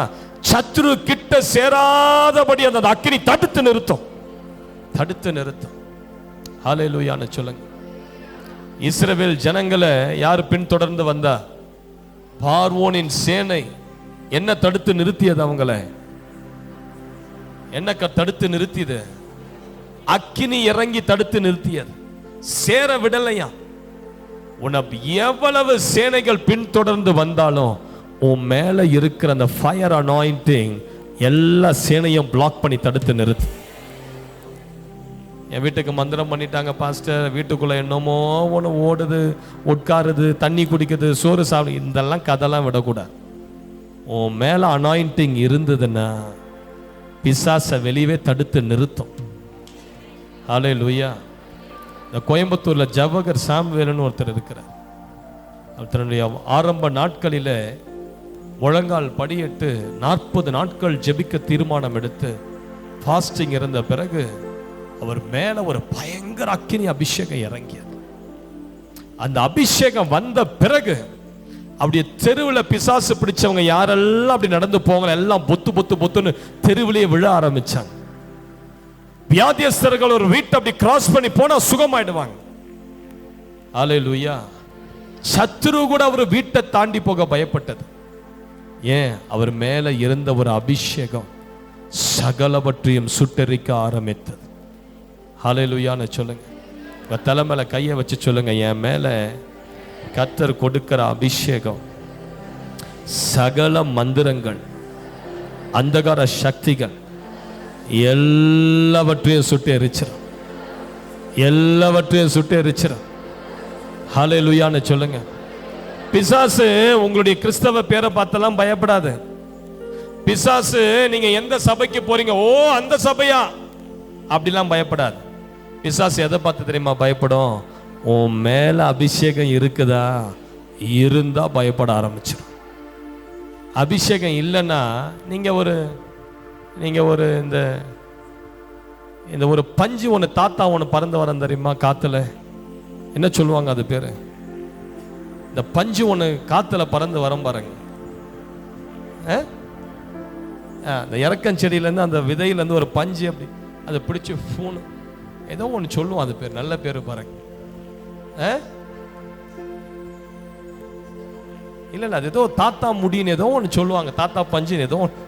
சத்துரு கிட்ட சேராதபடி அந்த அக்கினி தடுத்து நிறுத்தும், தடுத்து நிறுத்தும். ஹல்லேலூயான்னு சொல்லுங்க. இஸ்ரவேல் ஜனங்களை யார் பின்தொடர்ந்து வந்தா? பார்வோனின் சேனை என்ன தடுத்து நிறுத்தியது? அவங்கள என்ன தடுத்து நிறுத்தியது? அக்கினி இறங்கி தடுத்து நிறுத்தியது. சேர விடலையா? உனக்கு எவ்வளவு சேனைகள் பின்தொடர்ந்து வந்தாலும் உன் மேல இருக்கிற அந்த ஃபயர் அனாயிண்டிங் எல்லா சேனையும் பிளாக் பண்ணி தடுத்து நிறுத்து. என் வீட்டுக்கு மந்திரம் பண்ணிட்டாங்க பாஸ்டர், வீட்டுக்குள்ள என்னமோ ஒன்று ஓடுது, உட்காருது, தண்ணி குடிக்குது, சோறு சாப்பிடு, இதெல்லாம் கதெல்லாம் விடக்கூடாது. உன் மேல அனாயிண்டிங் இருந்ததுன்னா பிசாசை வெளியவே தடுத்து நிறுத்தும். ஹல்லேலூயா. இந்த கோயம்புத்தூர்ல ஜவஹர் சாம்வேல்னு ஒருத்தர் இருக்கிறார். அவர் தன்னுடைய ஆரம்ப நாட்களில் முழங்கால் படியிட்டு 40 நாட்கள் ஜெபிக்க தீர்மானம் எடுத்து ஃபாஸ்டிங் இருந்த பிறகு அவர் மேல ஒரு பயங்கர அக்கினி அபிஷேகம் இறங்கியது. அந்த அபிஷேகம் வந்த பிறகு அப்படியே தெருவில் பிசாசு பிடிச்சவங்க யாரெல்லாம் அப்படி நடந்து போவாங்க எல்லாம் பொத்து பொத்து பொத்துன்னு தெருவிலேயே விழ ஆரம்பிச்சாங்க. வியாதியஸ்தர்கள் ஒரு வீட்டை அப்படி கிராஸ் பண்ணி போனா சுகமாயிடுவாங்க. ஹல்லேலூயா. சத்துரு கூட அவர் வீட்டை தாண்டி போக பயப்பட்டது. ஏன்? அவர் மேல இருந்த ஒரு அபிஷேகம் சகலவற்றையும் சுட்டெரிக்க ஆரம்பித்தது. ஹல்லேலூயான்னு சொல்லுங்க. உங்க தலை மேல கையை வச்சு சொல்லுங்க, என் மேல கர்த்தர் கொடுக்கிற அபிஷேகம் சகல மந்திரங்கள், அந்தகார சக்திகள் எல்லாவற்றையும் சுட்டு எரிச்சிடும், எல்லாவற்றையும் சுட்டு எரிச்சிடும். ஹல்லேலூயான்னு சொல்லுங்க. பிசாசு உங்களுடைய கிறிஸ்தவ பேரை பார்த்தெல்லாம் பயப்படாது. பிசாசு நீங்க எந்த சபைக்கு போறீங்க, ஓ அந்த சபையா, அப்படிலாம் பயப்படாது. பிசாசு எதை பார்த்து தெரியுமா பயப்படும்? உன் மேல அபிஷேகம் இருக்குதா, இருந்தா பயப்பட ஆரம்பிச்சிடும். அபிஷேகம் இல்லைன்னா நீங்க ஒரு இந்த ஒரு பஞ்சு ஒன்று தாத்தா ஒன்று பறந்து வர தெரியுமா காத்துல, என்ன சொல்லுவாங்க அது பேரு? இந்த பஞ்சு ஒன்று காத்துல பறந்து வரம் பாருங்க. அந்த இறக்கன் செடியிலேருந்து அந்த விதையிலேருந்து ஒரு பஞ்சு அப்படி அதை பிடிச்சி ஃபோனு ஏதோ ஒன்று சொல்லுவோம், அது பேர் நல்ல பேர் பாருங்க. இல்லை அது ஏதோ தாத்தா முடின்னு ஏதோ ஒன்று சொல்லுவாங்க, தாத்தா பஞ்சுன்னு ஏதோ ஒன்று.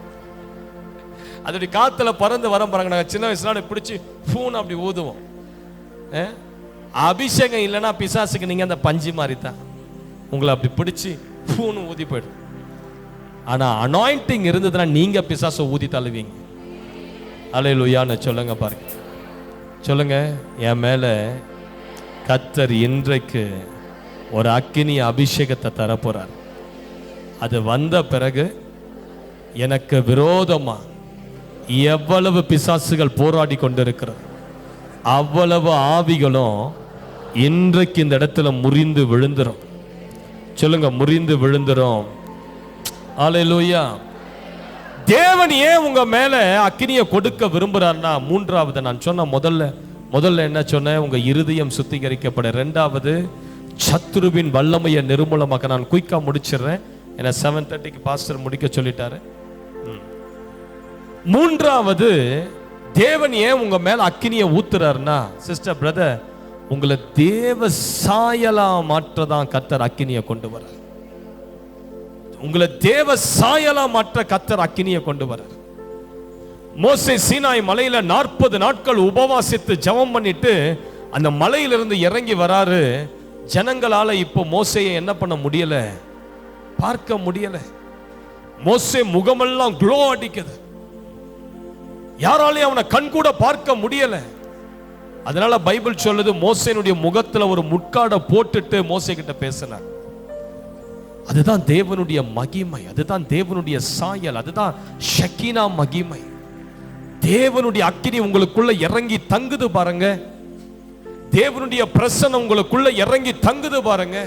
அதோடைய காத்துல பறந்து வரம் பாருங்க. நாங்கள் சின்ன வயசுல பிடிச்சி ஃபோன் அப்படி ஊதுவோம். அபிஷேகம் இல்லைன்னா பிசாசுக்கு நீங்க அந்த பஞ்சு மாதிரி தான், உங்களை அப்படி பிடிச்சி ஃபோன் ஊதி போயிடும். ஆனா அனாயிண்டிங் இருந்ததுன்னா நீங்க பிசாசை ஊதி தள்ளுவீங்க. ஹல்லேலூயான்னு சொல்லுங்க பாருங்க. சொல்லுங்க, என் மேல கர்த்தர் இன்றைக்கு ஒரு அக்கினி அபிஷேகத்தை தரப்போறார். அது வந்த பிறகு எனக்கு விரோதமா எவ்வளவு பிசாசுகள் போராடி கொண்டிருக்கிறது, அவ்வளவு ஆவிகளும் இன்றைக்கு இந்த இடத்துல முறிந்து விழுந்துரும். சொல்லுங்க, முறிந்து விழுந்துரும். ஹல்லேலூயா. தேவன் ஏன் உங்க மேல அக்கினியை கொடுக்க விரும்புறாருன்னா, மூன்றாவது நான் சொன்ன முதல்ல என்ன சொன்னேன்? உங்க இருதயம் சுத்திகரிக்கப்பட. இரண்டாவது, சத்துருவின் வல்லமையை நிர்மூலமாக்க. நான் குயிக்கா முடிச்சிடுறேன், ஏன்னா 7:30க்கு பாஸ்டர் முடிக்க சொல்லிட்டாரு. மூன்றாவது, தேவன் ஏன் உங்க மேல அக்கினியை ஊத்துறாருன்னா, சிஸ்டர் பிரதர், உங்களை தேவ சாயலா மாற்றதான் கர்த்தர் அக்கினியை கொண்டு வர. உங்களை தேவ சாயலா மாற்ற கர்த்தர் அக்கினியை கொண்டு வர. மோசே சீனாய் மலையில 40 நாட்கள் உபவாசித்து ஜெபம் பண்ணிட்டு அந்த மலையிலிருந்து இறங்கி வராரு. ஜனங்களால இப்போ மோசையை என்ன பண்ண முடியல, பார்க்க முடியல. மோசே முகமெல்லாம் க்ளோ அடிக்குது, யாராலையும் அவனை கண் கூட பார்க்க முடியல. அதனால பைபிள் சொல்லுது, மோசேனுடைய முகத்துல ஒரு முட்காடை போட்டுட்டு மோசே கிட்ட பேசினார். அதுதான் தேவனுடைய மகிமை, அதுதான் தேவனுடைய சாயல், அதுதான் ஷக்கீனா மகிமை. தேவனுடைய அக்கினி உங்களுக்குள்ள இறங்கி தங்குது பாருங்க. தேவனுடைய பிரசன்னம் உங்களுக்குள்ள இறங்கி தங்குது பாருங்க.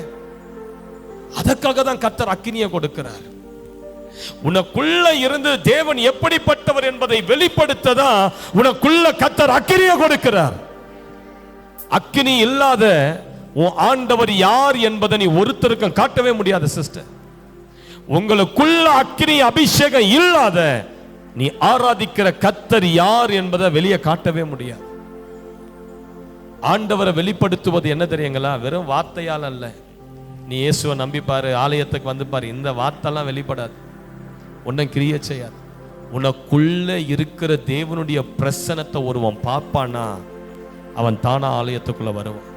அதற்காக தான் கர்த்தர் அக்கினியை கொடுக்கிறார். உனக்குள்ள இருந்து தேவன் எப்படிப்பட்டவர் என்பதை வெளிப்படுத்ததா உனக்குள்ள கர்த்தர் அக்கினியை கொடுக்கிறார். அக்கினி இல்லாத உன் ஆண்டவர் யார் என்பதை நீ ஒருத்தருக்கும் காட்டவே முடியாது சிஸ்டர். உங்களுக்குள்ள அக்கினி அபிஷேகம் இல்லாத நீ ஆராதிக்கிற கர்த்தர் யார் என்பதை வெளியே காட்டவே முடியாது. ஆண்டவரை வெளிப்படுத்துவது என்ன தெரியுங்களா? வெறும் வார்த்தையால் அல்ல. நீ இயேசுவை நம்பி பாரு, ஆலயத்துக்கு வந்து பாரு, இந்த வார்த்தைலாம் வெளிப்படாது. ஒன்னும் கிரியை செய்யாது. உனக்குள்ள இருக்கிற தேவனுடைய பிரசன்னத்தை ஒருவன் பார்ப்பானா அவன் தானா ஆலயத்துக்குள்ள வருவான்.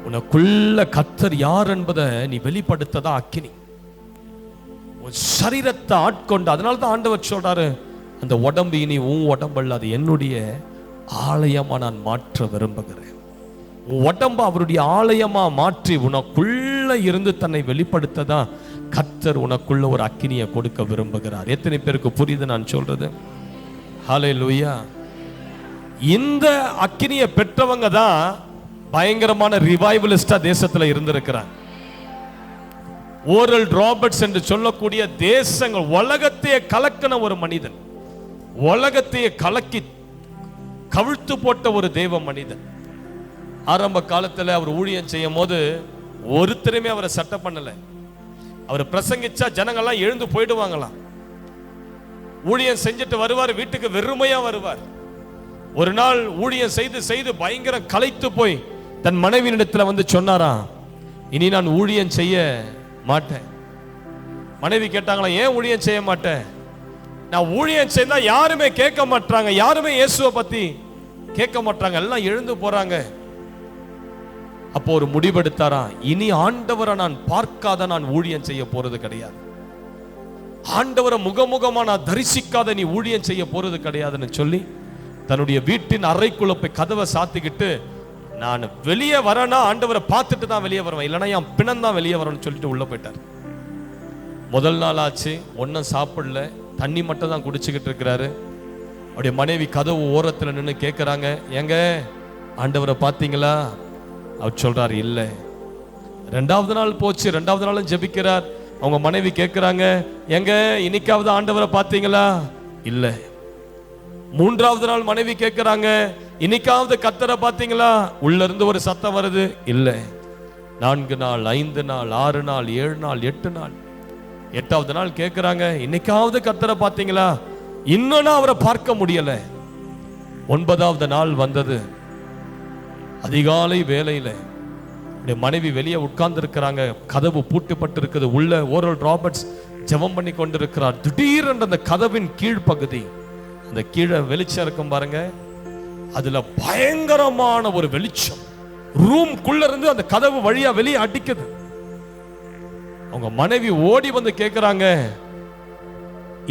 உனக்குள்ள கர்த்தர் யார் என்பதை நீ வெளிப்படுத்ததா அக்கினி உன் சரீரத்தை ஆட்கொண்டு. அதனாலதான் ஆண்டவர் சொல்றாரு, அந்த உடம்பு இனி உன் உடம்பல்ல, அது என்னுடைய ஆலயமா நான் மாற்ற விரும்புகிறேன். உன் உடம்பு அவருடைய ஆலயமா மாற்றி உனக்குள்ள இருந்து தன்னை வெளிப்படுத்ததான் கர்த்தர் உனக்குள்ள ஒரு அக்கினியை கொடுக்க விரும்புகிறார். எத்தனை பேருக்கு புரியுது நான் சொல்றது? ஹல்லேலூயா. இந்த அக்கினியை பெற்றவங்க தான் பயங்கரமான ரிவைவலிஸ்டா தேசத்துல இருந்திருக்கிறாங்க. ஓரல் ராபர்ட்ஸ் என்று சொல்லக்கூடிய தேசங்கள், உலகத்தையே கலக்கின ஒரு மனிதன், உலகத்தையே கலக்கி கவிழ்த்து போட்ட ஒரு தேவ மனிதன். ஆரம்ப காலத்துல அவர் ஊழியம் செய்யும் போது ஒருத்தருமே அவரை சட்டம் பண்ணல. அவர் பிரசங்கிச்சா ஜனங்கள்லாம் எழுந்து போயிடுவாங்களாம். ஊழியம் செஞ்சுட்டு வருவார், வீட்டுக்கு வெறுமையா வருவார். ஒரு நாள் ஊழியம் செய்து செய்து பயங்கர களைத்து போய் தன் மனைவியிடத்துல வந்து சொன்னாராம், இனி நான் ஊழியம் செய்ய மாட்டேன். மனைவி கேட்டாங்களா, ஏன் ஊழியம் செய்ய மாட்டேன்? நான் ஊழியம் செய்தா யாருமே கேட்க மாட்டாங்க, யாருமே இயேசுவை பத்தி கேட்க மாட்டாங்க, எல்லாம் எழுந்து போறாங்க. அப்போ ஒரு முடிவெடுத்தாரா, இனி ஆண்டவரை நான் பார்க்காத நான் ஊழியம் செய்ய போறது கிடையாது. ஆண்டவரை முகமுகமா நான் தரிசிக்காத நீ ஊழியம் செய்ய போறது கிடையாதுன்னு சொல்லி தன்னுடைய வீட்டின் அறைக்குள்ள போய் கதவை சாத்திக்கிட்டு, நான் வெளியே வரேன்னா ஆண்டவரை பார்த்துட்டு தான் வெளியே வருவேன், இல்லைன்னா என் பிணம் தான் வெளியே வரணும்னு சொல்லிட்டு உள்ள போயிட்டார். முதல் நாள் ஆச்சு, ஒன்னும் சாப்பிடல, தண்ணி மட்டும் தான் குடிச்சுக்கிட்டு இருக்கிறாரு. அவருடைய மனைவி கதவு ஓரத்தில் நின்று கேட்குறாங்க, ஏங்க ஆண்டவரை பார்த்தீங்களா? அவர் சொல்றாரு, இல்லை. ரெண்டாவது நாள் போச்சு, ரெண்டாவது நாளும் ஜெபிக்கிறார். அவங்க மனைவி கேட்குறாங்க, எங்க இன்னைக்காவது ஆண்டவரை பார்த்தீங்களா? இல்லை. மூன்றாவது நாள் மனைவி கேட்குறாங்க, இன்னைக்காவது கர்த்தரை பார்த்தீங்களா? உள்ள இருந்து ஒரு சத்தம் வருது, இல்லை. 4 நாள், 5 நாள், 6 நாள், 7 நாள், 8 நாள், 8வது நாள் கேட்குறாங்க, இன்னைக்காவது கர்த்தரை பார்த்தீங்களா? இன்னும் அவரை பார்க்க முடியல. 9வது நாள் வந்தது. அதிகாலை வேளையில மனைவி வெளியே உட்கார்ந்து இருக்கிறாங்க, கதவு பூட்டப்பட்டு இருக்குது. உள்ள ஓரல் ராபர்ட்ஸ் ஜெபம் பண்ணி கொண்டிருக்கிறார். திடீரென்று அந்த கதவின் கீழ்ப்பகுதி, அந்த கீழே வெளிச்சம் இருக்கும் பாருங்க, அதுல பயங்கரமான ஒரு வெளிச்சம் ரூம்குள்ள இருந்து அந்த கதவு வழியா வெளியே அடிக்குது. அவங்க மனைவி ஓடி வந்து கேட்கிறாங்க,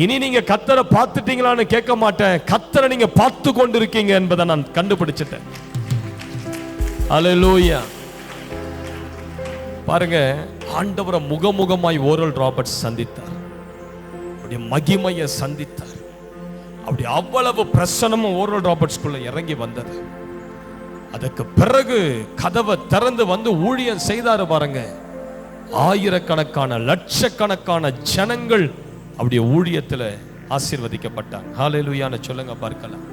இனி நீங்க கர்த்தரை பார்த்துட்டீங்களான்னு கேட்க மாட்டேன், கர்த்தரை நீங்க பார்த்து கொண்டிருக்கீங்க என்பதை நான் கண்டுபிடிச்சிட்டேன். அல்லேலூயா. பாருங்க, ஆண்டவரை முகமுகமாய் ஓரல் ராபர்ட்ஸ் சந்தித்தார், அவருடைய மகிமையை சந்தித்தார். அப்படி அவ்வளவு பிரசனமும் ஓரல் ராபர்ட்ஸ்குள்ள இறங்கி வந்தது. அதுக்கு பிறகு கதவை திறந்து வந்து ஊழியம் செய்தாரு பாருங்க. ஆயிரக்கணக்கான லட்சக்கணக்கான ஜனங்கள் அப்படியே ஊழியத்துல ஆசீர்வதிக்கப்பட்டாங்க. ஹல்லேலூயான்னு சொல்லுங்க பார்க்கலாம்.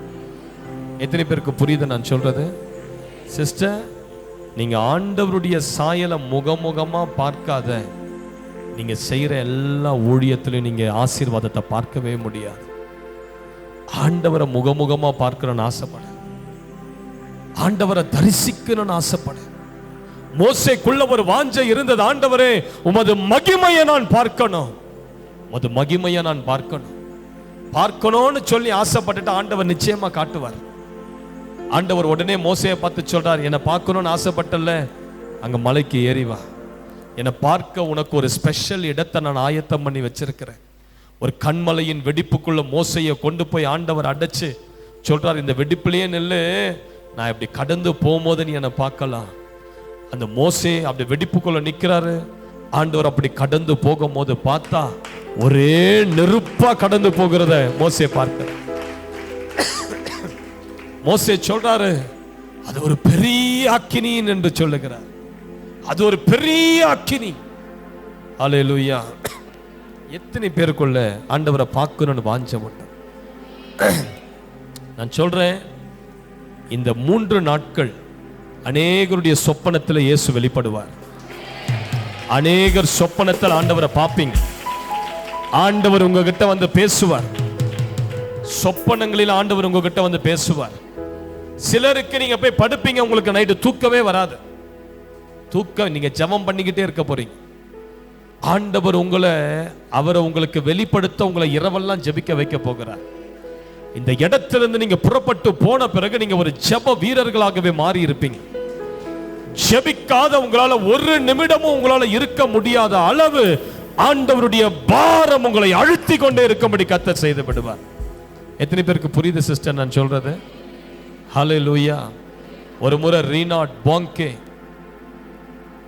எத்தனை பேருக்கு புரியுது நான் சொல்றது? சிஸ்டர், நீங்க ஆண்டவருடைய சாயலை முகமுகமா பார்க்காத நீங்க செய்யற எல்லா ஊழியத்திலும் நீங்க ஆசீர்வாதத்தை பார்க்கவே முடியாது. ஆண்டவரை முகமுகமா பார்க்கணும்னு ஆசைப்பட, ஆண்டவரை தரிசிக்கணும்னு ஆசைப்பட. மோசேக்குள்ள ஒரு வாஞ்சை இருந்தது, ஆண்டவரே உமது மகிமையை நான் பார்க்கணும், உமது மகிமையை நான் பார்க்கணும், பார்க்கணும்னு சொல்லி ஆசைப்பட்டுட்டு ஆண்டவர் நிச்சயமா காட்டுவார். ஆண்டவர் உடனே மோசையை பார்த்து சொல்றார், என்னை பார்க்கணும்னு ஆசைப்பட்டல, அங்க மலைக்கு ஏறி வா, என்னை பார்க்க உனக்கு ஒரு ஸ்பெஷல் இடத்தை நான் ஆயத்தம் பண்ணி வச்சிருக்கிறேன். ஒரு கண்மலையின் வெடிப்புக்குள்ள மோசையை கொண்டு போய் ஆண்டவர் அடைச்சு சொல்றார், இந்த வெடிப்புலயே நில்லு, நான் இப்படி கடந்து போகும்போது நீ என்னை பார்க்கலாம். அந்த மோசே அப்படி வெடிப்புக்குள்ள நிக்கிறாரு. ஆண்டவர் அப்படி கடந்து போகும்போது பார்த்தா ஒரே நெருப்பா கடந்து போகிறத மோசே பார்க்க. மோசே சொல்றாரு, அது ஒரு பெரிய அக்கினி என்று சொல்லுகிறார். அது ஒரு பெரிய அக்கினி. அல்லேலூயா. எத்தனை பேருக்குள்ள ஆண்டவரை பார்க்கணும்னு வாஞ்ச மாட்டோம். நான் சொல்றேன், இந்த 3 நாட்கள் அநேகருடைய சொப்பனத்தில் இயேசு வெளிப்படுவார். அநேகர் சொப்பனத்தில் ஆண்டவரை பார்ப்பீங்க. ஆண்டவர் உங்ககிட்ட வந்து பேசுவார். சொப்பனங்களில் ஆண்டவர் உங்ககிட்ட வந்து பேசுவார். சிலருக்கு நீங்க போய் படுப்பீங்க, உங்களுக்கு நைட்டு தூக்கமே வராது. தூக்கம், நீங்க ஜெபம் பண்ணிக்கிட்டே இருக்க போறீங்க. ஆண்டவர் அவரை உங்களுக்கு வெளிப்படுத்த உங்களை இரவெல்லாம் ஜெபிக்க வைக்க போகிறார். இந்த இடத்திலிருந்து நீங்க புறப்பட்டு போன பிறகு நீங்க ஒரு ஜெப வீரர்களாகவே மாறி இருப்பீங்க. ஜெபிக்காத உங்களால ஒரு நிமிடமும் உங்களால இருக்க முடியாத அளவு ஆண்டவருடைய பாரம் உங்களை அழுத்தி கொண்டே இருக்கும்படி கர்த்தர் செய்து விடுவார். எத்தனை பேருக்கு புரியுது சிஸ்டர் நான் சொல்றது? ஹல்லேலூயா. ஒரு முறை ரீனாட் பாங்கே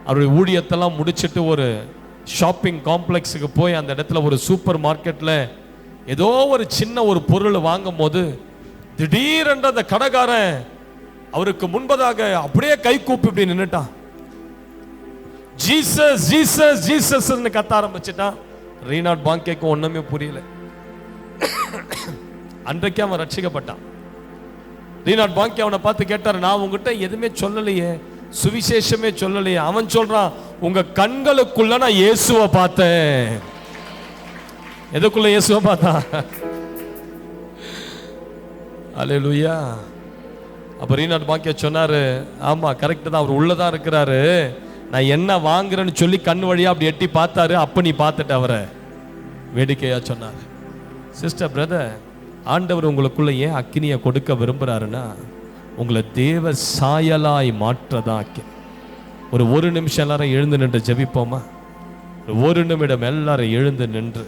அவருடைய ஊழியத்தெல்லாம் முடிச்சிட்டு ஒரு ஷாப்பிங் காம்ப்ளெக்ஸுக்கு போய் அந்த இடத்துல ஒரு சூப்பர் மார்க்கெட்ல ஏதோ ஒரு சின்ன ஒரு பொருள் வாங்கும் போது திடீரென்று அந்த கடைக்காரன் அவருக்கு முன்பதாக அப்படியே கை கூப்பி இப்படி நின்னுட்டான். ஜீசஸ் ஜீசஸ் ஜீசஸ் கத்த ஆரம்பிச்சிட்டான். ரீனாட் பாங்கேக்கு ஒண்ணுமே புரியல. அன்றைக்கு அவன் ரட்சிக்கப்பட்டான். ரீனாட் பாங்கே அவனை பார்த்து கேட்டார், நான் உங்ககிட்ட எதுவுமே சொல்லலையே, சுவிசேஷமே சொல்லலையே. அவன் சொல்றான், உங்க கண்களுக்குள்ள நான் இயேசுவை பார்த்தேன். எதுக்குள்ள இயேசுவை பார்த்தான்? அல்லேலூயா. அப்ப ரீனாட் பாங்கே சொன்னாரு, ஆமா கரெக்ட் தான், அவர் உள்ளதான் இருக்கிறாரு. நான் என்ன வாங்குறேன்னு சொல்லி கண் வழியா அப்படி எட்டி பார்த்தாரு. அப்ப நீ பார்த்துட்ட அவரை வேடிக்கையா சொன்னாரு. சிஸ்டர் பிரதர், ஆண்டவர் உங்களுக்குள்ள ஏன் அக்கினியை கொடுக்க விரும்புறாருன்னா உங்களை தேவ சாயலாய் மாற்றதான். ஒரு நிமிஷம் எல்லாரும் எழுந்து நின்று ஜெபிப்போமா? ஒரு நிமிடம் எல்லாரும் எழுந்து நின்று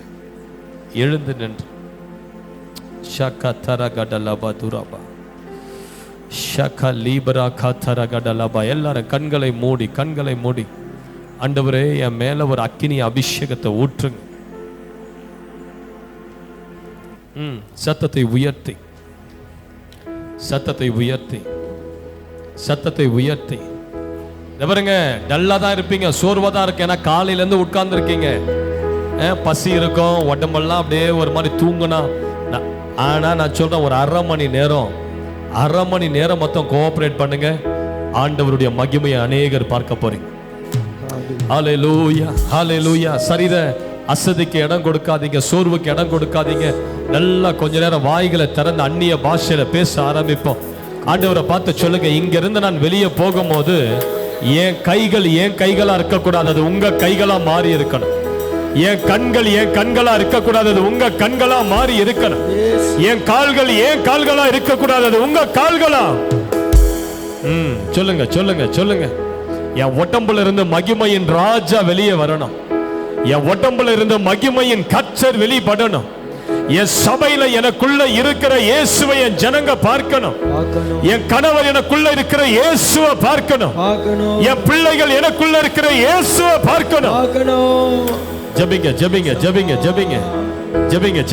ஷக்கா தரகடலபா துராபா ஷக்கா லீபரா காத்தரகடலபா. எல்லாரும் கண்களை மூடி ஆண்டவரே என் மேல ஒரு அக்கினி அபிஷேகத்தை ஊற்றுங்க. சத்தத்தை உயர்த்தி பாருங்க. டல்லா தான் இருப்பீங்க, சோர்வா தான் இருக்கு. ஏன்னா காலையில இருந்து உட்கார்ந்து இருக்கீங்க, பசி இருக்கும், உடம்பெல்லாம் அப்படியே ஒரு மாதிரி தூங்கணும். ஆனா நான் சொல்றேன், ஒரு அரை மணி நேரம் மொத்தம் கோஆபரேட் பண்ணுங்க. ஆண்டவருடைய மகிமையை அநேகர் பார்க்க போறீங்க. ஹல்லேலூயா ஹல்லேலூயா. சரீர அசதிக்கு இடம் கொடுக்காதீங்க, சோர்வுக்கு இடம் கொடுக்காதீங்க. நல்லா கொஞ்ச நேரம் வாய்களை திறந்து அந்நிய பாஷையில பேச ஆரம்பிப்போம். ஆண்டவரை பார்த்து சொல்லுங்க, இங்க இருந்து நான் வெளியே போகும்போது என் கைகளா இருக்கக்கூடாது, அது உங்க கைகளா மாறி இருக்கணும். என் கண்களா இருக்கக்கூடாது, அது உங்க கண்களா மாறி இருக்கணும். என் கால்களா இருக்கக்கூடாது, அது உங்க கால்களா. சொல்லுங்க. என் உடம்புல இருந்து மகிமையின் ராஜா வெளியே வரணும். என் உடம்புல இருந்து மகிமையின் கர்த்தர் வெளிப்படணும். என் சபையில எனக்குள்ள இருக்கிற இயேசுவை என் ஜனங்க பார்க்கணும். என் கணவர் எனக்குள்ள இருக்கிற இயேசுவை பார்க்கணும். என் பிள்ளைகள் எனக்குள்ள இருக்கிற இயேசுவை பார்க்கணும்.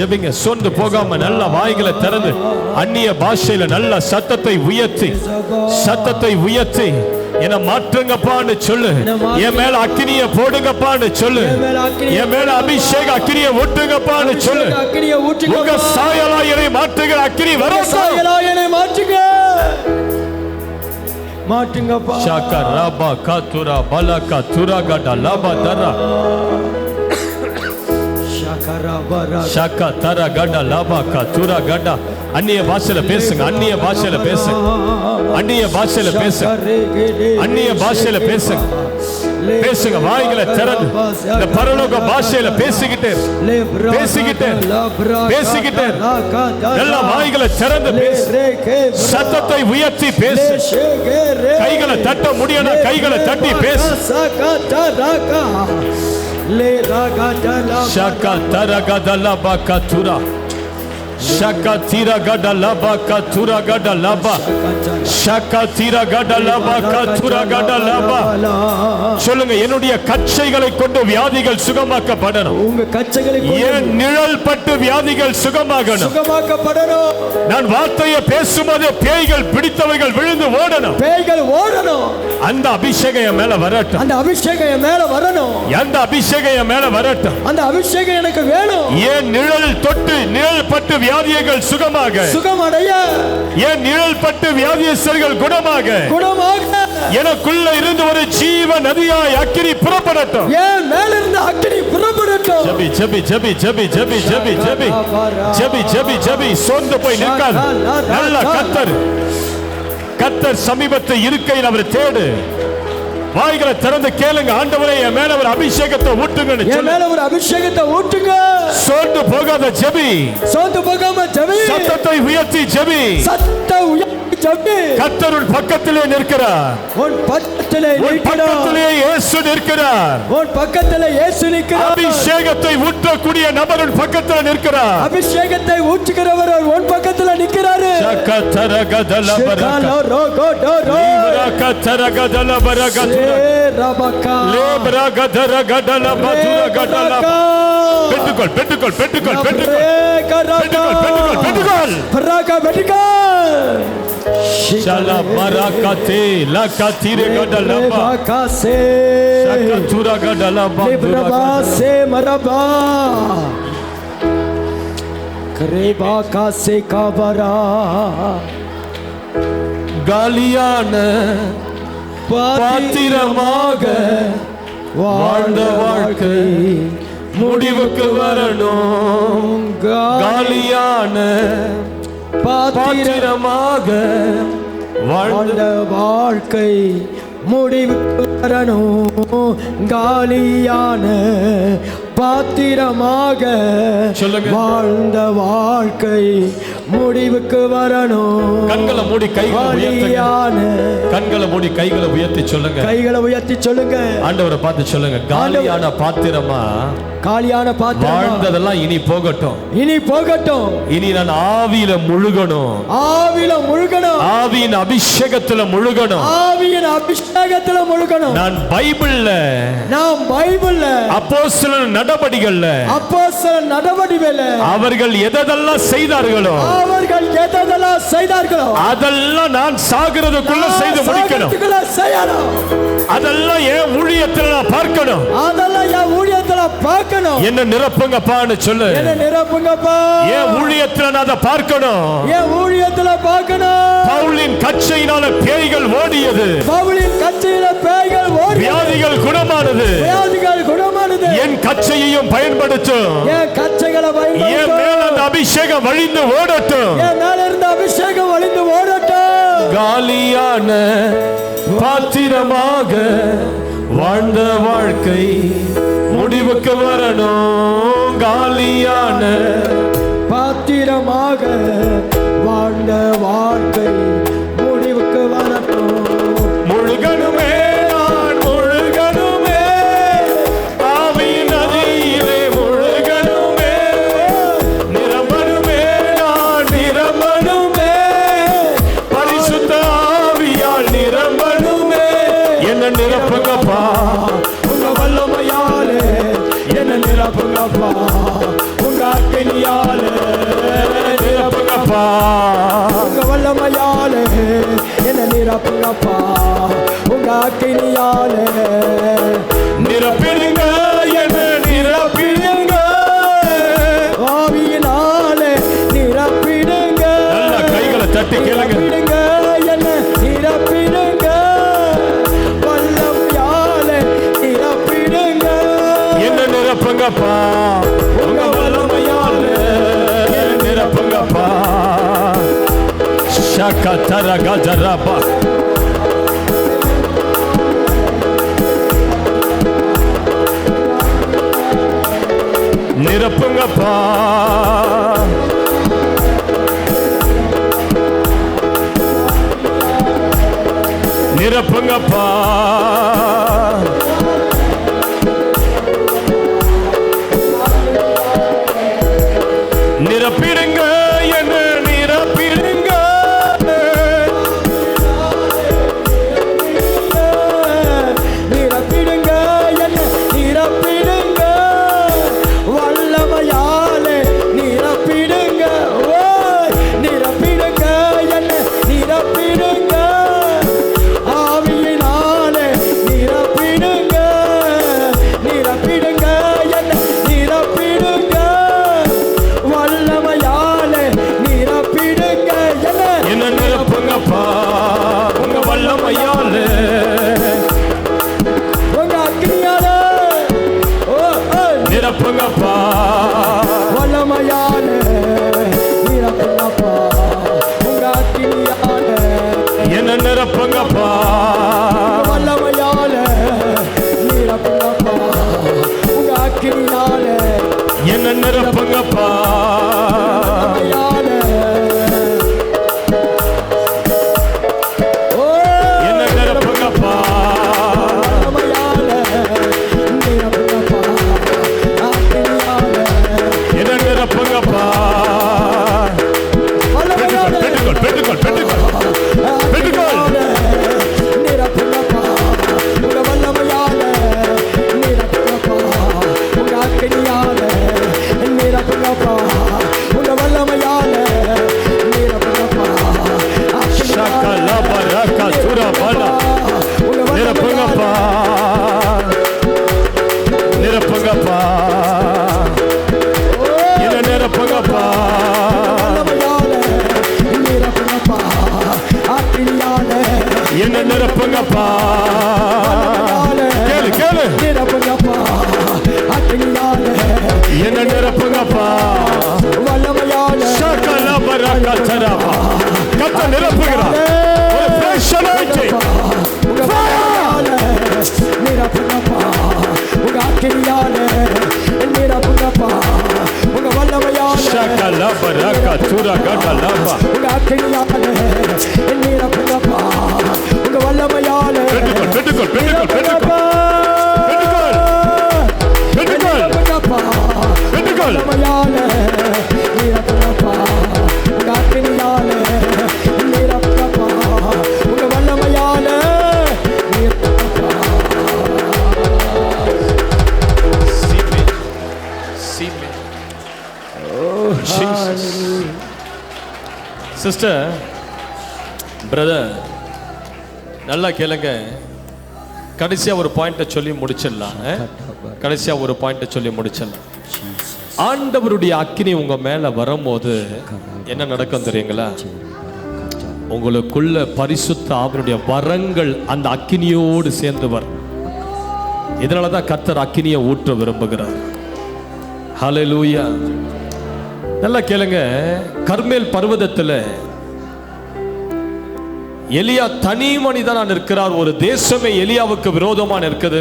ஜெபிங்க. சொந்து போகாம நல்ல வாய்களை திறந்து அந்நிய பாஷையில நல்ல சத்தத்தை உயர்த்தி என்ன மாற்றுங்கப்பான்னு சொல்லு. என் மேல அக்கினிய போடுங்கப்பான்னு சொல்லு. என் மேல அபிஷேக அக்கினிய ஊற்றுங்கப்பான்னு சொல்லு. உங்க சாயலாயனை மாற்றுகிற அக்கினி மாற்றுங்கப்பா. ஷாக்கா ராபா காத்துரா பலகா துராகடா லாபா தரா ஷாக்கா தரகடா லாபா காத்துராகடா. அந்நிய பாஷையில பேசுங்க. வாய்களை திறந்து இந்த பரலோக பாஷையில பேசிக்கிட்டே எல்லா வாய்களை திறந்து பேசு. சத்தத்தை உயர்த்தி பேசு. கைகளை தட்ட முடியணும், கைகளை தட்டி பேசு. ஷாக்கா தரகடா பகதுரா ஷாக்கா தீரகடா பகதுரகடா லபா ஷாக்கா தீரகடா பகதுரகடா. சொல்லுங்க, என்னுடைய கச்சைகளை கொண்டு வியாதிகள் சுகமாக்கப்படணும். உங்க கச்சைகளை என் நிழல் பட்டு வியாதிகள் சுகமாக்கப்படணும். நான் வார்த்தையை பேசும்போது பேய்கள் பிடித்தவைகள் விழுந்து ஓடணும். அந்த அபிஷேகம் என் மேல வரட்டும். அந்த அபிஷேகம் எனக்கு வேணும். என் நிழல் பட்டு வியாதிகள் சுகமடைய, என் நிழல் பட்டு வியாதியஸ்தர்கள் குணமாக எனக்குள்ள இருந்து ஒரு ஜீவ நதியாய் அக்கினி புறப்படட்டும். என் மேல இருந்து அக்கினி புறப்படட்டும். ஜெபி. சோர்ந்து போய் நிற்காது. நல்ல கர்த்தர் சமீபத்தை இருக்கையில் அவர் தேடு. வாய்களை திறந்து கேளுங்க. ஆண்டவரே, என் மேல ஒரு அபிஷேகத்தை ஊட்டுங்கன்னு என் சொல்லு. மேல ஒரு அபிஷேகத்தை ஊட்டுங்க. சோர்ந்து போகாத ஜெபி. சோர்ந்து போகாம ஜெபி. சத்தத்தை உயர்த்தி ஜெபி. சத்தத்தை உயர்த்தி ஜெபி. கர்த்தர் உன் பக்கத்திலே நிற்கிறார். உன் பக்கத்திலே இயேசு நிற்கிறார். உன் பக்கத்திலே இயேசு நிற்கிறார். அபிஷேகத்தை ஊற்றக்கூடிய நபர் உன் பக்கத்திலே நிற்கிறார். அபிஷேகத்தை ஊற்றுகிறவர் உன் பக்கத்திலே நிற்கிறார். சக்கதரகதல பரக ரோகோடோரோ கதரகதல பரக ரபகா லேபரகதரகதல பதுரகதல பெட்டுகோல் பெட்டுகோல் பெட்டுகோல் பெட்டுகோல் பெட்டுகோல் பெட்டுகோல் பரக பெட்டுகோல் ஷல பரகதே லகதிர கடலபா காசே சக்கதுர கடலபா லிப்ரபா சே மரபா கரேபா காசே காபரா காலியான பாத்திரமாக வாழ்ந்த வாழ்க்கை முடிவுக்கு வரணும். காலியான பாத்திரமாக வாழ்ந்த வாழ்க்கை முடிவுக்கு வரணும். காலியான பாத்திரமாக சொல்லுங்க. வாழ்ந்த வாழ்க்கை முடிவுக்கு வரணும். கண்களை மூடி கைகளை காலியான கண்களை மூடி கைகளை உயர்த்தி சொல்லுங்க. கைகளை உயர்த்தி சொல்லுங்க. ஆண்டவரை பார்த்து சொல்லுங்க. காலியான பாத்திரமா காலியான பாத்திரம் வாழ்ந்ததெல்லாம் இனி போகட்டும். இனி போகட்டும். இனி நான் ஆவியில முழுகணும். ஆவியில முழுகணும். ஆவியின் அபிஷேகத்துல முழுகணும். ஆவியின் அபிஷேகத்துல முழுகணும். நான் பைபிள்ல அப்போஸ்தலர் நடபடிகள்ல அவர்கள் எதெல்லாம் செய்தார்களோ அதெல்லாம் நான் சாகிறதுக்குள்ள செய்து முடிக்கணும். அதெல்லாம் என் ஊழியத்தில் நான் பார்க்கணும். என்ன நிரப்புங்கப்பான்னு சொல்லு. என் ஊழியத்தில் நான் அதை பார்க்கணும். பவுலின் கச்சையினால பேய்கள் ஓடியது. வியாதிகள் குணமானது. என் கச்சையையும் பயன்படுத்தும். என் மேல அந்த அபிஷேகம் வழிந்து ஓடட்டும். காலியான பாத்திரமாக வாழ்ந்த வாழ்க்கை முடிவுக்கு வரணும். காலியான பாத்திரமாக வாழ்ந்த வாழ்க்கை முடிவுக்கு வரணும். முழுகணுமே நான் முழுகணுமே. ஆவியின் நதியிலே முழுகணுமே. நிரம்பணுமே நான் நிரம்பணுமே. பரிசுத்த ஆவியால் நிரம்பணுமே. என்ன நிரப்புங்கப்பா உங்க வல்லமையாலே. என்ன நிரப்புங்கப்பா உங்க அக்கினியாலே. நிரப்புங்கப்பா உங்க வல்லமையாலே. என்ன நிரப்புங்கப்பா உங்க அக்கினியாலே. நிரப்பிடுங்க என்ன நிரப்பிடுங்க. ஆவியினாலே நிரப்பிடுங்க. நல்ல கைகளை தட்டி கேளுங்க. நிரப்பிடுங்க என்ன நிரப்பிடுங்க. வல்லமையாலே நிரப்பிடுங்க. என்ன நிரப்புங்கப்பா உங்க வல்லமையாலே. நிரப்புங்கப்பா. ஷகதர கஜரபா நிரப்புங்கப்பா. நிரப்புங்கப்பா. நிரப்பிடுங்க என்ன நிரப்பிடுங்க. நிரப்பிடுங்க என்ன நிரப்பிடுங்க. வல்லமையாலே நிரப்பிடுங்க. நிரப்பிடுங்க என்ன நிரப்பிடுங்க. ஆவியினாலே நிரப்பிடுங்க. நிரப்பிடுங்க என்ன நிரப்பிடுங்க. வல்லமையாலே நிரப்பிடுங்க என்ன நிரப்புங்கப்பா உங்க வல்லமையாலே. உங்க அக்கினியாலே. நிரப்புங்கப்பா. வல்லமையாலே நிரப்புங்கப்பா உங்க அக்கினியாலே. என்ன நிரப்புங்கப்பா. வல்லமையாலே நிரப்புங்கப்பா. என்ன நிரப்புங்கப்பா. என்ன நிரப்புங்கப்பா. பெற்றுக்கொள் பெற்றுக்கொள் பெற்றுக்கொள் பெற்றுக்கொள். நிரப்புங்கப்பா நிரப்புங்கப்பா. என்ன நிரப்புங்கப்பா. என்ன நிரப்புங்கப்பா. கேளு கேளு. என்ன நிரப்புங்கப்பா. சகல பரக்கத்தரபா. கத்த நிரப்புகிறார். ஒரு fresh anointing. சகல பரக்கத்துரகடலபா. பெற்றுக்கொள் பெற்றுக்கொள் பெற்றுக்கொள் பெற்றுக்கொள் பெற்றுக்கொள் பெற்றுக்கொள். சிஸ்டர், பிரதர், நல்லா கேளுங்க. கடைசியா ஒரு பாயிண்ட சொல்லி முடிச்சிடலாம். கடைசியா ஒரு பாயிண்ட சொல்லி முடிச்சிடலாம். ஆண்டவருடைய அக்கினி உங்க மேல வரும்போது என்ன நடக்கும் தெரியுங்களா? உங்களுக்குள்ள பரிசுத்த ஆவியுடைய வரங்கள் அந்த அக்கினியோடு சேர்ந்து வரும். இதனாலதான் கர்த்தர் அக்கினியை ஊற்ற விரும்புகிறார். ஹல்லேலூயா. நல்லா கேளுங்க. கர்மேல் பர்வதத்தில் எலியா தனி மனிதனா நிற்கிறார். ஒரு தேசமே எலியாவுக்கு விரோதமா நிற்குது.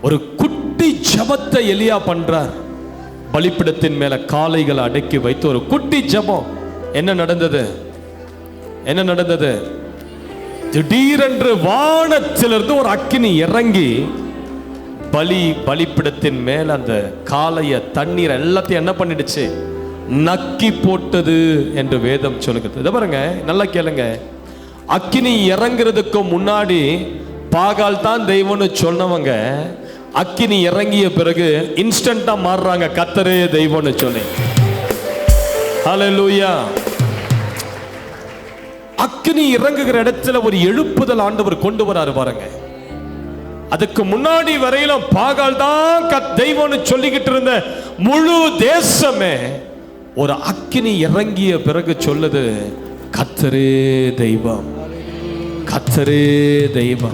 ஒரு குட்டி ஜெபத்தை எலியா பண்றார். பலிபீடத்தின் மேல காளைகளை அடக்கி வைத்து ஒரு குட்டி ஜெபம். என்ன நடந்தது? என்ன நடந்தது? திடீரென்று வானத்திலிருந்து ஒரு அக்கினி இறங்கி பலிபீடத்தின் மேல அந்த காளைய தண்ணீர் எல்லாத்தையும் என்ன பண்ணிடுச்சு? நக்கி போட்டது என்று வேதம் சொல்லுகிறது. இதை பாருங்க, நல்லா கேளுங்க. அக்கினி இறங்குறதுக்கு முன்னாடி பாகால் தான் தெய்வம்னு சொன்னவங்க அக்கினி இறங்கிய பிறகு இன்ஸ்டன்டா மாறுறாங்க கர்த்தரே தெய்வம்னு சொல்லி. ஹல்லேலூயா. அக்கினி இறங்குகிற இடத்துல ஒரு எழுப்புதல் ஆண்டவர் கொண்டு வராரு பாருங்க. அதுக்கு முன்னாடி வரையிலும் பாகால் தான் தெய்வம்னு சொல்லிக்கிட்டு இருந்த முழு தேசமே ஒரு அக்கினி இறங்கிய பிறகு சொல்லுது கர்த்தரே தெய்வம், கர்த்தரே தெய்வம்,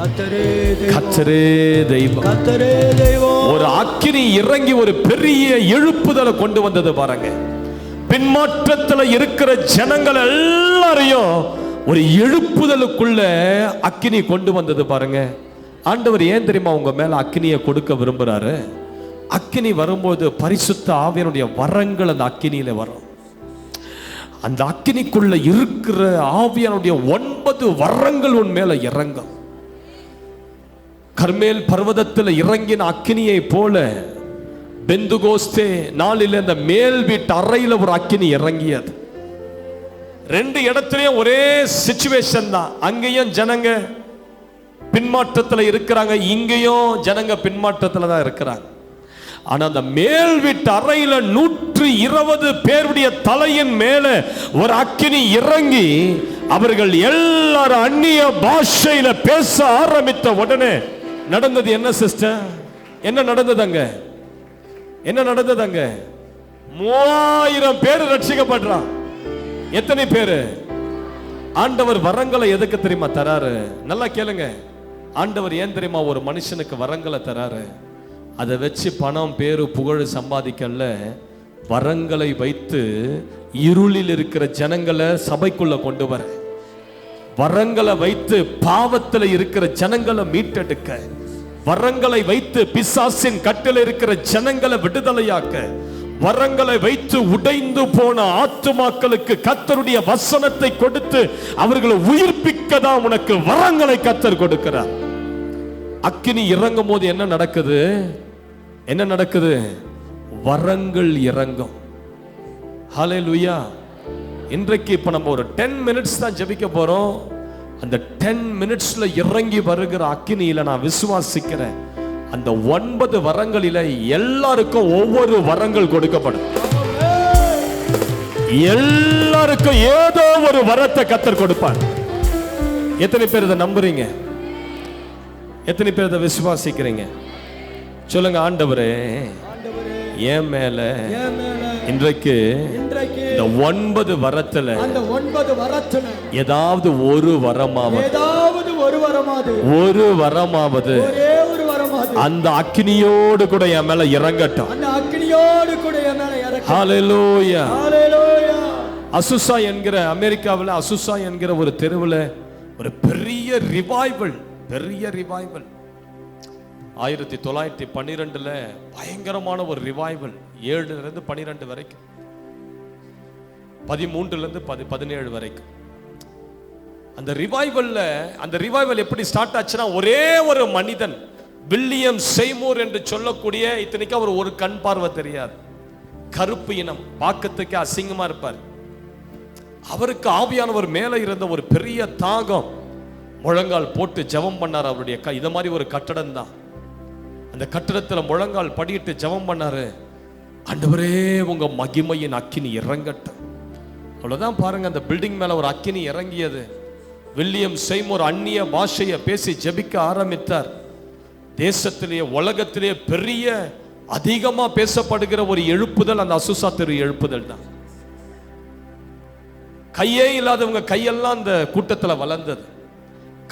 கர்த்தரே தெய்வம். ஒரு அக்கினி இறங்கி ஒரு பெரிய எழுப்புதலை கொண்டு வந்தது பாருங்க. பின்மாற்றத்துல இருக்கிற ஜனங்கள் எல்லாரையும் ஒரு எழுப்புதலுக்குள்ள அக்கினி கொண்டு வந்தது பாருங்க. ஆண்டவர் ஏன் தெரியுமா உங்க மேல அக்கினியை கொடுக்க விரும்புறாரு? அக்கினி வரும்போது பரிசுத்த ஆவியினுடைய வரங்கள் அந்த அக்கினியில வரும். அந்த அக்கினிக்குள்ள இருக்கிற ஆவியானுடைய 9 வரங்கள் உன் மேல இறங்கும். கர்மேல் பர்வதத்தில் இறங்கின அக்கினியை போல பெந்துகோஸ்தே நாளில் அந்த மேல் வீட்டு அறையில ஒரு அக்கினி இறங்கியது. 2 இடத்துலயும் ஒரே சிச்சுவேஷன் தான். அங்கேயும் ஜனங்க பின்மாற்றத்தில் இருக்கிறாங்க, இங்கேயும் ஜனங்க பின்மாற்றத்தில் தான் இருக்கிறாங்க. ஆனா அந்த மேல் வீட்டு அறையில 120 பேருடைய தலையின் மேல ஒரு அக்கினி இறங்கி அவர்கள் எல்லாரும் அந்நிய பாஷையில பேச ஆரம்பித்த உடனே நடந்தது என்ன சிஸ்டர்? என்ன நடந்ததுங்க? என்ன நடந்ததுங்க? 3000 பேர் ரட்சிக்கப்படுறான். எத்தனை பேரு? ஆண்டவர் வரங்களை எதுக்கு தெரியுமா தராரு? நல்லா கேளுங்க. ஆண்டவர் ஏன் தெரியுமா ஒரு மனுஷனுக்கு வரங்களை தராரு? அதை வச்சு பணம் பேரு புகழ் சம்பாதிக்கல. வரங்களை வைத்து இருளில் இருக்கிற ஜனங்களை சபைக்குள்ள கொண்டு வர, வரங்களை வைத்து பாவத்தில் இருக்கிற ஜனங்களை மீட்டெடுக்க, வரங்களை வைத்து பிசாசின் கட்டில் இருக்கிற ஜனங்களை விடுதலையாக்க, வரங்களை வைத்து உடைந்து போன ஆத்துமாக்களுக்கு கர்த்தருடைய வசனத்தை கொடுத்து அவர்களை உயிர்ப்பிக்க தான் உனக்கு வரங்களை கர்த்தர் கொடுக்கிறார். அக்கினி இறங்கும் போது என்ன நடக்குது? என்ன நடக்குது? வரங்கள் இறங்கும். ஹல்லேலூயா. இன்றைக்கு இப்ப நம்ம ஒரு 10 minutes தான் ஜெபிக்க போறோம். அந்த 10 minutesல இறங்கி வருகிற அக்கினியில நான் விசுவாசிக்கிறேன், அந்த 9 வரங்களில எல்லாருக்கும் ஒவ்வொரு வரங்கள் கொடுக்கப்படும். எல்லாருக்கும் ஏதோ ஒரு வரத்தை கர்த்தர் கொடுப்பார். எத்தனை பேர் இதை நம்புறீங்க? எத்தனை பேர் இதை விசுவாசிக்கிறீங்க? சொல்லுங்க, ஆண்டவரே என் மேல இன்றைக்கு இந்த 9 வரத்துல ஏதாவது ஒரு வரமாவது அந்த அக்கினியோடு கூட என் மேல இறங்கட்டும். ஹல்லேலூயா. அசுசா என்கிற அமெரிக்காவில் அசுசா என்கிற ஒரு தெருவில் ஒரு பெரிய ரிவைவல் 1912 பயங்கரமான ஒரு ரிவைவல். 7 இருந்து 12 வரைக்கும், 13 இருந்து 17 வரைக்கும். அந்த ரிவைவல் எப்படி ஸ்டார்ட் ஆச்சுன்னா, ஒரே ஒரு மனிதன் வில்லியம் செய்மூர் என்று சொல்லக்கூடிய, இத்தனைக்கு அவர் ஒரு கண் பார்வை தெரியாது, கருப்பு இனம், பார்க்கறதுக்கு அசிங்கமா இருப்பார். அவருக்கு ஆவியானவர் மேல இருந்த ஒரு பெரிய தாகம். முழங்கால் போட்டு ஜெபம் பண்ணார். அவருடைய இத மாதிரி ஒரு கட்டடம் தான். அந்த கட்டடத்தில் முழங்கால் படியிட்டு ஜெபம் பண்ணாரு. ஆண்டவரே உங்க மகிமையின் அக்கினி இறங்கட்டும். அவ்வளவுதான். பாருங்க, அந்த பில்டிங் மேல ஒரு அக்கினி இறங்கியது. வில்லியம் செய்மூர் அந்நிய பாஷையை பேசி ஜெபிக்க ஆரம்பித்தார். தேசத்திலேயே உலகத்திலேயே பெரிய அதிகமா பேசப்படுகிற ஒரு எழுப்புதல் அந்த அசுசா தெரு எழுப்புதல் தான். கையே இல்லாதவங்க கையெல்லாம் அந்த கூட்டத்துல வளர்ந்தது.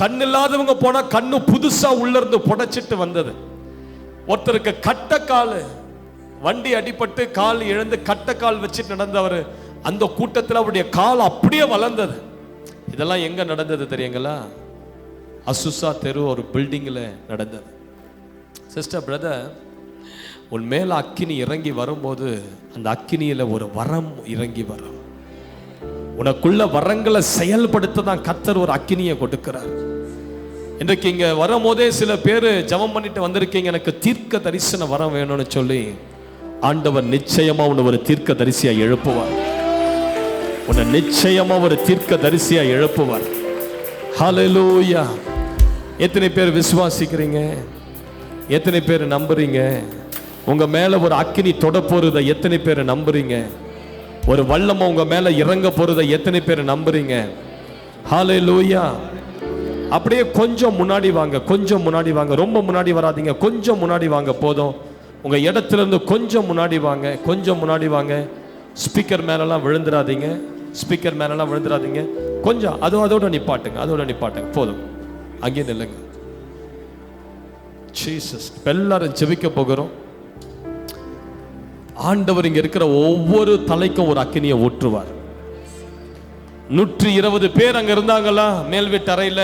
கண் இல்லாதவங்க போனா கண்ணு புதுசா உள்ள இருந்து புடைச்சிட்டு வந்தது. ஒருத்தருக்கு கட்டக்கால், வண்டி அடிபட்டு கால் இழந்து கட்டக்கால் வச்சுட்டு நடந்தவர், அந்த கூட்டத்தில் அவருடைய கால் அப்படியே வளர்ந்தது. இதெல்லாம் எங்க நடந்தது தெரியுங்களா? அசுசா தெரு ஒரு பில்டிங்ல நடந்தது. சிஸ்டர், பிரதர், உன் மேல அக்கினி இறங்கி வரும்போது அந்த அக்கினியில ஒரு வரம் இறங்கி வரும். உனக்குள்ள வரங்களை செயல்படுத்த தான் கர்த்தர் ஒரு அக்கினியை கொடுக்கிறார். இன்றைக்கு இங்க வரும்போதே சில பேர் ஜெபம் பண்ணிட்டு வந்திருக்கீங்க, எனக்கு தீர்க்க தரிசன வரம் வேணும்னு சொல்லி. ஆண்டவர் நிச்சயமா உன்னை ஒரு தீர்க்க தரிசியா எழுப்புவார். உன்னை நிச்சயமா ஒரு தீர்க்க தரிசியா எழுப்புவார். ஹல்லேலூயா. எத்தனை பேர் விசுவாசிக்கிறீங்க? எத்தனை பேர் நம்புறீங்க? உங்க மேல ஒரு அக்கினி தொட போறதை எத்தனை பேர் நம்புறீங்க? ஒரு வல்லமை உங்க மேல இறங்க போறதை எத்தனை பேர் நம்புறீங்க? ஹல்லேலூயா. அப்படியே கொஞ்சம் முன்னாடி வாங்க, கொஞ்சம் முன்னாடி வாங்க, ரொம்ப முன்னாடி வராதீங்க, கொஞ்சம் முன்னாடி வாங்க போதும். உங்க இடத்துல இருந்து கொஞ்சம் முன்னாடி வாங்க, கொஞ்சம் முன்னாடி வாங்க. ஸ்பீக்கர் மேலெல்லாம் விழுந்துடாதீங்க, ஸ்பீக்கர் மேலெல்லாம் விழுந்துடாதீங்க. கொஞ்சம் அதோட நிப்பாட்டுங்க போதும். அங்கே நில்லுங்க. ஜீசஸ். எல்லாரும் ஜெபிக்க போகிறோம். ஆண்டவர் இங்க இருக்கிற ஒவ்வொரு தலைக்கும் ஒரு அக்கினியை ஊற்றுவார். 120 பேர் அங்க இருந்தாங்களா மேல் வீட்டு அறையில?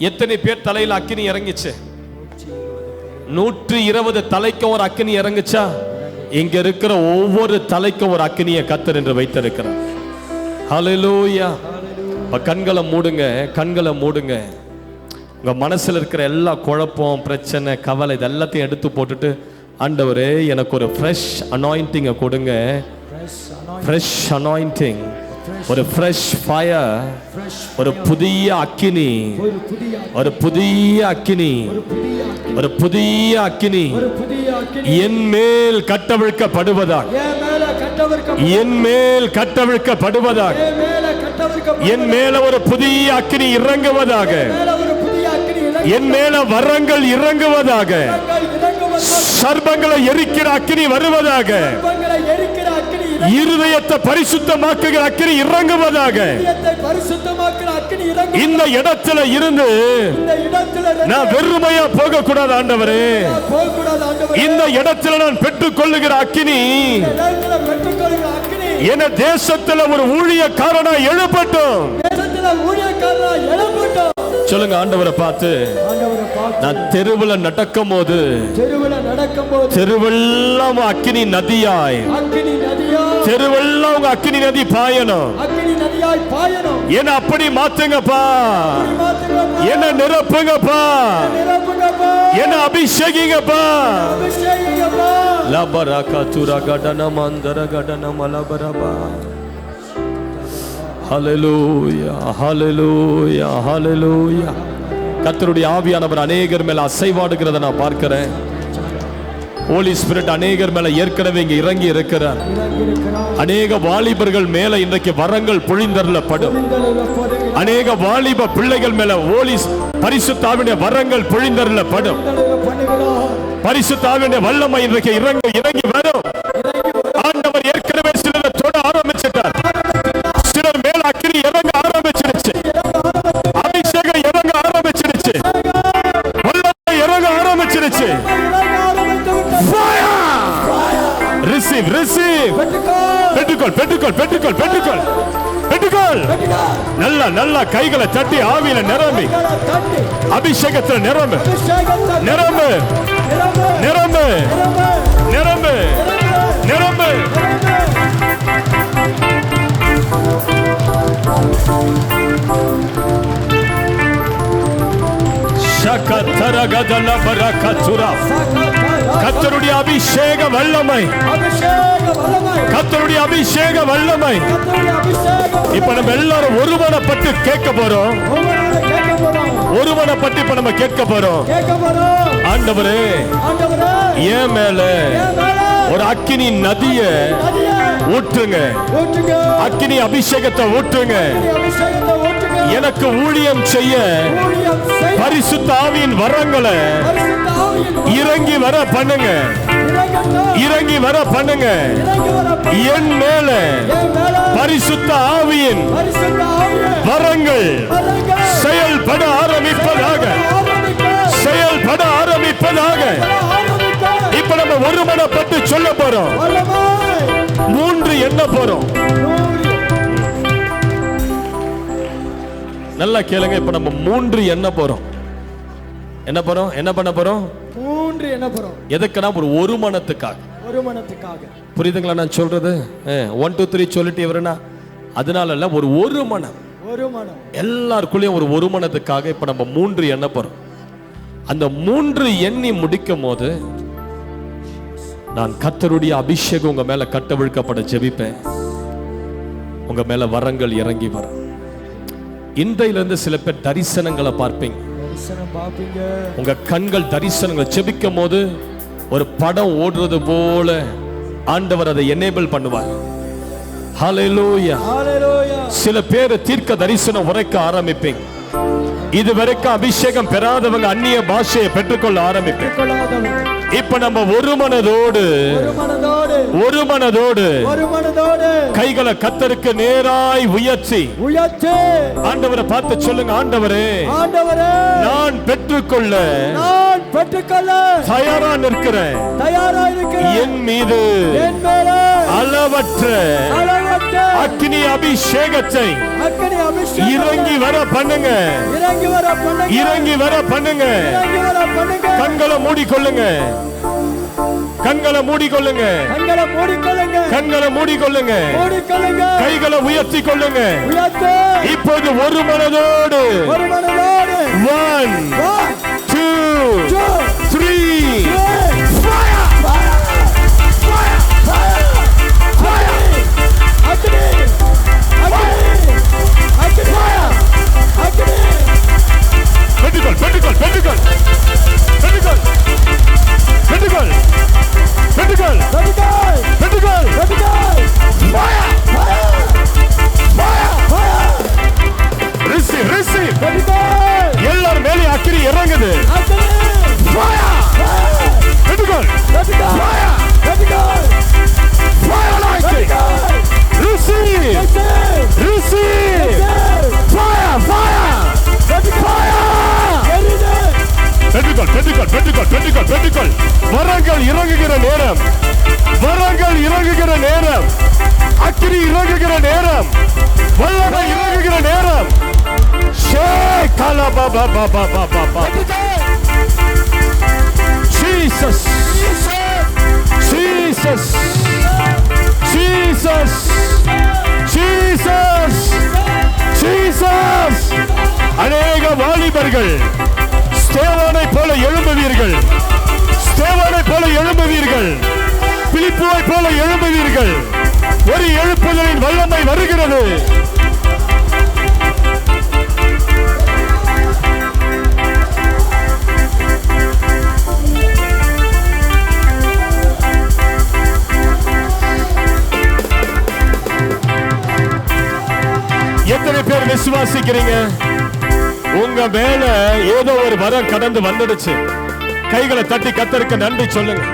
எத்தனை பேர் தலையில அக்கினி இறங்கிச்சு? 120 தலைக்கும் ஒரு அக்கினி இறங்குச்சா? இங்க இருக்கிற ஒவ்வொரு தலைக்கும் ஒரு அக்கினியை கர்த்தர் என்று வைத்திருக்கிறார். ஹல்லேலூயா. கண்களை மூடுங்க, கண்களை மூடுங்க. உங்க மனசுல இருக்கிற எல்லா குழப்பம், பிரச்சனை, கவலை இதெல்லாத்தையும் எடுத்து போட்டுட்டு, ஆண்டவரே எனக்கு ஒரு ஃப்ரெஷ் அனாயிண்டிங்கை கொடுங்க. ஃப்ரெஷ் அனாயிண்டிங், ஒரு ஃப்ரெஷ் ஃபயர், ஒரு புதிய அக்கினி, ஒரு புதிய அக்கினி, ஒரு புதிய அக்கினி என் மேல் கட்டவிழ்க்கப்படுவதாக, என் மேல் கட்டவிழ்க்கப்படுவதாக, என் மேல ஒரு புதிய அக்கினி இறங்குவதாக, என் மேல வரங்கள் இறங்குவதாக, சர்பங்களை எரிக்கிற அக்கினி வருவதாக, இருதயத்தை பரிசுத்தமாக்குகிற அக்கினி இறங்குவதாக. இந்த இடத்துல இருந்து நான் வெறுமையா போக கூடாது ஆண்டவரே. இந்த இடத்துல நான் பெற்றுக் கொள்ளுகிற அக்கினி என தேசத்துல ஒரு ஊழியக்காரனா எழுப்பட்டும். சொல்லுங்க, ஆண்டவரை பார்த்து, ஆண்டவரை பார்த்து நான் தெருவுல நடக்கும் போது தெருவெல்லாம் அக்கினி நதியாய், அக்கினி நதியாய், தெருவெல்லாம் உங்க அக்கினி நதி பாயணும். அக்கினி நதியாய் பாயணும். என்ன அப்படி மாத்துங்கப்பா, என்ன நிரப்புங்கப்பா, நிரப்புங்கப்பா, என்ன அபிஷேகிங்கப்பா. அபிஷேகிங்கப்பா. லபரக துரகடன மந்தர கடன மலபரபா. ஹல்லேலூயா, ஹல்லேலூயா, ஹல்லேலூயா. கர்த்தருடைய ஆவியானவர் அநேகர் மேல அசைவாடுகிறத நான் பார்க்கிறேன். ஹோலி ஸ்பிரிட் அநேகர் மேல ஏற்கனவே இங்க இறங்கி இருக்கிறார். அநேக வாலிபர்கள் மேல இன்றைக்கு வரங்கள் பொழிந்தருளப்படும். அநேக வாலிப பிள்ளைகள் மேல ஹோலி பரிசுத்த ஆவியுடைய வரங்கள் பொழிந்தருளப்படும். பரிசுத்த ஆவியுடைய வல்லமை இன்றைக்கு இறங்கி வரும். ஆண்டவர் ஏற்கனவே சிலரை தொட ஆரம்பிச்சிட்டார். சிலர் மேல அக்கினி இறங்க ஆரம்பிச்சிருச்சு. அபிஷேகம் இறங்க ஆரம்பிச்சிருச்சு. வல்லமை இறங்க ஆரம்பிச்சிருச்சு. Receive, receive. பெற்றுக்கொள், பெற்றுக்கொள், பெற்றுக்கொள், பெற்றுக்கொள், பெற்றுக்கொள். நல்ல நல்ல கைகளை தட்டி ஆவியில நிரம்பி, அபிஷேகத்தில் நிரம்பு, நிரம்பு, நிரம்பு, நிரம்பு, நிரம்பு. கர்த்தருடைய அபிஷேக வல்லமை, கர்த்தருடைய அபிஷேக வல்லமை. இப்ப நம்ம எல்லாரும் ஒருமனப்பட்டு கேட்க போறோம். ஒருமனப்பட்டு இப்ப நம்ம கேட்க போறோம். ஆண்டவரே, ஏன் மேல ஒரு அக்கினி நதிய ஊற்றுங்க, அக்கினி அபிஷேகத்தை ஊற்றுங்க. எனக்கு ஊழியம் செய்ய பரிசுத்த ஆவியின் வரங்களை இறங்கி வர பண்ணுங்க, இறங்கி வர பண்ணுங்க. என் மேல பரிசுத்த ஆவியின் வரங்கள் செயல்பட ஆரம்பிப்பதாக, செயல்பட ஆரம்பிப்பதாக. இப்ப நம்ம ஒருமனப்பட்டு சொல்ல போறோம். 3 எண்ண போறோம். நல்லா கேளுங்க. இப்ப நம்ம 3 எண்ண போறோம். என்ன போறோம்? என்ன பண்ண போறோம்? 3 எண்ண போறோம். எதுக்குன்னா ஒரு மனத்துக்காக. ஒரு மனத்துக்காக. புரியுதுங்களா நான் சொல்றது? 1 2 3 சொல்லிட்டு இவருனா அதனால இல்ல, ஒரு மனம். ஒரு மனம். எல்லாருக்குள்ளேயும் ஒரு மனத்துக்காக இப்ப நம்ம 3 எண்ண போறோம். அந்த 3 எண்ணி முடிக்கும் போது நான் கர்த்தருடைய அபிஷேகம் உங்க மேல கட்டவிழ்க்கப்பட ஜெபிப்பேன். உங்க மேல வரங்கள் இறங்கி வரும். இன்றையிலிருந்து சில பேர் தரிசனங்களை பார்ப்பீங்க. உங்க கண்கள் தரிசனங்களை ஜெபிக்கும் போது ஒரு படம் ஓடுறது போல ஆண்டவர் அதை எனேபிள் பண்ணுவார். ஹல்லேலூயா, ஹல்லேலூயா. சில பேர் தீர்க்க தரிசனம் உரைக்க ஆரம்பிப்பீங்க. இதுவரைக்கும் அபிஷேகம் பெறாதவங்க அந்நிய பாஷையை பெற்றுக்கொள்ள ஆரம்பிப்பீங்க. இப்ப நம்ம ஒரு மனதோடு கைகளை கர்த்தருக்கு நேராய் உயர்த்தி ஆண்டவரை பார்த்து சொல்லுங்க, ஆண்டவரே, நான் பெற்றுக்கொள்ள தயாரா நிற்கிறேன். என் மீது அளவற்ற அக்கினி அபிஷேகத்தை இறங்கி வர பண்ணுங்க, இறங்கி வர பண்ணுங்க. கண்களை மூடிக்கொள்ளுங்க, கண்களை மூடிக்கொள்ளுங்க, கண்களை மூடிக்கொள்ளுங்க, கைகளை உயர்த்தி கொள்ளுங்க. இப்போது ஒரு மனதோடு 1 2 3 பெற்றுக்கொள், பெற்றுக்கொள், பெற்றுக்கொள், பெற்றுக்கொள், பெற்றுக்கொள், பெற்றுக்கொள், பெற்றுக்கொள், ரிசீவ், ரிசீவ். எல்லாரும் மேலே அக்கினி இறங்குது. பெற்றுக்கொள், ரிசீவ், ரிசீவ். பெற்றுக்கொள், பெற்றுக்கொள், பெற்றுக்கொள், பெற்றுக்கொள், பெற்றுக்கொள். வரங்கள் இறங்குகிற நேரம், வரங்கள் இறங்குகிற நேரம், அக்கினி இறங்குகிற நேரம், வல்லமை இறங்குகிற நேரம். ஷேக் Shakala baba baba baba baba. Jesus. Jesus. Jesus. Jesus. Jesus. அநேக வாலிபர்கள் ஸ்தேவானை போல எழும்புவீர்கள். ஸ்தேவானை போல எழும்புவீர்கள். பிலிப்புவை போல எழும்புவீர்கள். ஒரு எழுப்புதலின் வல்லமை வருகிறது. எத்தனை பேர் விசுவாசிக்கிறீங்க? உங்க மேல ஏதோ ஒரு வரம் கடந்து வந்துடுச்சு. கைகளை தட்டி கர்த்தருக்கு நன்றி சொல்லுங்க.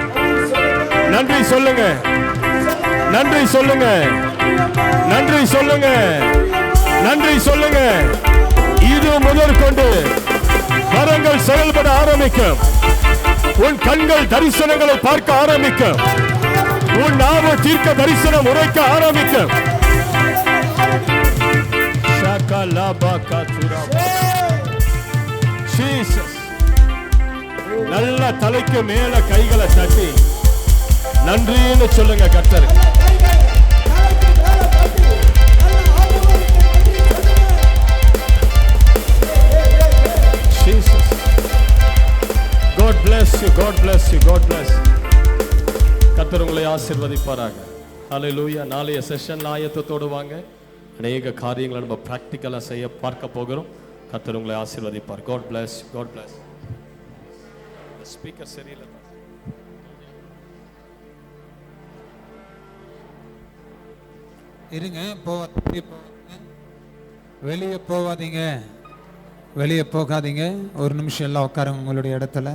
நன்றி சொல்லுங்க. நன்றி சொல்லுங்க. நன்றி சொல்லுங்க. நன்றி சொல்லுங்க. இது முதற்கொண்டு வரங்கள் செயல்பட ஆரம்பிக்கும். உன் கண்கள் தரிசனங்களை பார்க்க ஆரம்பிக்கும். உன் நாவு தீர்க்க தரிசனம் உரைக்க ஆரம்பிக்கும். நல்ல தலைக்கு மேல கைகளை தட்டி நன்றின்னு சொல்லுங்க கர்த்தருக்கு. Jesus. God bless you. God bless you. God bless you. கர்த்தர் உங்களை ஆசீர்வதிப்பாராக. ஹல்லேலூயா. நாளைய செஷன் ஆயத்தத்தோடு வாங்க. அநேக காரியங்களை நம்ம பிராக்டிக்கலா செய்ய பார்க்க போகிறோம். கர்த்தர் உங்களை ஆசீர்வதிப்பார். God bless you. God bless you. Speaker சரியில்லை. இருங்க, வெளியே போகாதீங்க, வெளியே போகாதீங்க. ஒரு நிமிஷம் எல்லாம் உட்காருங்க உங்களுடைய இடத்துல.